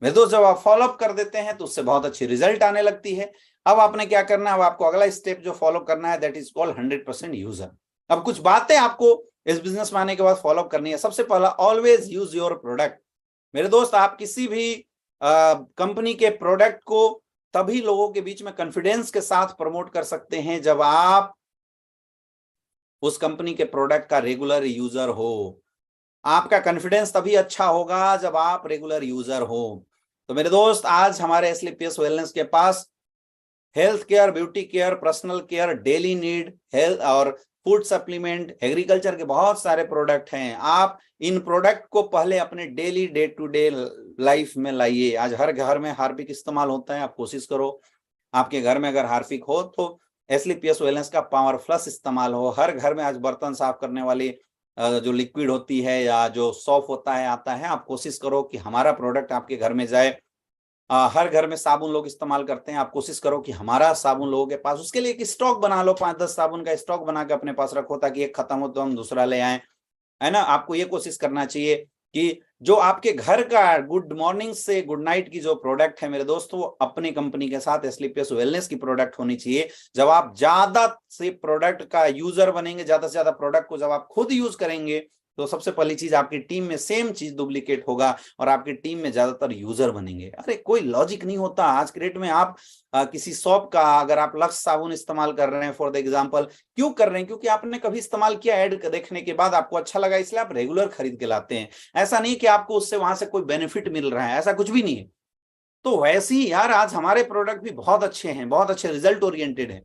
मेरे दोस्त, जब आप फॉलोअप कर देते हैं तो उससे बहुत अच्छी रिजल्ट आने लगती है। अब आपने क्या करना है, अब आपको अगला स्टेप जो फॉलो करना है, दैट इज कॉल्ड 100% यूजर। अब कुछ बातें आपको इस बिजनेस में आने के बाद फॉलो करनी है। सबसे पहला, ऑलवेज यूज योर प्रोडक्ट। मेरे दोस्त, आप किसी भी कंपनी के प्रोडक्ट को तभी लोगों के बीच में कॉन्फिडेंस के साथ प्रमोट कर सकते हैं जब आप उस कंपनी के प्रोडक्ट का रेगुलर यूजर हो। आपका कॉन्फिडेंस तभी अच्छा होगा जब आप रेगुलर यूजर हो। तो मेरे दोस्त, आज हमारे एसलीपीएस वेलनेस के पास health care, beauty care, personal care, daily need, health और फूड सप्लीमेंट, एग्रीकल्चर के बहुत सारे प्रोडक्ट हैं। आप इन प्रोडक्ट को पहले अपने daily day to day life में लाइए। आज हर घर में हार्पिक इस्तेमाल होता है, आप कोशिश करो आपके घर में अगर हार्पिक हो तो एसलीपीएस वेलनेस का पावर प्लस इस्तेमाल हो। हर घर में आज बर्तन साफ करने वाली जो लिक्विड होती है या जो सॉफ होता है आता है, आप कोशिश करो कि हमारा प्रोडक्ट आपके घर में जाए। हर घर में साबुन लोग इस्तेमाल करते हैं, आप कोशिश करो कि हमारा साबुन लोगों के पास, उसके लिए एक स्टॉक बना लो, 5-10 साबुन का स्टॉक बना के अपने पास रखो, ताकि एक खत्म हो तो हम दूसरा ले आए, है ना। आपको ये कोशिश करना चाहिए कि जो आपके घर का गुड मॉर्निंग से गुड नाइट की जो प्रोडक्ट है मेरे दोस्तों, वो अपनी कंपनी के साथ एसलीपीएस वेलनेस की प्रोडक्ट होनी चाहिए। जब आप ज्यादा से प्रोडक्ट का यूजर बनेंगे, ज्यादा से ज्यादा प्रोडक्ट को जब आप खुद यूज करेंगे, तो सबसे पहली चीज आपकी टीम में सेम चीज डुप्लीकेट होगा और आपकी टीम में ज्यादातर यूजर बनेंगे। अरे कोई लॉजिक नहीं होता आज के डेट में। आप किसी शॉप का अगर आप लक्स साबुन इस्तेमाल कर रहे हैं फॉर द एग्जांपल, क्यों कर रहे हैं? क्योंकि आपने कभी इस्तेमाल किया, ऐड देखने के बाद आपको अच्छा लगा, इसलिए आप रेगुलर खरीद के लाते हैं। ऐसा नहीं कि आपको उससे वहां से कोई बेनिफिट मिल रहा है, ऐसा कुछ भी नहीं है। तो वैसे ही यार, आज हमारे प्रोडक्ट भी बहुत अच्छे हैं, बहुत अच्छे रिजल्ट ओरिएंटेड है।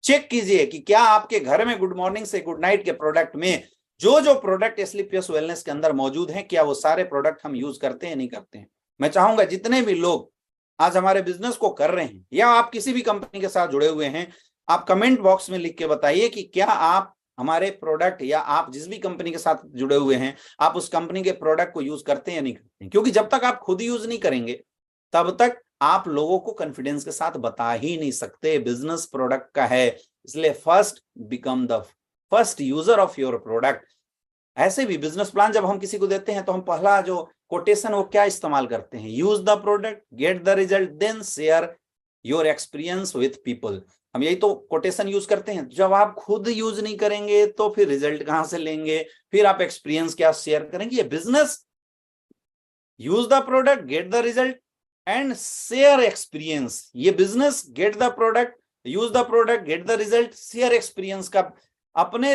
चेक कीजिए कि क्या आपके घर में गुड मॉर्निंग से गुड नाइट के प्रोडक्ट में जो जो प्रोडक्ट एसलीपीएस वेलनेस के अंदर मौजूद हैं, क्या वो सारे प्रोडक्ट हम यूज करते हैं, नहीं करते हैं। मैं चाहूंगा जितने भी लोग आज हमारे बिजनेस को कर रहे हैं या आप किसी भी कंपनी के साथ जुड़े हुए हैं, आप कमेंट बॉक्स में लिख के बताइए कि क्या आप हमारे प्रोडक्ट या आप जिस भी कंपनी के साथ जुड़े हुए हैं, आप उस कंपनी के प्रोडक्ट को यूज करते हैं या नहीं करते हैं। क्योंकि जब तक आप खुद यूज नहीं करेंगे तब तक आप लोगों को कॉन्फिडेंस के साथ बता ही नहीं सकते। बिजनेस प्रोडक्ट का है, इसलिए first become the first user of your product. ऐसे भी बिजनेस प्लान जब हम किसी को देते हैं तो हम पहला जो कोटेशन वो क्या इस्तेमाल करते हैं? Use the product, get the result, then share your experience with people. हम यही तो कोटेशन यूज करते हैं। जब आप खुद यूज नहीं करेंगे तो फिर रिजल्ट कहां से लेंगे? फिर आप एक्सपीरियंस क्या शेयर करेंगे? ये business, use the product, get the result and share experience. ये business get the product, use the product, get the result, share experience का, अपने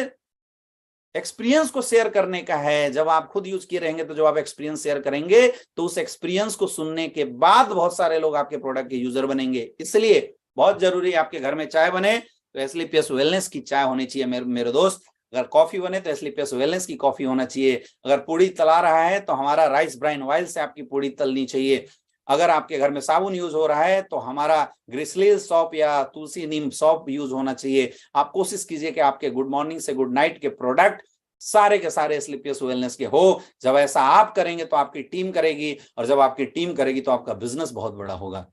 एक्सपीरियंस को शेयर करने का है। जब आप खुद यूज किए रहेंगे तो जब आप एक्सपीरियंस शेयर करेंगे तो उस एक्सपीरियंस को सुनने के बाद बहुत सारे लोग आपके प्रोडक्ट के यूजर बनेंगे। इसलिए बहुत जरूरी है आपके घर में चाय बने तो एसलीपीएस वेलनेस की चाय होनी चाहिए मेरे दोस्त। अगर कॉफी बने तो एसलीपीएस वेलनेस की कॉफी होना चाहिए। अगर पूड़ी तला रहा है तो हमारा राइस ब्राइन ऑयल से आपकी पूड़ी तलनी चाहिए। अगर आपके घर में साबुन यूज हो रहा है तो हमारा ग्रिसलील सॉप या तुलसी नीम सॉप यूज होना चाहिए। आप कोशिश कीजिए कि आपके गुड मॉर्निंग से गुड नाइट के प्रोडक्ट सारे के सारे एसलीपीएस वेलनेस के हो। जब ऐसा आप करेंगे तो आपकी टीम करेगी, और जब आपकी टीम करेगी तो आपका बिजनेस बहुत बड़ा होगा।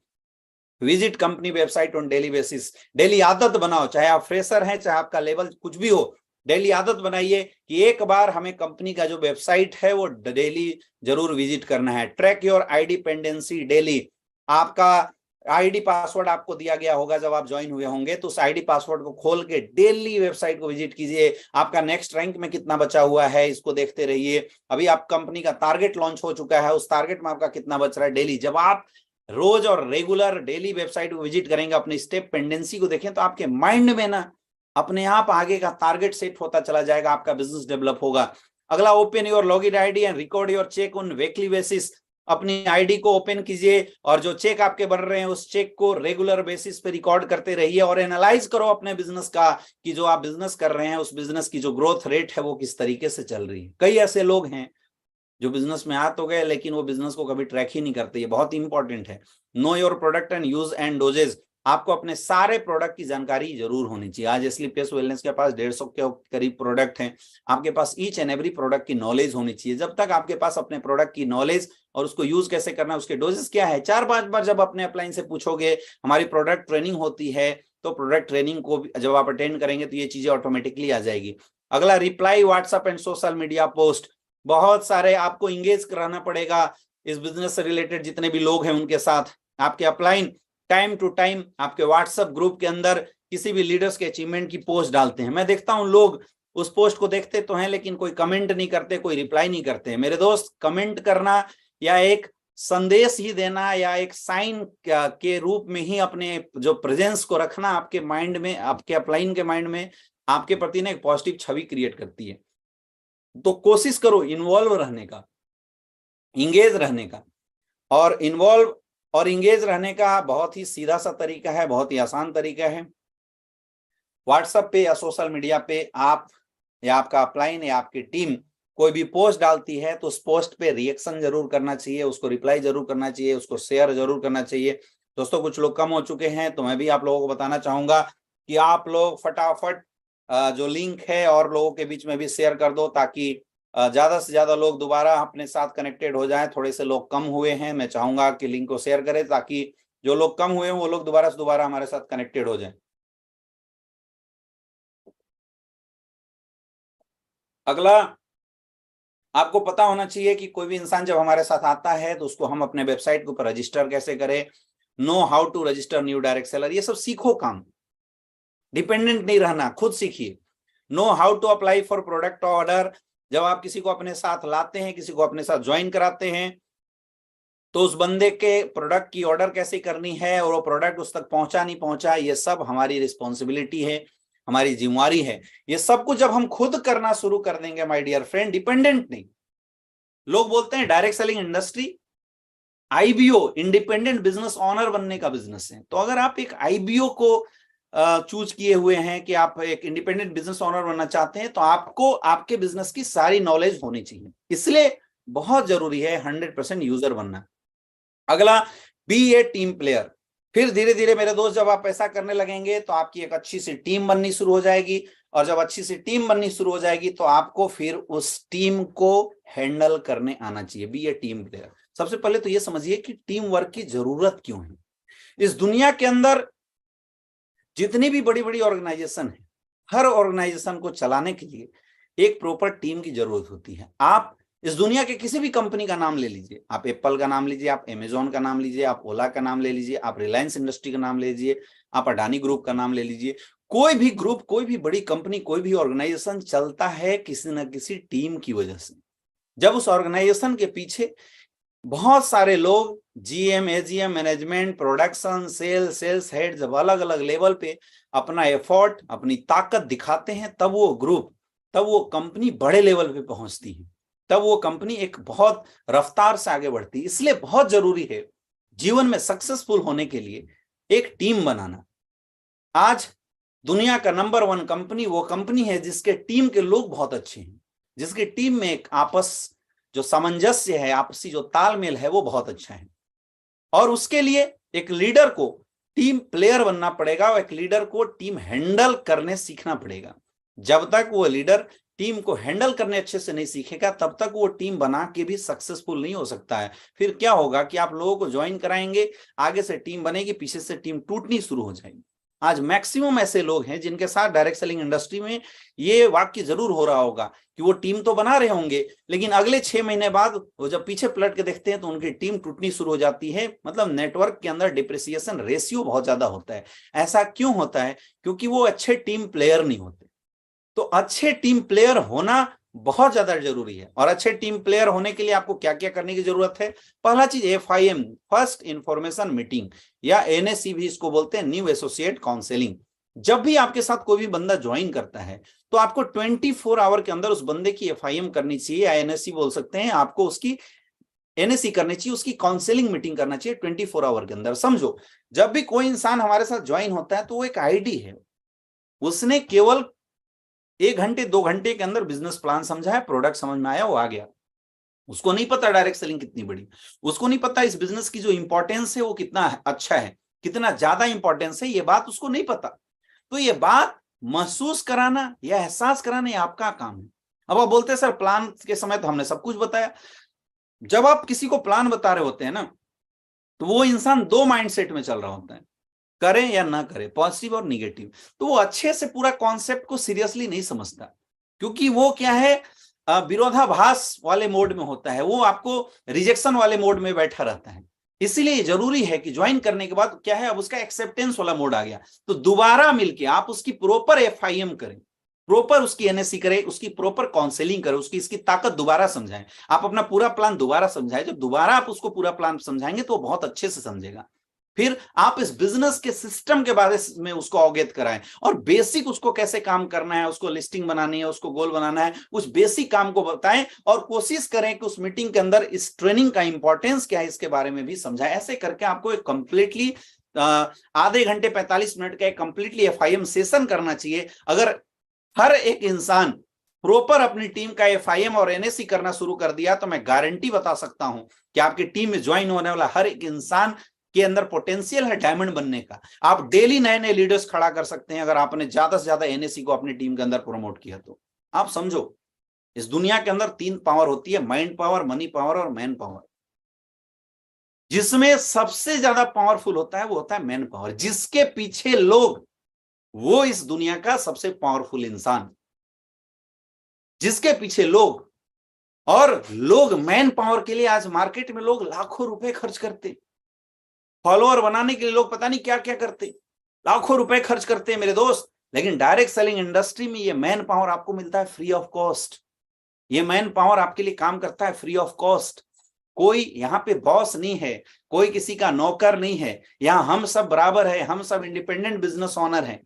Visit company website on daily basis. Daily आदत बनाओ, चाहे आप फ्रेशर हैं, चाहे आपका लेवल कुछ भी हो, डेली आदत बनाइए कि एक बार हमें कंपनी का जो वेबसाइट है वो डेली जरूर विजिट करना है। Track your ID pendency daily. आपका आईडी पासवर्ड आपको दिया गया होगा जब आप ज्वाइन हुए होंगे, तो उस आईडी पासवर्ड को खोल के डेली वेबसाइट को विजिट कीजिए। आपका नेक्स्ट रैंक में कितना बचा हुआ है इसको देखते रहिए। अभी आप कंपनी का टारगेट लॉन्च हो चुका है, उस टारगेट में आपका कितना बच रहा है डेली। जब आप रोज और रेगुलर डेली वेबसाइट को विजिट करेंगे, अपनी स्टेप पेंडेंसी को देखें, तो आपके माइंड में ना अपने आप आगे का टारगेट सेट होता चला जाएगा, आपका बिजनेस डेवलप होगा। अगला, open your login ID and record your check on weekly basis. अपनी आईडी को ओपन कीजिए और जो चेक आपके बन रहे हैं उस चेक को रेगुलर बेसिस पे रिकॉर्ड करते रहिए और एनालाइज करो अपने बिजनेस का कि जो आप बिजनेस कर रहे हैं उस बिजनेस की जो ग्रोथ रेट है वो किस तरीके से चल रही है। कई ऐसे लोग हैं जो बिजनेस में आ तो गए लेकिन वो बिजनेस को कभी ट्रैक ही नहीं करते। ये बहुत इंपॉर्टेंट है। Know your product and use and dosages. आपको अपने सारे प्रोडक्ट की जानकारी जरूर होनी चाहिए। आज स्लीपलेस वेलनेस के पास 150 के करीब प्रोडक्ट हैं। आपके पास ईच एंड एवरी प्रोडक्ट की नॉलेज होनी चाहिए। जब तक आपके पास अपने प्रोडक्ट की नॉलेज और उसको यूज कैसे करना है, उसके डोजेस क्या है, 4-5 बार जब अपने अपलाइन से पूछोगे। हमारी प्रोडक्ट ट्रेनिंग होती है, तो प्रोडक्ट ट्रेनिंग को जब आप अटेंड करेंगे तो ये चीजें ऑटोमेटिकली आ जाएगी। अगला, reply WhatsApp and social media post. बहुत सारे आपको इंगेज कराना पड़ेगा इस बिजनेस से रिलेटेड जितने भी लोग हैं उनके साथ। आपके अपलाइन टाइम टू टाइम आपके व्हाट्सएप ग्रुप के अंदर किसी भी लीडर्स के अचीवमेंट की पोस्ट डालते हैं। मैं देखता हूं लोग उस पोस्ट को देखते तो हैं लेकिन कोई कमेंट नहीं करते, कोई रिप्लाई नहीं करते। मेरे दोस्त, कमेंट करना या एक संदेश ही देना या एक साइन के रूप में ही अपने जो प्रेजेंस को रखना आपके माइंड में, आपके अपलाइन के माइंड में आपके प्रति ना एक पॉजिटिव छवि क्रिएट करती है। तो कोशिश करो इन्वॉल्व रहने का, इंगेज रहने का। और इन्वॉल्व और इंगेज रहने का बहुत ही सीधा सा तरीका है, बहुत ही आसान तरीका है। व्हाट्सएप पे या सोशल मीडिया पे आप या आपका अपलाइन या आपकी टीम कोई भी पोस्ट डालती है तो उस पोस्ट पे रिएक्शन जरूर करना चाहिए, उसको रिप्लाई जरूर करना चाहिए, उसको शेयर जरूर करना चाहिए। दोस्तों, कुछ लोग कम हो चुके हैं तो मैं भी आप लोगों को बताना चाहूंगा कि आप लोग फटाफट जो लिंक है और लोगों के बीच में भी शेयर कर दो ताकि ज्यादा से ज्यादा लोग दोबारा अपने साथ कनेक्टेड हो जाएं। थोड़े से लोग कम हुए हैं, मैं चाहूंगा कि लिंक को शेयर करें ताकि जो लोग कम हुए हैं वो लोग दोबारा से दोबारा हमारे साथ कनेक्टेड हो जाएं। अगला, आपको पता होना चाहिए कि कोई भी इंसान जब हमारे साथ आता है तो उसको हम अपने वेबसाइट के ऊपर रजिस्टर कैसे करें। Know how to register new direct seller, ये सब सीखो काम। डिपेंडेंट नहीं रहना, खुद सीखिए। Know how to apply for product order. जब आप किसी को अपने साथ लाते हैं, किसी को अपने साथ ज्वाइन कराते हैं, तो उस बंदे के प्रोडक्ट की ऑर्डर कैसे करनी है और वो प्रोडक्ट उस तक पहुंचा नहीं पहुंचा, ये सब हमारी रिस्पॉन्सिबिलिटी है, हमारी जिम्मेवारी है। ये सब कुछ जब हम खुद करना शुरू कर देंगे माय डियर फ्रेंड, डिपेंडेंट नहीं। लोग बोलते हैं direct selling industry IBO, independent business honour बनने का बिजनेस है। तो अगर आप एक आईबीओ को चूज किए हुए हैं कि आप एक इंडिपेंडेंट बिजनेस ऑनर बनना चाहते हैं, तो आपको आपके बिजनेस की सारी नॉलेज होनी चाहिए। इसलिए बहुत जरूरी है 100% यूजर बनना। अगला, बी ए टीम प्लेयर। फिर धीरे धीरे मेरे दोस्त जब आप ऐसा करने लगेंगे तो आपकी एक अच्छी सी टीम बननी शुरू हो जाएगी और जब अच्छी सी टीम बननी शुरू हो जाएगी तो आपको फिर उस टीम को हैंडल करने आना चाहिए। बी ए टीम प्लेयर। सबसे पहले तो ये समझिए कि टीम वर्क की जरूरत क्यों है। इस दुनिया के अंदर जितनी भी बड़ी बड़ी ऑर्गेनाइजेशन है, हर ऑर्गेनाइजेशन को चलाने के लिए एक प्रॉपर टीम की जरूरत होती है। आप इस दुनिया के किसी भी कंपनी का नाम ले लीजिए, आप एप्पल का नाम लीजिए, आप अमेजोन का नाम लीजिए, आप ओला का नाम ले लीजिए, आप रिलायंस इंडस्ट्री का नाम ले लीजिए, आप अडानी ग्रुप का नाम ले लीजिए। कोई भी ग्रुप, कोई भी बड़ी कंपनी, कोई भी ऑर्गेनाइजेशन चलता है किसी न किसी टीम की वजह से। जब उस ऑर्गेनाइजेशन के पीछे बहुत सारे लोग, GM, AGM, management, production, sales head, जब अलग अलग लेवल पे अपना एफर्ट, अपनी ताकत दिखाते हैं, तब वो ग्रुप, तब वो कंपनी बड़े लेवल पे पहुंचती है, तब वो कंपनी एक बहुत रफ्तार से आगे बढ़ती है। इसलिए बहुत जरूरी है जीवन में सक्सेसफुल होने के लिए एक टीम बनाना। आज दुनिया का नंबर 1 कंपनी वो कंपनी है जिसके टीम के लोग बहुत अच्छे हैं, जिसकी टीम में एक आपस जो सामंजस्य है, आपसी जो तालमेल है वो बहुत अच्छा है। और उसके लिए एक लीडर को टीम प्लेयर बनना पड़ेगा और एक लीडर को टीम हैंडल करने सीखना पड़ेगा। जब तक वो लीडर टीम को हैंडल करने अच्छे से नहीं सीखेगा तब तक वो टीम बना के भी सक्सेसफुल नहीं हो सकता है। फिर क्या होगा कि आप लोगों को ज्वाइन कराएंगे, आगे से टीम बनेगी, पीछे से टीम टूटनी शुरू हो जाएगी। आज मैक्सिमम ऐसे लोग हैं जिनके साथ डायरेक्ट सेलिंग इंडस्ट्री में ये वाक्य जरूर हो रहा होगा कि वो टीम तो बना रहे होंगे, लेकिन अगले 6 महीने बाद वो जब पीछे पलट के देखते हैं तो उनकी टीम टूटनी शुरू हो जाती है। मतलब नेटवर्क के अंदर डिप्रिसिएशन रेशियो बहुत ज्यादा होता है। ऐसा क्यों होता है? क्योंकि वो अच्छे टीम प्लेयर नहीं होते। तो अच्छे टीम प्लेयर होना बहुत ज्यादा जरूरी है। और अच्छे टीम प्लेयर होने के लिए आपको क्या क्या करने की जरूरत है? पहला चीज FIM, फर्स्ट इंफॉर्मेशन मीटिंग, या NSC भी इसको बोलते हैं, न्यू एसोसिएट काउंसलिंग। जब भी आपके साथ कोई भी बंदा ज्वाइन करता है तो आपको 24 आवर के अंदर उस बंदे की FIM करनी चाहिए, या NSC बोल सकते हैं। आपको उसकी NSC करनी चाहिए, उसकी काउंसलिंग मीटिंग करना चाहिए 24 आवर के अंदर। समझो, जब भी कोई इंसान हमारे साथ ज्वाइन होता है तो वो एक आईडी है, उसने केवल 1 घंटे 2 घंटे के अंदर बिजनेस प्लान समझा है, प्रोडक्ट समझ में आया, वो आ गया। उसको नहीं पता डायरेक्ट सेलिंग कितनी बड़ी, उसको नहीं पता इस बिजनेस की जो इंपॉर्टेंस है वो कितना अच्छा है, कितना ज्यादा इंपॉर्टेंस है, ये बात उसको नहीं पता। तो ये बात महसूस कराना या एहसास कराना ये आपका काम है। अब आप बोलते हैं सर प्लान के समय तो हमने सब कुछ बताया। जब आप किसी को प्लान बता रहे होते हैं ना, तो वो इंसान 2 माइंडसेट में चल रहा होता है, करें या ना करें, पॉजिटिव और निगेटिव। तो वो अच्छे से पूरा कॉन्सेप्ट को सीरियसली नहीं समझता, क्योंकि वो क्या है, विरोधाभास वाले मोड में होता है, वो आपको रिजेक्शन वाले मोड में बैठा रहता है। इसीलिए जरूरी है कि ज्वाइन करने के बाद क्या है, अब उसका एक्सेप्टेंस वाला मोड आ गया, तो दोबारा मिलके आप उसकी प्रॉपर FIM करें, प्रॉपर उसकी NSC करें, उसकी प्रॉपर काउंसलिंग करें, उसकी इसकी ताकत दोबारा समझाएं, आप अपना पूरा प्लान दोबारा समझाएं। जब दोबारा आप उसको पूरा प्लान समझाएंगे तो वो बहुत अच्छे से समझेगा। फिर आप इस बिजनेस के सिस्टम के बारे में उसको अवगत कराएं, और बेसिक उसको कैसे काम करना है, उसको लिस्टिंग बनानी है, उसको गोल बनाना है, उस बेसिक काम को बताएं। और कोशिश करें कि उस मीटिंग के अंदर इस ट्रेनिंग का इंपॉर्टेंस क्या है इसके बारे में भी समझाएं। ऐसे करके आपको एक कंप्लीटली आधे घंटे 45 मिनट का एक कंप्लीटली FIM सेशन करना चाहिए। अगर हर एक इंसान प्रॉपर अपनी टीम का FIM और NSC करना शुरू कर दिया तो मैं गारंटी बता सकता हूं कि आपकी टीम में ज्वाइन होने वाला हर एक इंसान के अंदर पोटेंशियल है डायमंड बनने का। आप डेली नए नए लीडर्स खड़ा कर सकते हैं अगर आपने ज्यादा से ज्यादा NSC को अपनी टीम के अंदर प्रमोट किया तो। आप समझो, इस दुनिया के अंदर 3 पावर होती है, माइंड पावर, मनी पावर और मैन पावर। जिसमें सबसे ज्यादा पावरफुल होता है वो होता है मैन पावर, जिसके पीछे लोग, वो इस दुनिया का सबसे पावरफुल इंसान, जिसके पीछे लोग। और लोग मैन पावर के लिए आज मार्केट में लोग लाखों रुपए खर्च करते, फॉलोअर बनाने के लिए लोग पता नहीं क्या क्या करते, लाखों रुपए खर्च करते हैं मेरे दोस्त। लेकिन डायरेक्ट सेलिंग इंडस्ट्री में ये मैन पावर आपको मिलता है फ्री ऑफ कॉस्ट। ये मैन पावर आपके लिए काम करता है फ्री ऑफ कॉस्ट। कोई यहाँ पे बॉस नहीं है, कोई किसी का नौकर नहीं है, यहाँ हम सब बराबर है, हम सब इंडिपेंडेंट बिजनेस ओनर हैं।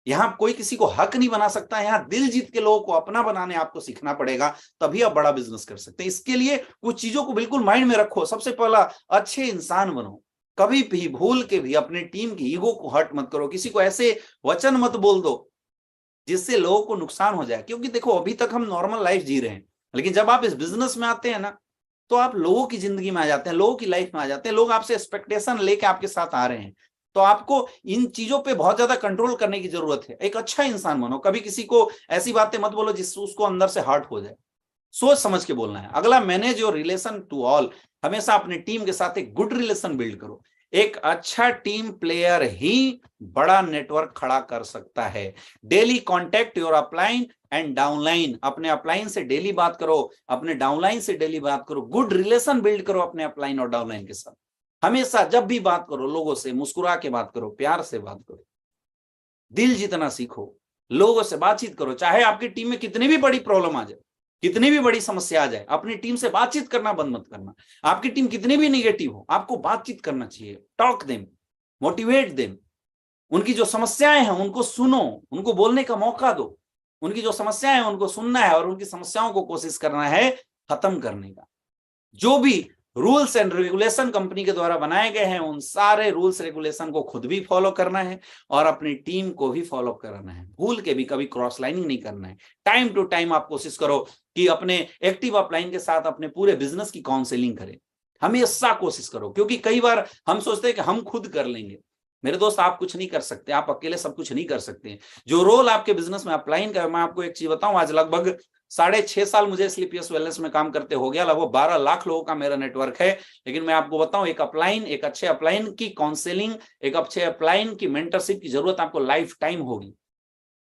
यहाँ कोई किसी को हक नहीं बना सकता। यहाँ दिल जीत के लोगों को अपना बनाने आपको सीखना पड़ेगा, तभी आप बड़ा बिजनेस कर सकते हैं। इसके लिए कुछ चीजों को बिल्कुल माइंड में रखो। सबसे पहला, अच्छे इंसान बनो। कभी भी भूल के भी अपने टीम की ईगो को हर्ट मत करो, किसी को ऐसे वचन मत बोल दो जिससे लोगों को नुकसान हो जाए। क्योंकि देखो, अभी तक हम नॉर्मल लाइफ जी रहे हैं, लेकिन जब आप इस बिजनेस में आते हैं ना, तो आप लोगों की जिंदगी में आ जाते हैं, लोगों की लाइफ में आ जाते हैं। लोग आपसे एक्सपेक्टेशन लेके आपके साथ आ रहे हैं, तो आपको इन चीजों पे बहुत ज्यादा कंट्रोल करने की जरूरत है। एक अच्छा इंसान बनो, कभी किसी को ऐसी बातें मत बोलो जिससे उसको अंदर से हर्ट हो जाए। सोच समझ के बोलना है। अगला, manage your relation to all. हमेशा अपनी टीम के साथ एक गुड रिलेशन बिल्ड करो। एक अच्छा टीम प्लेयर ही बड़ा नेटवर्क खड़ा कर सकता है। Daily contact your upline and downline. अपने अपलाइन से डेली बात करो, अपने डाउनलाइन से डेली बात करो। गुड रिलेशन बिल्ड करो अपने अपलाइन और डाउनलाइन के साथ। हमेशा जब भी बात करो लोगों से मुस्कुरा के बात करो, प्यार से बात करो, दिल जीतना सीखो, लोगों से बातचीत करो। चाहे आपकी टीम में कितनी भी बड़ी प्रॉब्लम आ जाए, कितनी भी बड़ी समस्या आ जाए, अपनी टीम से बातचीत करना बंद मत करना। आपकी टीम कितनी भी निगेटिव हो, आपको बातचीत करना चाहिए। Talk them, motivate them. उनकी जो समस्याएं हैं उनको सुनो, उनको बोलने का मौका दो। उनकी जो समस्याएं हैं उनको सुनना है और उनकी समस्याओं को कोशिश करना है खत्म करने का। जो भी रूल्स एंड रेगुलेशन कंपनी के द्वारा बनाए गए हैं, उन सारे रूल्स रेगुलेशन को खुद भी फॉलो करना है और अपनी टीम को भी फॉलो करना है। भूल के भी कभी क्रॉस लाइनिंग नहीं करना है। टाइम टू टाइम आप कोशिश करो कि अपने एक्टिव अपलाइन के साथ अपने पूरे बिजनेस की काउंसलिंग करें। हमेशा कोशिश करो, क्योंकि कई बार हम सोचते हैं कि हम खुद कर लेंगे। मेरे दोस्त, आप कुछ नहीं कर सकते, आप अकेले सब कुछ नहीं कर सकते। जो रोल आपके बिजनेस में अपलाइन कर, मैं आपको एक चीज बताऊं, आज लगभग 6.5 साल मुझे स्लीपियस वेलनेस में काम करते हो गया, लगभग 12 लाख लोगों का मेरा नेटवर्क है। लेकिन मैं आपको बताऊं, एक अच्छे अपलाइन की काउंसलिंग, एक अच्छे अपलाइन की मेंटरशिप की जरूरत आपको लाइफ टाइम होगी।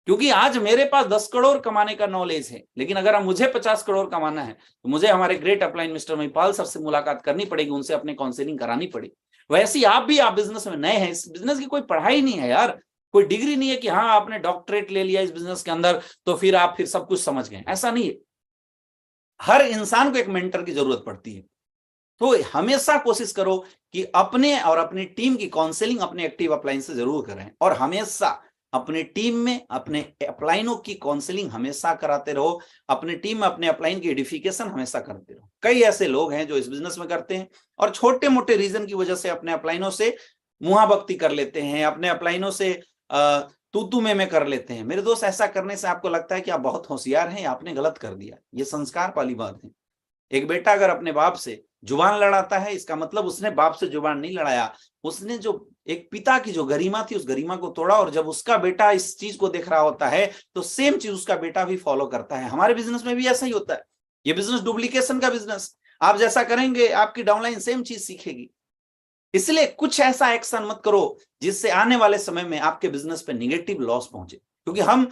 क्योंकि आज मेरे पास 10 करोड़ कमाने का नॉलेज है, लेकिन अगर अब मुझे 50 करोड़ कमाना है तो मुझे हमारे great upline mister Mahipal sir से मुलाकात करनी पड़ेगी, उनसे अपनी काउंसलिंग करानी पड़ेगी। वैसे ही आप बिजनेस में नए हैं, इस बिजनेस की कोई पढ़ाई नहीं है यार, कोई डिग्री नहीं है कि हाँ आपने डॉक्टरेट ले लिया इस बिजनेस के अंदर तो फिर आप सब कुछ समझ गए, ऐसा नहीं है। हर इंसान को एक मेंटर की जरूरत पड़ती है। तो हमेशा कोशिश करो कि अपने और अपनी टीम की काउंसलिंग अपने एक्टिव अपलाइन से जरूर करें, और हमेशा अपने टीम में अपने अपलाइनों की काउंसलिंग हमेशा कराते रहो, अपने टीम में अपने अपलाइन की एडिफिकेशन हमेशा करते रहो। कई ऐसे लोग हैं जो इस बिजनेस में करते हैं और छोटे मोटे रीजन की वजह से अपने अपलाइनों से मुहाभक्ति कर लेते हैं, अपने अपलाइनों से तू में कर लेते हैं। मेरे दोस्त, ऐसा करने से आपको लगता है कि आप बहुत होशियार हैं, आपने गलत कर दिया। ये संस्कार वाली बात है। एक बेटा अगर अपने बाप से जुबान लड़ाता है, इसका मतलब उसने बाप से जुबान नहीं लड़ाया, उसने जो एक पिता की जो गरिमा थी उस गरिमा को तोड़ा, और जब उसका बेटा इस चीज को देख रहा होता है तो सेम चीज उसका बेटा भी फॉलो करता है। हमारे बिजनेस में भी ऐसा ही होता है। ये बिजनेस डुप्लीकेशन का बिजनेस, आप जैसा करेंगे आपकी डाउनलाइन सेम चीज सीखेगी। इसलिए कुछ ऐसा एक्शन मत करो जिससे आने वाले समय में आपके बिजनेस पे निगेटिव लॉस पहुंचे, क्योंकि हम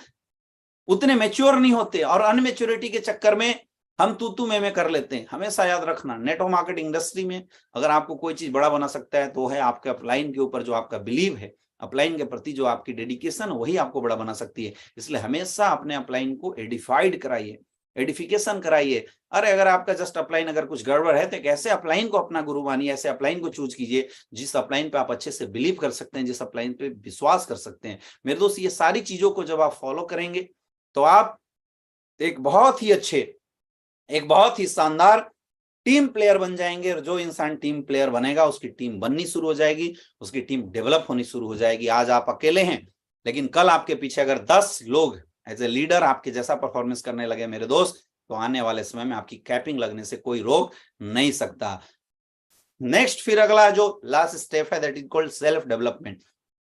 उतने मैच्योर नहीं होते और अनमेच्योरिटी के चक्कर में हम तू में कर लेते हैं। हमेशा याद रखना, नेटवर्क मार्केटिंग इंडस्ट्री में अगर आपको कोई चीज बड़ा बना सकता है तो है आपके अपलाइन के ऊपर जो आपका बिलीव है, अपलाइन के प्रति जो आपकी डेडिकेशन, वही आपको बड़ा बना सकती है। इसलिए हमेशा अपने अपलाइन को एडिफाइड कराइए, एडिफिकेशन कराइए। अरे अगर आपका जस्ट अपलाइन अगर कुछ गड़बड़ है तो एक ऐसे अपलाइन को अपना गुरु मानिए, ऐसे अपलाइन को चूज कीजिए जिस अपलाइन पे आप अच्छे से बिलीव कर सकते हैं, जिस अपलाइन पे विश्वास कर सकते हैं। मेरे दोस्त, ये सारी चीजों को जब आप फॉलो करेंगे तो आप एक बहुत ही शानदार टीम प्लेयर बन जाएंगे। और जो इंसान टीम प्लेयर बनेगा उसकी टीम बननी शुरू हो जाएगी, उसकी टीम डेवलप होनी शुरू हो जाएगी। आज आप अकेले हैं, लेकिन कल आपके पीछे अगर 10 लोग एज ए लीडर आपके जैसा परफॉर्मेंस करने लगे मेरे दोस्त, तो आने वाले समय में आपकी कैपिंग लगने से कोई रोक नहीं सकता। नेक्स्ट, फिर अगला जो लास्ट स्टेप है that is called self development.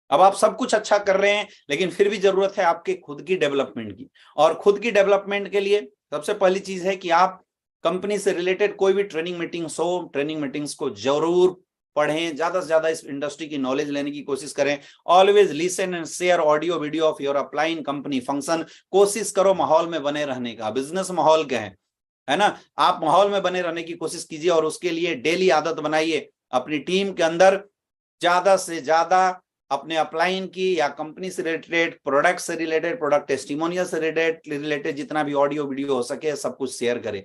अब आप सब कुछ अच्छा कर रहे हैं, लेकिन फिर भी जरूरत है आपके खुद की डेवलपमेंट की। और खुद की डेवलपमेंट के लिए सबसे पहली चीज है कि आप कंपनी से रिलेटेड कोई भी ट्रेनिंग मीटिंग्स हो, ट्रेनिंग मीटिंग्स को जरूर पढ़ें, ज्यादा से ज्यादा इस इंडस्ट्री की नॉलेज लेने की कोशिश करें। Always listen and share audio video of your upline company function. कोशिश करो माहौल में बने रहने का। बिजनेस माहौल क्या है ना, आप माहौल में बने रहने की कोशिश कीजिए, और उसके लिए डेली आदत बनाइए अपनी टीम के अंदर ज्यादा से ज्यादा अपने अपलाइन की या कंपनी से रिलेटेड, प्रोडक्ट से रिलेटेड, प्रोडक्ट टेस्टिमोनियल से रिलेटेड जितना भी ऑडियो वीडियो हो सके सब कुछ शेयर करें।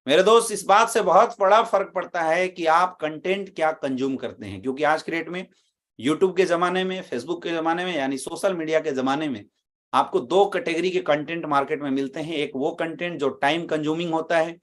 मेरे दोस्त, इस बात से बहुत बड़ा फर्क पड़ता है कि आप कंटेंट क्या कंज्यूम करते हैं, क्योंकि आज के डेट में यूट्यूब के जमाने में, फेसबुक के जमाने में, यानी सोशल मीडिया के जमाने में आपको 2 कैटेगरी के कंटेंट मार्केट में मिलते हैं। एक वो कंटेंट जो टाइम कंज्यूमिंग होता है,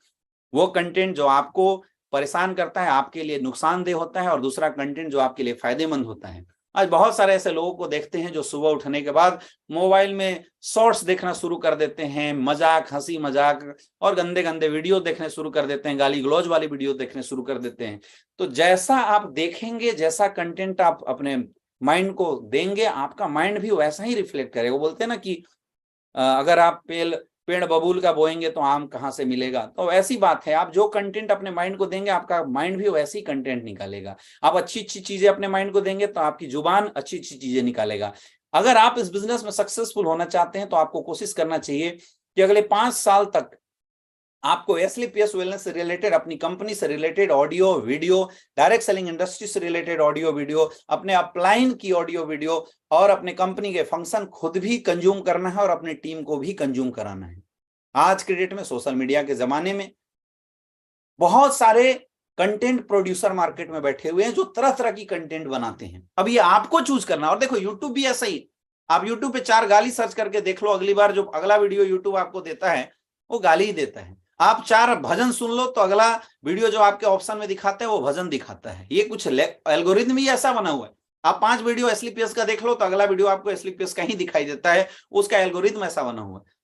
वो कंटेंट जो आपको परेशान करता है, आपके लिए नुकसानदेह होता है, और दूसरा कंटेंट जो आपके लिए फायदेमंद होता है। आज बहुत सारे ऐसे लोगों को देखते हैं जो सुबह उठने के बाद मोबाइल में शॉर्ट्स देखना शुरू कर देते हैं, मजाक, हंसी मजाक और गंदे गंदे वीडियो देखने शुरू कर देते हैं, गाली गलौज वाली वीडियो देखने शुरू कर देते हैं। तो जैसा आप देखेंगे, जैसा कंटेंट आप अपने माइंड को देंगे, आपका माइंड भी वैसा ही रिफ्लेक्ट करेगा। बोलते हैं ना कि अगर आप पेड़ बबूल का बोएंगे तो आम कहाँ से मिलेगा, तो ऐसी बात है। आप जो कंटेंट अपने माइंड को देंगे, आपका माइंड भी वैसे ही कंटेंट निकालेगा। आप अच्छी अच्छी चीजें अपने माइंड को देंगे तो आपकी जुबान अच्छी अच्छी चीजें निकालेगा। अगर आप इस बिजनेस में सक्सेसफुल होना चाहते हैं तो आपको कोशिश करना चाहिए कि अगले 5 साल तक आपको एसलीपीएस वेलनेस से रिलेटेड, अपनी कंपनी से related audio video, direct selling industry से रिलेटेड ऑडियो वीडियो, अपने अपलाइन की ऑडियो वीडियो और अपने कंपनी के फंक्शन खुद भी कंज्यूम करना है और अपनी टीम को भी कंज्यूम कराना है। आज के डेट में सोशल मीडिया के जमाने में बहुत सारे कंटेंट प्रोड्यूसर मार्केट में बैठे हुए हैं जो तरह तरह की कंटेंट बनाते हैं। अब ये आपको चूज करना। और देखो, यूट्यूब भी ऐसा ही, आप यूट्यूब पे 4 गाली सर्च करके देख लो, अगली बार जो अगला वीडियो यूट्यूब आपको देता है वो गाली ही देता है। आप 4 भजन सुन लो तो अगला वीडियो जो आपके ऑप्शन में दिखाता है वो भजन दिखाता है। ये कुछ एल्गोरिथम ही ऐसा बना हुआ है। आप 5 वीडियो एसलीपीएस का देख लो तो अगला वीडियो आपको एसलीपीएस का ही दिखाई देता है, उसका एल्गोरिथम ऐसा बना हुआ है।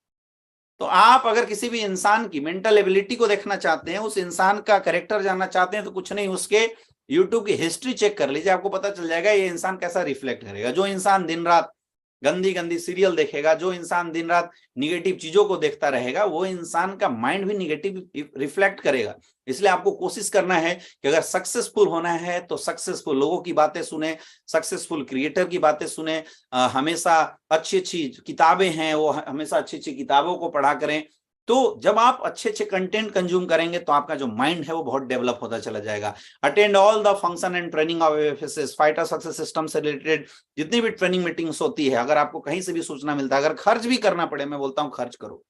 तो आप अगर किसी भी इंसान की मेंटल एबिलिटी को देखना चाहते हैं, उस इंसान का कैरेक्टर जानना चाहते हैं, तो कुछ नहीं, उसके यूट्यूब की हिस्ट्री चेक कर लीजिए, आपको पता चल जाएगा ये इंसान कैसा रिफ्लेक्ट करेगा। जो इंसान दिन रात गंदी गंदी सीरियल देखेगा, जो इंसान दिन रात निगेटिव चीजों को देखता रहेगा, वो इंसान का माइंड भी निगेटिव रिफ्लेक्ट करेगा। इसलिए आपको कोशिश करना है कि अगर सक्सेसफुल होना है तो सक्सेसफुल लोगों की बातें सुने, सक्सेसफुल क्रिएटर की बातें सुने, हमेशा अच्छी अच्छी किताबें हैं वो हमेशा अच्छी अच्छी किताबों को पढ़ा करें। तो जब आप अच्छे अच्छे कंटेंट कंज्यूम करेंगे तो आपका जो माइंड है वो बहुत डेवलप होता चला जाएगा। Attend all the function and training of FSS, fighter success system से रिलेटेड जितनी भी ट्रेनिंग मीटिंग्स होती है, अगर आपको कहीं से भी सूचना मिलता है, अगर खर्च भी करना पड़े, मैं बोलता हूं खर्च करो।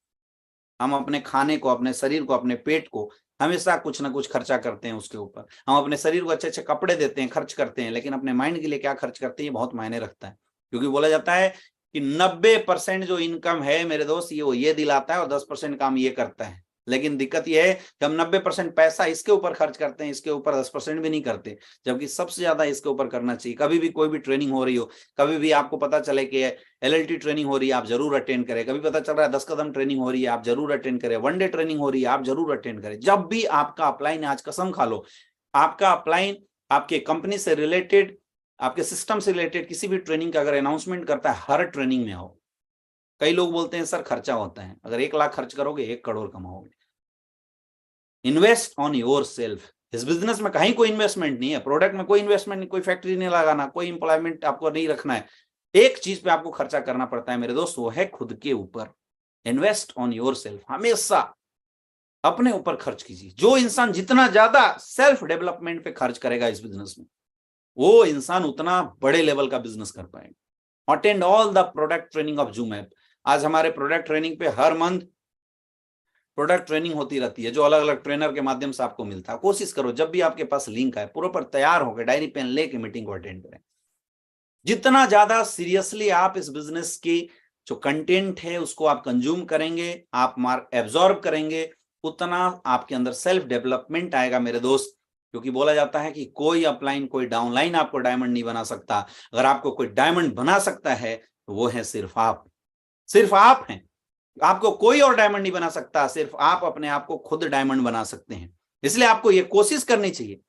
हम अपने खाने को, अपने शरीर को, अपने पेट को हमेशा कुछ ना कुछ खर्चा करते हैं उसके ऊपर। हम अपने शरीर को अच्छे अच्छे कपड़े देते हैं, खर्च करते हैं, लेकिन अपने माइंड के लिए क्या खर्च करते हैं ये बहुत मायने रखता है। क्योंकि बोला जाता है कि 90% जो इनकम है मेरे दोस्त ये दिलाता है और 10% काम ये करता है। लेकिन दिक्कत ये है कि हम 90% पैसा इसके ऊपर खर्च करते हैं, इसके ऊपर 10% भी नहीं करते, जबकि सबसे ज्यादा इसके ऊपर करना चाहिए। कभी भी कोई भी ट्रेनिंग हो रही हो, कभी भी आपको पता चले कि LLT ट्रेनिंग हो रही है, आप जरूर अटेंड करें। कभी पता चल रहा है 10 कदम ट्रेनिंग हो रही है, आप जरूर अटेंड करें। 1 डे ट्रेनिंग हो रही है, आप जरूर अटेंड करें। जब भी आपका अपलाइन, आज कसम खा लो, आपका अपलाइन आपके कंपनी से रिलेटेड, आपके सिस्टम से रिलेटेड किसी भी ट्रेनिंग का अगर अनाउंसमेंट करता है, हर ट्रेनिंग में आओ। कई लोग बोलते हैं सर खर्चा होता है, अगर 1 लाख खर्च करोगे 1 करोड़ कमाओगे। Invest on your yourself business में कहीं कोई इन्वेस्टमेंट नहीं है, प्रोडक्ट में कोई इन्वेस्टमेंट नहीं, कोई फैक्ट्री नहीं लगाना, कोई इंप्लॉयमेंट आपको नहीं रखना है। एक चीज पे आपको खर्चा करना पड़ता है मेरे दोस्त, वो है खुद के ऊपर। Invest on your self. हमेशा अपने ऊपर खर्च कीजिए। जो इंसान जितना ज्यादा सेल्फ डेवलपमेंट पे खर्च करेगा इस बिजनेस में, वो इंसान उतना बड़े लेवल का बिजनेस कर पाएगा। Attend all the product training of zoom app. आज हमारे प्रोडक्ट ट्रेनिंग पे हर मंथ प्रोडक्ट ट्रेनिंग होती रहती है, जो अलग अलग ट्रेनर के माध्यम से आपको मिलता है। कोशिश करो जब भी आपके पास लिंक आए, प्रॉपर तैयार होकर डायरी पेन लेके मीटिंग को अटेंड करें। जितना ज्यादा सीरियसली आप इस बिजनेस की जो कंटेंट है उसको आप कंज्यूम करेंगे, आप मार्क एब्जॉर्ब करेंगे, उतना आपके अंदर सेल्फ डेवलपमेंट आएगा मेरे दोस्त। क्योंकि बोला जाता है कि कोई अपलाइन, कोई डाउनलाइन आपको डायमंड नहीं बना सकता। अगर आपको कोई डायमंड बना सकता है तो वो है सिर्फ आप। सिर्फ आप हैं, आपको कोई और डायमंड नहीं बना सकता। सिर्फ आप अपने आप को खुद डायमंड बना सकते हैं। इसलिए आपको ये कोशिश करनी चाहिए।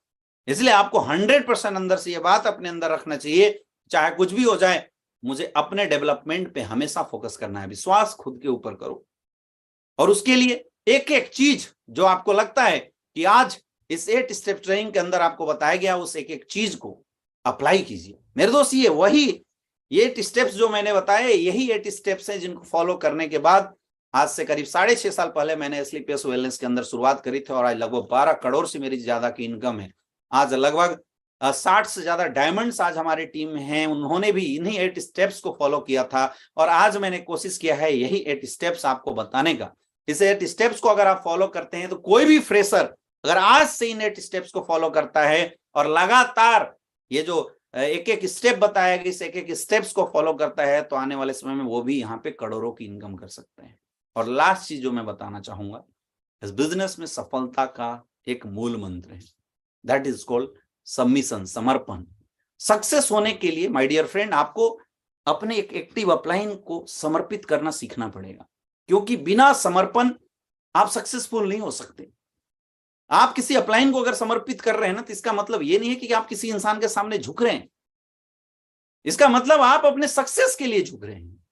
इसलिए आपको 100% अंदर से ये बात अपने अंदर रखना चाहिए, चाहे कुछ भी हो जाए, मुझे अपने डेवलपमेंट पे हमेशा फोकस करना है। विश्वास खुद के ऊपर करो, और उसके लिए एक एक चीज जो आपको लगता है कि आज इस 8 स्टेप ट्रेनिंग के अंदर आपको बताया गया, उस एक एक चीज को अप्लाई कीजिए मेरे दोस्त। ये वही 8 स्टेप्स जो मैंने बताए, यही 8 स्टेप्स हैं जिनको फॉलो करने के बाद आज से करीब 6.5 साल पहले मैंने स्लीपियस वेलनेस के अंदर शुरुआत करी थी, और आज लगभग 12 करोड़ से मेरी ज्यादा की इनकम है। आज लगभग 60 से ज्यादा डायमंड्स आज हमारी टीम में हैं, उन्होंने भी इन्हीं 8 स्टेप्स को फॉलो किया था। और आज मैंने कोशिश किया है यही 8 स्टेप्स आपको बताने का। इस 8 स्टेप्स को अगर आप फॉलो करते हैं तो कोई भी फ्रेशर अगर आज से इन 8 स्टेप्स को फॉलो करता है और लगातार ये जो एक एक स्टेप बताया गया, इस एक एक स्टेप्स को फॉलो करता है, तो आने वाले समय में वो भी यहाँ पे करोड़ों की इनकम कर सकते हैं। और लास्ट चीज जो मैं बताना चाहूंगा, इस बिजनेस में सफलता का एक मूल मंत्र है, दैट इज कॉल्ड सबमिशन, समर्पण। सक्सेस होने के लिए माय डियर फ्रेंड, आपको अपने एक एक्टिव अपलाइन को समर्पित करना सीखना पड़ेगा। क्योंकि बिना समर्पण आप सक्सेसफुल नहीं हो सकते। आप किसी अपलाइन को अगर समर्पित कर रहे हैं ना, तो इसका मतलब ये नहीं है कि आप किसी इंसान के सामने झुक रहे हैं। इसका मतलब आप अपने सक्सेस के लिए झुक रहे हैं।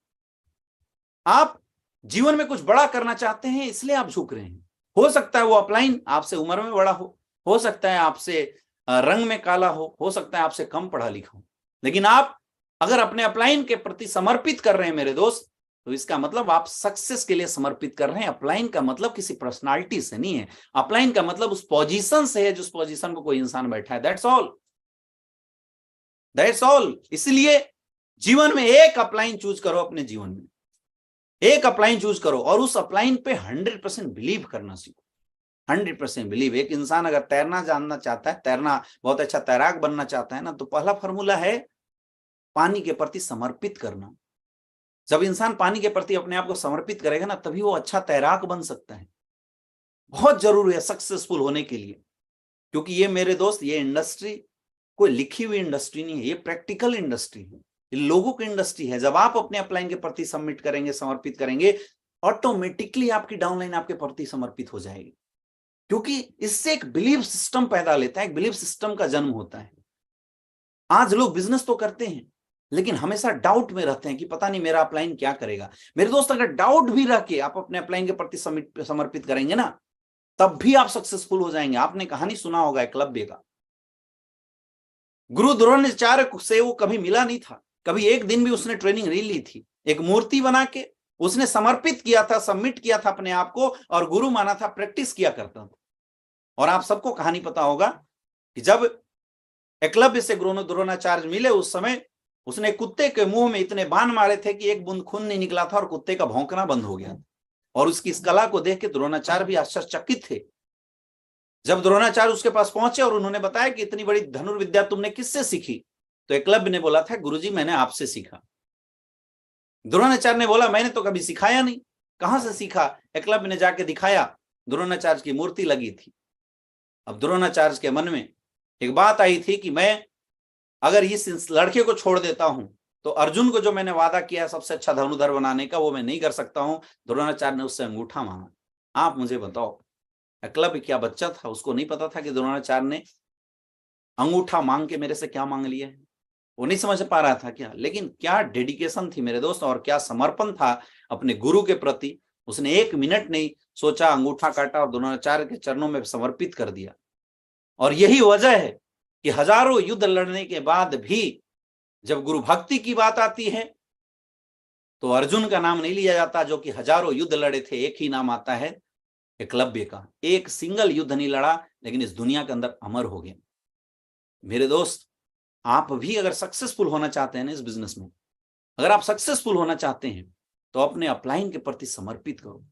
आप जीवन में कुछ बड़ा करना चाहते हैं, इसलिए आप झुक रहे हैं। हो सकता है वो अपलाइन आपसे उम्र में बड़ा हो सकता है आपसे रंग में काला हो सकता है आपसे कम पढ़ा लिखा हो, लेकिन आप अगर अपने अपलाइन के प्रति समर्पित कर रहे हैं मेरे दोस्त, तो इसका मतलब आप सक्सेस के लिए समर्पित कर रहे हैं। अपलाइन का मतलब किसी पर्सनालिटी से नहीं है, अपलाइन का मतलब उस पोजीशन से है जिस पोजीशन को कोई इंसान बैठा है। That's all, that's all. इसलिए जीवन में एक अपलाइन चूज करो, अपने जीवन में एक अपलाइन चूज करो, और उस अपलाइन पे 100% बिलीव करना सीखो। 100% बिलीव। एक इंसान अगर तैरना जानना चाहता है, तैरना बहुत अच्छा तैराक बनना चाहता है ना, तो पहला फॉर्मूला है पानी के प्रति समर्पित करना। जब इंसान पानी के प्रति अपने आप को समर्पित करेगा ना, तभी वो अच्छा तैराक बन सकता है। बहुत जरूरी है सक्सेसफुल होने के लिए, क्योंकि ये मेरे दोस्त, ये इंडस्ट्री कोई लिखी हुई इंडस्ट्री नहीं है, ये प्रैक्टिकल इंडस्ट्री है, ये लोगों की इंडस्ट्री है। जब आप अपने अपलाइन के प्रति सबमिट करेंगे, समर्पित करेंगे, ऑटोमेटिकली आपकी डाउनलाइन आपके प्रति समर्पित हो जाएगी। क्योंकि इससे एक बिलीव सिस्टम पैदा लेता है, एक बिलीव सिस्टम का जन्म होता है। आज लोग बिजनेस तो करते हैं, लेकिन हमेशा डाउट में रहते हैं कि पता नहीं मेरा अपलाइन क्या करेगा। मेरे दोस्त, अगर डाउट भी रह के आप अपने अपलाइन के प्रति समर्पित करेंगे ना, तब भी आप सक्सेसफुल हो जाएंगे। आपने कहानी सुना होगा एकलव्य का। गुरु द्रोणाचार्य से वो कभी मिला नहीं था, कभी एक दिन भी उसने ट्रेनिंग नहीं ली थी। एक मूर्ति बना के उसने समर्पित किया था, सबमिट किया था अपने आप को, और गुरु माना था, प्रैक्टिस किया करता था। और आप सबको कहानी पता होगा कि जब एकलव्य से गुरु द्रोणाचार्य मिले, उस समय उसने कुत्ते के मुंह में इतने बाण मारे थे कि एक बूंद खून नहीं निकला था और कुत्ते का भौंकना बंद हो गया था। और उसकी इस कला को देख के द्रोणाचार्य भी आश्चर्यचकित थे। जब द्रोणाचार्य उसके पास पहुंचे और उन्होंने बताया कि इतनी बड़ी धनुर्विद्या तुमने किससे सीखी, तो एकलव्य ने बोला था, गुरुजी मैंने आपसे सीखा। द्रोणाचार्य ने बोला, मैंने तो कभी सिखाया नहीं, कहां से सीखा? एकलव्य ने जाके दिखाया, द्रोणाचार्य की मूर्ति लगी थी। अब द्रोणाचार्य के मन में एक बात आई थी कि मैं अगर इस लड़के को छोड़ देता हूं तो अर्जुन को जो मैंने वादा किया है सबसे अच्छा धनुर्धर बनाने का, वो मैं नहीं कर सकता हूं। द्रोणाचार्य ने उससे अंगूठा मांगा। आप मुझे बताओ, एकलव्य क्या बच्चा था? उसको नहीं पता था कि द्रोणाचार्य ने अंगूठा मांग के मेरे से क्या मांग लिया है? वो नहीं समझ पा रहा था क्या? लेकिन क्या डेडिकेशन थी मेरे दोस्त, और क्या समर्पण था अपने गुरु के प्रति। उसने एक मिनट नहीं सोचा, अंगूठा काटा और द्रोणाचार्य के चरणों में समर्पित कर दिया। और यही वजह है कि हजारों युद्ध लड़ने के बाद भी जब गुरु भक्ति की बात आती है तो अर्जुन का नाम नहीं लिया जाता, जो कि हजारों युद्ध लड़े थे। एक ही नाम आता है, एकलव्य का। एक सिंगल युद्ध नहीं लड़ा, लेकिन इस दुनिया के अंदर अमर हो गए। मेरे दोस्त, आप भी अगर सक्सेसफुल होना चाहते हैं ना इस बिजनेस में, अगर आप सक्सेसफुल होना चाहते हैं तो अपने अपलाइन के प्रति समर्पित करो।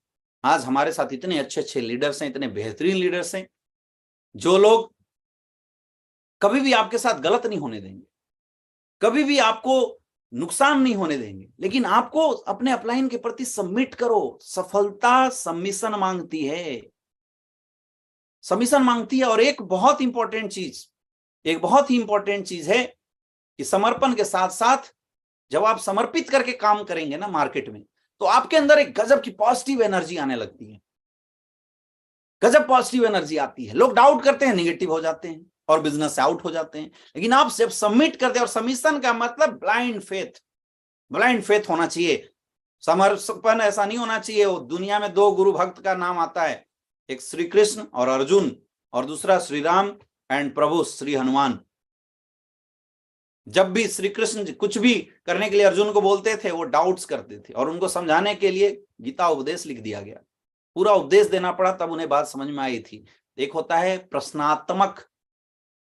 आज हमारे साथ इतने अच्छे अच्छे लीडर्स हैं, इतने बेहतरीन लीडर्स हैं, जो लोग कभी भी आपके साथ गलत नहीं होने देंगे, कभी भी आपको नुकसान नहीं होने देंगे, लेकिन आपको अपने अपलाइन के प्रति सबमिट करो। सफलता सबमिशन मांगती है, सबमिशन मांगती है। और एक बहुत इंपॉर्टेंट चीज है कि समर्पण के साथ साथ जब आप समर्पित करके काम करेंगे ना मार्केट में, तो आपके अंदर एक गजब की पॉजिटिव एनर्जी आने लगती है। गजब पॉजिटिव एनर्जी आती है। लोग डाउट करते हैं, निगेटिव हो जाते हैं और बिजनेस से आउट हो जाते हैं। लेकिन आप जब सबमिट करते हैं, और सबमिशन का मतलब ब्लाइंड फेथ होना चाहिए। समर्पण ऐसा नहीं होना चाहिए। दुनिया में दो गुरु भक्त का नाम आता है, एक श्री कृष्ण और अर्जुन, और दूसरा श्री राम एंड प्रभु श्री हनुमान। जब भी श्री कृष्ण कुछ भी करने के लिए अर्जुन को बोलते थे, वो डाउट्स करते थे, और उनको समझाने के लिए गीता उपदेश लिख दिया गया। पूरा उपदेश देना पड़ा, तब उन्हें बात समझ में आई थी। एक होता है प्रश्नात्मक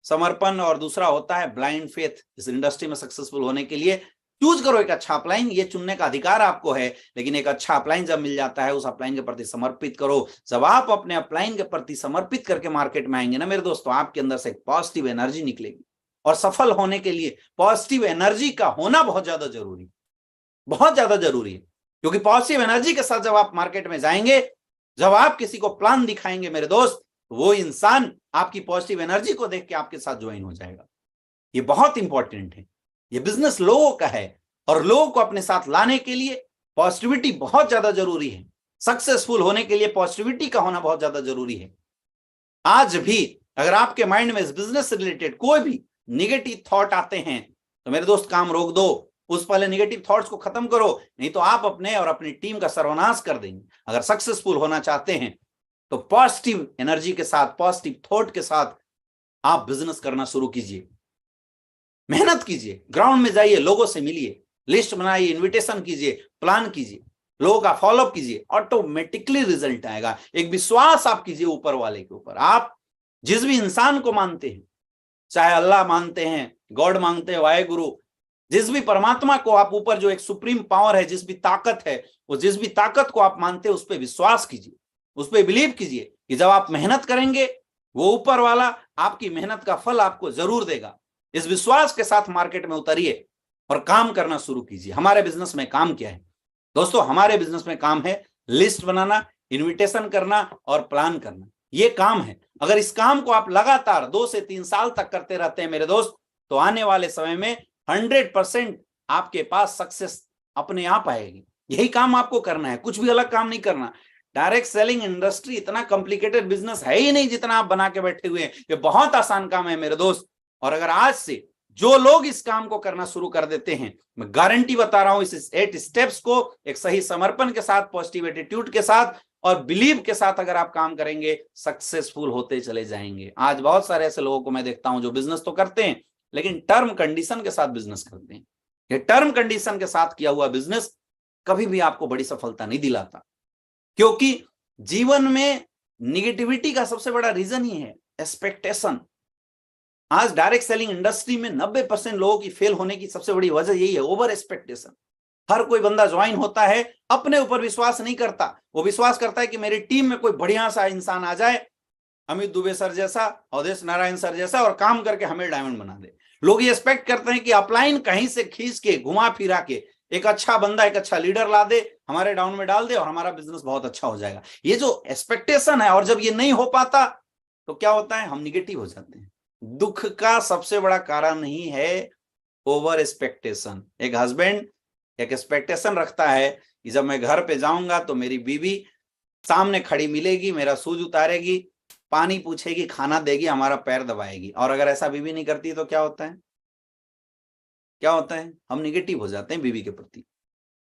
समर्पण और दूसरा होता है ब्लाइंड फेथ। इस इंडस्ट्री में सक्सेसफुल होने के लिए चूज करो एक अच्छा अपलाइन। ये चुनने का अधिकार आपको है, लेकिन एक अच्छा अपलाइन जब मिल जाता है, उस अपलाइन के प्रति समर्पित करो। जब आप अपने अपलाइन के प्रति समर्पित करके मार्केट में आएंगे ना मेरे दोस्तों, आपके अंदर से एक पॉजिटिव एनर्जी निकलेगी। और सफल होने के लिए पॉजिटिव एनर्जी का होना बहुत ज्यादा जरूरी है। क्योंकि पॉजिटिव एनर्जी के साथ जब आप मार्केट में जाएंगे, जब आप किसी को प्लान दिखाएंगे मेरे दोस्त, वो इंसान आपकी पॉजिटिव एनर्जी को देख के आपके साथ ज्वाइन हो जाएगा। ये बहुत इंपॉर्टेंट है। ये बिजनेस लोगों का है, और लोगों को अपने साथ लाने के लिए पॉजिटिविटी बहुत ज्यादा जरूरी है। सक्सेसफुल होने के लिए पॉजिटिविटी का होना बहुत ज्यादा जरूरी है। आज भी अगर आपके माइंड में इस बिजनेस से रिलेटेड कोई भी निगेटिव थॉट आते हैं, तो मेरे दोस्त काम रोक दो, उस पहले निगेटिव थॉट्स को खत्म करो, नहीं तो आप अपने और अपनी टीम का सर्वनाश कर देंगे। अगर सक्सेसफुल होना चाहते हैं तो पॉजिटिव एनर्जी के साथ, पॉजिटिव थॉट के साथ आप बिजनेस करना शुरू कीजिए। मेहनत कीजिए, ग्राउंड में जाइए, लोगों से मिलिए, लिस्ट बनाइए, इन्विटेशन कीजिए, प्लान कीजिए, लोगों का फॉलोअप कीजिए, ऑटोमेटिकली रिजल्ट आएगा। एक विश्वास आप कीजिए ऊपर वाले के ऊपर। आप जिस भी इंसान को मानते हैं, चाहे अल्लाह मानते हैं, गॉड मानते हैं, वाहेगुरु, जिस भी परमात्मा को आप ऊपर, जो एक सुप्रीम पावर है, जिस भी ताकत है, वो जिस भी ताकत को आप मानते हैं, उस पर विश्वास कीजिए, उस पर बिलीव कीजिए कि जब आप मेहनत करेंगे, वो ऊपर वाला आपकी मेहनत का फल आपको जरूर देगा। इस विश्वास के साथ मार्केट में उतरिए और काम करना शुरू कीजिए। हमारे बिजनेस में काम क्या है दोस्तों? हमारे बिजनेस में काम है लिस्ट बनाना, इन्विटेशन करना और प्लान करना। ये काम है। अगर इस काम को आप लगातार 2 से 3 साल तक करते रहते हैं मेरे दोस्त, तो आने वाले समय में 100% आपके पास सक्सेस अपने आप आएगी। यही काम आपको करना है, कुछ भी अलग काम नहीं करना। डायरेक्ट सेलिंग इंडस्ट्री इतना कॉम्प्लिकेटेड बिजनेस है ही नहीं जितना आप बना के बैठे हुए हैं। ये बहुत आसान काम है मेरे दोस्त। और अगर आज से जो लोग इस काम को करना शुरू कर देते हैं, मैं गारंटी बता रहा हूं, इस 8 स्टेप्स को एक सही समर्पण के साथ, पॉजिटिव एटीट्यूड के साथ और बिलीव के साथ अगर आप काम करेंगे, सक्सेसफुल होते चले जाएंगे। आज बहुत सारे ऐसे लोगों को मैं देखता हूं जो बिजनेस तो करते हैं लेकिन टर्म कंडीशन के साथ बिजनेस करते हैं। ये टर्म कंडीशन के साथ किया हुआ बिजनेस कभी भी आपको बड़ी सफलता नहीं दिलाता, क्योंकि जीवन में निगेटिविटी का सबसे बड़ा रीजन ही है एक्सपेक्टेशन। आज डायरेक्ट सेलिंग इंडस्ट्री में 90% लोगों की फेल होने की सबसे बड़ी वजह यही है, ओवर एक्सपेक्टेशन। हर कोई बंदा ज्वाइन होता है, अपने ऊपर विश्वास नहीं करता, वो विश्वास करता है कि मेरी टीम में कोई बढ़िया सा इंसान आ जाए, अमित दुबे सर जैसा, अवधेश नारायण सर जैसा, और काम करके हमें डायमंड बना दे। लोग ये एक्सपेक्ट करते हैं कि अपलाइन कहीं से खींच के घुमा फिरा के एक अच्छा बंदा, एक अच्छा लीडर ला दे, हमारे डाउन में डाल दे और हमारा बिजनेस बहुत अच्छा हो जाएगा। ये जो एक्सपेक्टेशन है, और जब ये नहीं हो पाता तो क्या होता है, हम निगेटिव हो जाते हैं। दुख का सबसे बड़ा कारण नहीं है ओवर एक्सपेक्टेशन। एक हस्बैंड एक एक्सपेक्टेशन रखता है कि जब मैं घर पे जाऊंगा तो मेरी बीवी सामने खड़ी मिलेगी, मेरा शूज उतारेगी, पानी पूछेगी, खाना देगी, हमारा पैर दबाएगी। और अगर ऐसा बीवी नहीं करती तो क्या होता है, क्या होता है, हम निगेटिव हो जाते हैं बीवी के प्रति।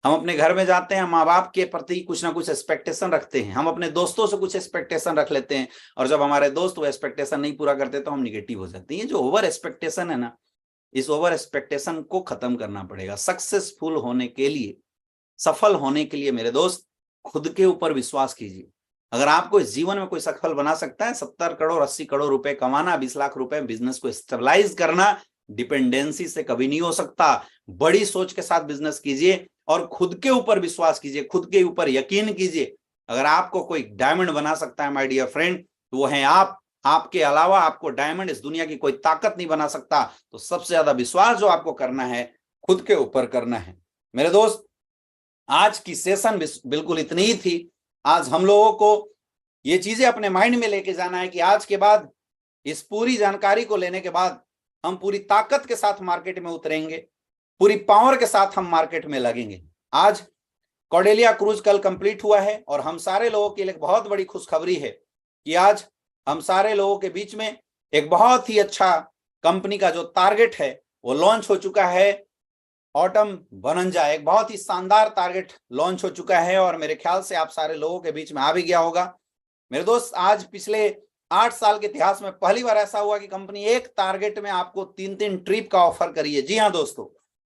हम अपने घर में जाते हैं, माँ बाप के प्रति कुछ ना कुछ एक्सपेक्टेशन रखते हैं, हम अपने दोस्तों से कुछ एक्सपेक्टेशन रख लेते हैं, और जब हमारे दोस्त वो एक्सपेक्टेशन नहीं पूरा करते तो हम निगेटिव हो जाते हैं। ये जो ओवर एक्सपेक्टेशन है ना, इस ओवर एक्सपेक्टेशन को खत्म करना पड़ेगा। सक्सेसफुल होने के लिए, सफल होने के लिए मेरे दोस्त, खुद के ऊपर विश्वास कीजिए। अगर आपको इस जीवन में कोई सफल बना सकता है, 70 करोड़ 80 करोड़ रुपए कमाना, 20 लाख रुपए बिजनेस को स्टेबलाइज करना, डिपेंडेंसी से कभी नहीं हो सकता। बड़ी सोच के साथ बिजनेस कीजिए और खुद के ऊपर विश्वास कीजिए, खुद के ऊपर यकीन कीजिए। अगर आपको कोई डायमंड बना सकता है माय डियर फ्रेंड, तो वो है आप। आपके अलावा आपको डायमंड इस दुनिया की कोई ताकत नहीं बना सकता। तो सबसे ज्यादा विश्वास जो आपको करना है, खुद के ऊपर करना है। मेरे दोस्त, आज की सेशन बिल्कुल इतनी ही थी। आज हम लोगों को ये चीजें अपने माइंड में लेके जाना है कि आज के बाद, इस पूरी जानकारी को लेने के बाद, हम पूरी ताकत के साथ मार्केट में उतरेंगे, पूरी पावर के साथ हम मार्केट में लगेंगे। आज कॉर्डेलिया क्रूज कल कंप्लीट हुआ है और हम सारे लोगों के लिए बहुत बड़ी खुशखबरी है कि आज हम सारे लोगों के बीच में एक बहुत ही अच्छा कंपनी का जो टारगेट है वो लॉन्च हो चुका है। ऑटम बनंजा, एक बहुत ही शानदार टारगेट लॉन्च हो चुका है और मेरे ख्याल से आप सारे लोगों के बीच में आ भी गया होगा। मेरे दोस्त, आज पिछले 8 साल के इतिहास में पहली बार ऐसा हुआ कि कंपनी एक टारगेट में आपको 3-3 ट्रिप का ऑफर करी है। जी हाँ दोस्तों,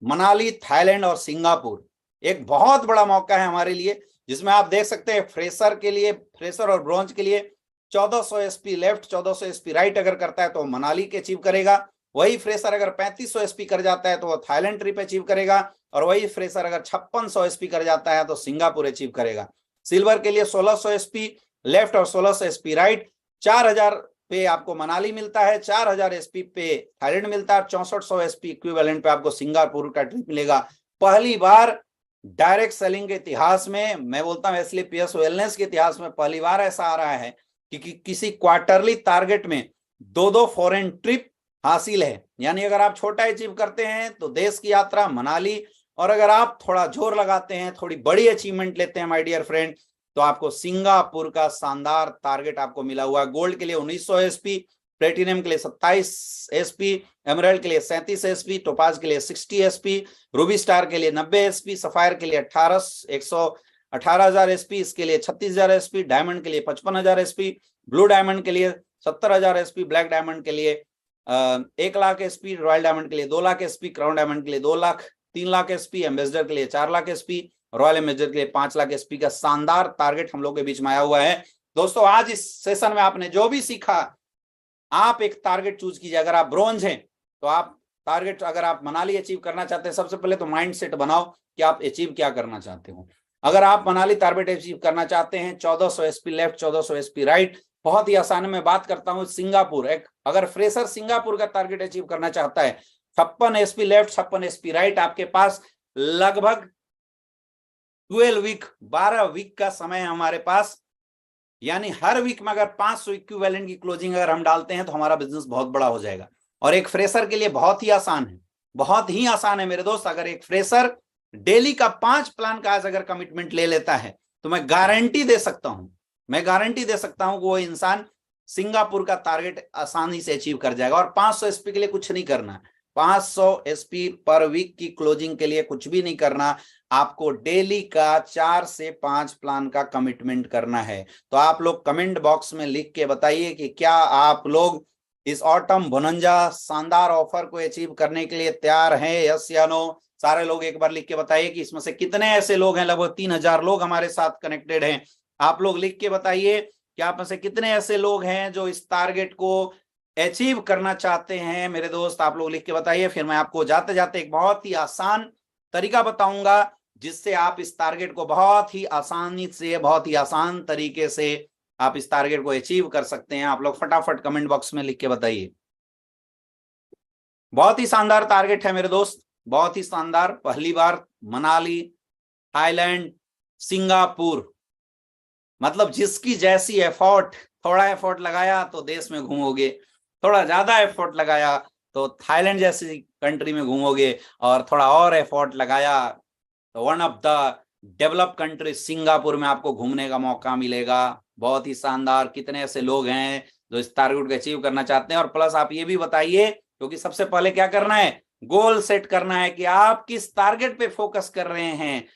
मनाली, थाईलैंड और सिंगापुर एक बहुत बड़ा मौका है हमारे लिए, जिसमें आप देख सकते हैं फ्रेशर के लिए, फ्रेशर और ब्रॉन्ज के लिए 1400 एसपी लेफ्ट, 1400 एसपी राइट अगर करता है तो मनाली के अचीव करेगा। वही फ्रेशर अगर 3500 एसपी कर जाता है तो वो थाईलैंड ट्रिप अचीव करेगा, और वही फ्रेशर अगर 5600 एसपी कर जाता है तो सिंगापुर अचीव करेगा। सिल्वर के लिए 1600 एसपी लेफ्ट और 1600 एसपी राइट, 4000 पे आपको मनाली मिलता है, 4000 एसपी पे थाईलैंड मिलता है, 6400 एसपी इक्विवेलेंट पे आपको सिंगापुर का ट्रिप मिलेगा। पहली बार डायरेक्ट सेलिंग के इतिहास में, मैं बोलता हूं इसलिए पीएस वेलनेस के इतिहास में पहली बार ऐसा आ रहा है कि किसी क्वार्टरली टारगेट में 2-2 फॉरेन ट्रिप हासिल है। यानी अगर आप छोटा अचीव करते हैं तो देश की यात्रा मनाली, और अगर आप थोड़ा जोर लगाते हैं, थोड़ी बड़ी अचीवमेंट लेते हैं माय डियर फ्रेंड, तो आपको सिंगापुर का शानदार टारगेट आपको मिला हुआ है। गोल्ड के लिए 1900 एसपी, प्लेटिनम के लिए 27 एसपी, एमराल्ड के लिए 37 एसपी, टोपाज के लिए 60 एसपी, रूबी स्टार के लिए 90 एसपी, सफायर के लिए 118,000 एसपी, इसके लिए 36,000 एसपी, डायमंड के लिए 55,000 एसपी, ब्लू डायमंड के लिए 70,000 एसपी, ब्लैक डायमंड के लिए 1 लाख एसपी, रॉयल डायमंड के लिए 2 लाख एसपी, क्राउन डायमंड के लिए 2 लाख 3 लाख एसपी, एम्बेसडर के लिए 4 लाख एसपी, रॉयल एम्बेसडर के लिए 5 लाख एसपी का शानदार टारगेट हम लोग के बीच में आया हुआ है। दोस्तों, आज इस सेशन में आपने जो भी सीखा, आप एक टारगेट चूज कीजिए। अगर आप ब्रॉन्ज हैं तो आप टारगेट, अगर आप मनाली अचीव करना चाहते हैं, सबसे पहले तो माइंड सेट बनाओ कि आप अचीव क्या करना चाहते हो। अगर आप मनाली टारगेट अचीव करना चाहते हैं, 1400 एसपी लेफ्ट, 1400 एसपी राइट, बहुत ही आसान है। मैं बात करता हूं सिंगापुर, एक अगर फ्रेशर सिंगापुर का टारगेट अचीव करना चाहता है, 56 एसपी लेफ्ट, 56 एसपी राइट, आपके पास लगभग 12 वीक, 12 वीक का समय है हमारे पास। यानी हर वीक में अगर 500 इक्विवेलेंट की क्लोजिंग अगर हम डालते हैं तो हमारा बिजनेस बहुत बड़ा हो जाएगा। और एक फ्रेशर के लिए बहुत ही आसान है, बहुत ही आसान है मेरे दोस्त। अगर एक फ्रेशर डेली का 5 प्लान का आज अगर कमिटमेंट ले लेता है तो मैं गारंटी दे सकता हूं कि वो इंसान सिंगापुर का टारगेट आसानी से अचीव कर जाएगा। और 500 एसपी के लिए कुछ नहीं करना है, 500 एसपी पर वीक की क्लोजिंग के लिए कुछ भी नहीं करना, आपको डेली का 4 से 5 प्लान का कमिटमेंट करना है। तो आप लोग कमेंट बॉक्स में लिख के बताइए कि क्या आप लोग इस ऑटम बोनंजा शानदार ऑफर को अचीव करने के लिए तैयार हैं, यस या नो। सारे लोग एक बार लिख के बताइए कि इसमें से कितने ऐसे लोग हैं, लगभग 3000 लोग हमारे साथ कनेक्टेड हैं। आप लोग लिख के बताइए कि आप में से कितने ऐसे लोग हैं जो इस टारगेट को अचीव करना चाहते हैं। मेरे दोस्त आप लोग लिख के बताइए, फिर मैं आपको जाते जाते एक बहुत ही आसान तरीका बताऊंगा जिससे आप इस टारगेट को बहुत ही आसानी से, बहुत ही आसान तरीके से आप इस टारगेट को अचीव कर सकते हैं। आप लोग फटाफट कमेंट बॉक्स में लिख के बताइए। बहुत ही शानदार टारगेट है मेरे दोस्त, बहुत ही शानदार। पहली बार मनाली, थाईलैंड, सिंगापुर, मतलब जिसकी जैसी एफर्ट, थोड़ा एफर्ट लगाया तो देश में घूमोगे, थोड़ा ज्यादा एफर्ट लगाया तो थाईलैंड जैसी कंट्री में घूमोगे, और थोड़ा और एफर्ट लगाया तो one of the develop country Singapore में आपको घूमने का मौका मिलेगा। बहुत ही शानदार। कितने ऐसे लोग हैं जो इस टारगेट को अचीव करना चाहते हैं। और प्लस आप ये भी बताइए, क्योंकि सबसे पहले क्या करना है, गोल सेट करना है कि आप किस टारगेट पे फोकस कर रहे हैं।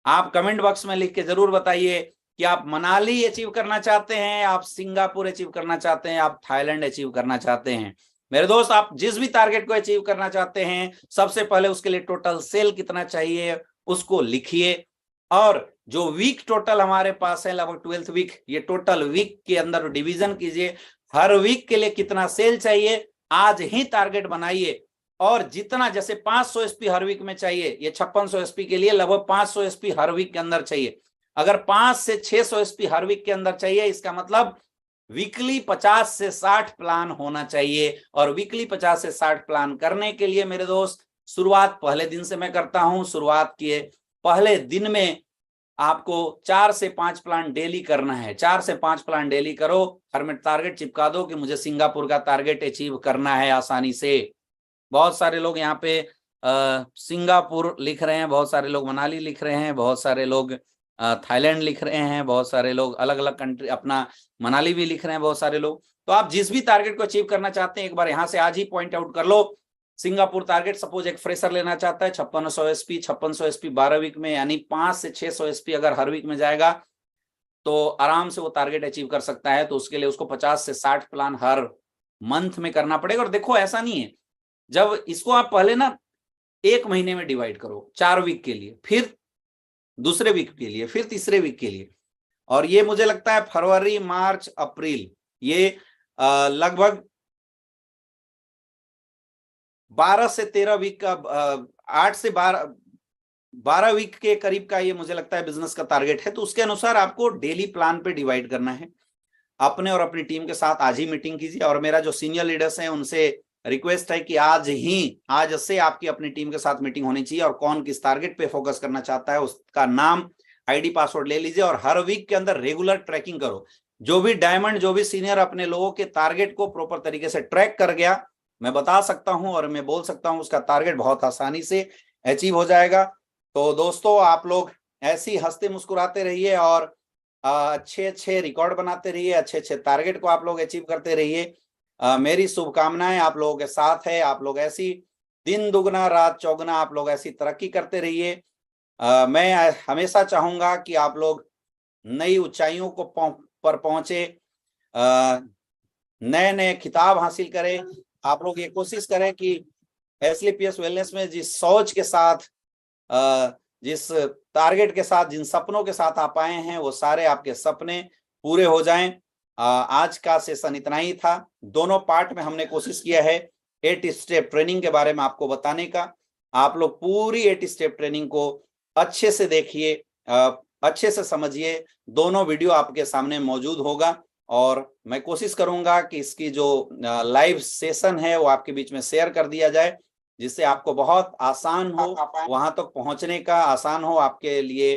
आप कमेंट बॉक्स में लिख के जरूर बताइए कि आप मनाली अचीव करना चाहते हैं, आप सिंगापुर अचीव करना चाहते हैं, आप थाईलैंड अचीव करना चाहते हैं। मेरे दोस्त आप जिस भी टारगेट को अचीव करना चाहते हैं, सबसे पहले उसके लिए टोटल सेल कितना चाहिए उसको लिखिए। और जो वीक टोटल हमारे पास है, लगभग 12th वीक, ये टोटल वीक के अंदर डिवीजन कीजिए। हर वीक के लिए कितना सेल चाहिए आज ही टारगेट बनाइए। और जितना, जैसे 500 एसपी हर वीक में चाहिए, ये 5600 एसपी के लिए लगभग 500 एसपी हर वीक के अंदर चाहिए। अगर 5 से 600 एसपी हर वीक के अंदर चाहिए, इसका मतलब वीकली 50 से 60 प्लान होना चाहिए। और वीकली 50 से 60 प्लान करने के लिए मेरे दोस्त, शुरुआत पहले दिन से मैं करता हूं। शुरुआत किए पहले दिन में आपको 4 से 5 प्लान डेली करना है। 4 से 5 प्लान डेली करो, हर में टारगेट चिपका दो कि मुझे सिंगापुर का टारगेट अचीव करना है आसानी से। बहुत सारे लोग यहाँ पे सिंगापुर लिख रहे हैं, बहुत सारे लोग मनाली लिख रहे हैं, बहुत सारे लोग थाईलैंड लिख रहे हैं, बहुत सारे लोग अलग अलग कंट्री अपना मनाली भी लिख रहे हैं, बहुत सारे लोग। तो आप जिस भी टारगेट को अचीव करना चाहते हैं, एक बार यहाँ से आज ही पॉइंट आउट कर लो। सिंगापुर टारगेट, सपोज एक फ्रेशर लेना चाहता है 5600 एसपी, 5600 एसपी 12 वीक में, यानी 5 से 600 एसपी अगर हर वीक में जाएगा तो आराम से वो टारगेट अचीव कर सकता है। तो उसके लिए उसको 50 से 60 प्लान हर मंथ में करना पड़ेगा। और देखो ऐसा नहीं है, जब इसको आप पहले ना 1 महीने में डिवाइड करो, 4 वीक के लिए, फिर दूसरे वीक के लिए, फिर तीसरे वीक के लिए, और ये मुझे लगता है फरवरी, मार्च, अप्रैल, ये लगभग 12 से 13 वीक का, 8 से 12 वीक के करीब का ये मुझे लगता है बिजनेस का टारगेट है। तो उसके अनुसार आपको डेली प्लान पे डिवाइड करना है। अपने और अपनी टीम के साथ आज ही मीटिंग कीजिए। और मेरा जो सीनियर लीडर्स हैं उनसे रिक्वेस्ट है कि आज से आपकी अपनी टीम के साथ मीटिंग होनी चाहिए, और कौन किस टारगेट पे फोकस करना चाहता है उसका नाम, आईडी, पासवर्ड ले लीजिए, और हर वीक के अंदर रेगुलर ट्रैकिंग करो। जो भी डायमंड, जो भी सीनियर अपने लोगों के टारगेट को प्रॉपर तरीके से ट्रैक कर गया, मैं बता सकता हूं और मैं बोल सकता हूं उसका टारगेट बहुत आसानी से अचीव हो जाएगा। तो दोस्तों आप लोग ऐसे ही हंसते मुस्कुराते रहिए और अच्छे अच्छे रिकॉर्ड बनाते रहिए, अच्छे अच्छे टारगेट को आप लोग अचीव करते रहिए। मेरी शुभकामनाएं आप लोगों के साथ है। आप लोग ऐसी दिन दुगना रात चौगुना आप लोग ऐसी तरक्की करते रहिए। मैं हमेशा चाहूंगा कि आप लोग नई ऊंचाइयों को पर पहुंचे, नए नए खिताब हासिल करें। आप लोग ये कोशिश करें कि एसलीपीएस वेलनेस में जिस सोच के साथ, जिस टारगेट के साथ, जिन सपनों के साथ आप आए हैं, वो सारे आपके सपने पूरे हो जाएं। आज का सेशन इतना ही था। दोनों पार्ट में हमने कोशिश किया है 8 स्टेप ट्रेनिंग के बारे में आपको बताने का। आप लोग पूरी 8 स्टेप ट्रेनिंग को अच्छे से देखिए, अच्छे से समझिए। दोनों वीडियो आपके सामने मौजूद होगा, और मैं कोशिश करूंगा कि इसकी जो लाइव सेशन है वो आपके बीच में शेयर कर दिया जाए, जिससे आपको बहुत आसान हो वहां तक पहुंचने का, आसान हो आपके लिए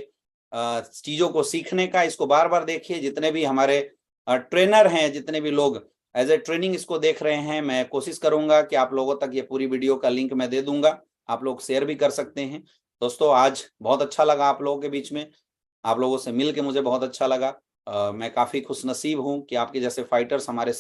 चीजों को सीखने का। इसको बार बार देखिए। जितने भी हमारे ट्रेनर हैं, जितने भी लोग एज ए ट्रेनिंग इसको देख रहे हैं, मैं कोशिश करूंगा कि आप लोगों तक ये पूरी वीडियो का लिंक मैं दे दूंगा, आप लोग शेयर भी कर सकते हैं। दोस्तों आज बहुत अच्छा लगा आप लोगों के बीच में, आप लोगों से मिल के मुझे बहुत अच्छा लगा। मैं काफी खुशनसीब हूं कि आपके जैसे फाइटर्स हमारे साथ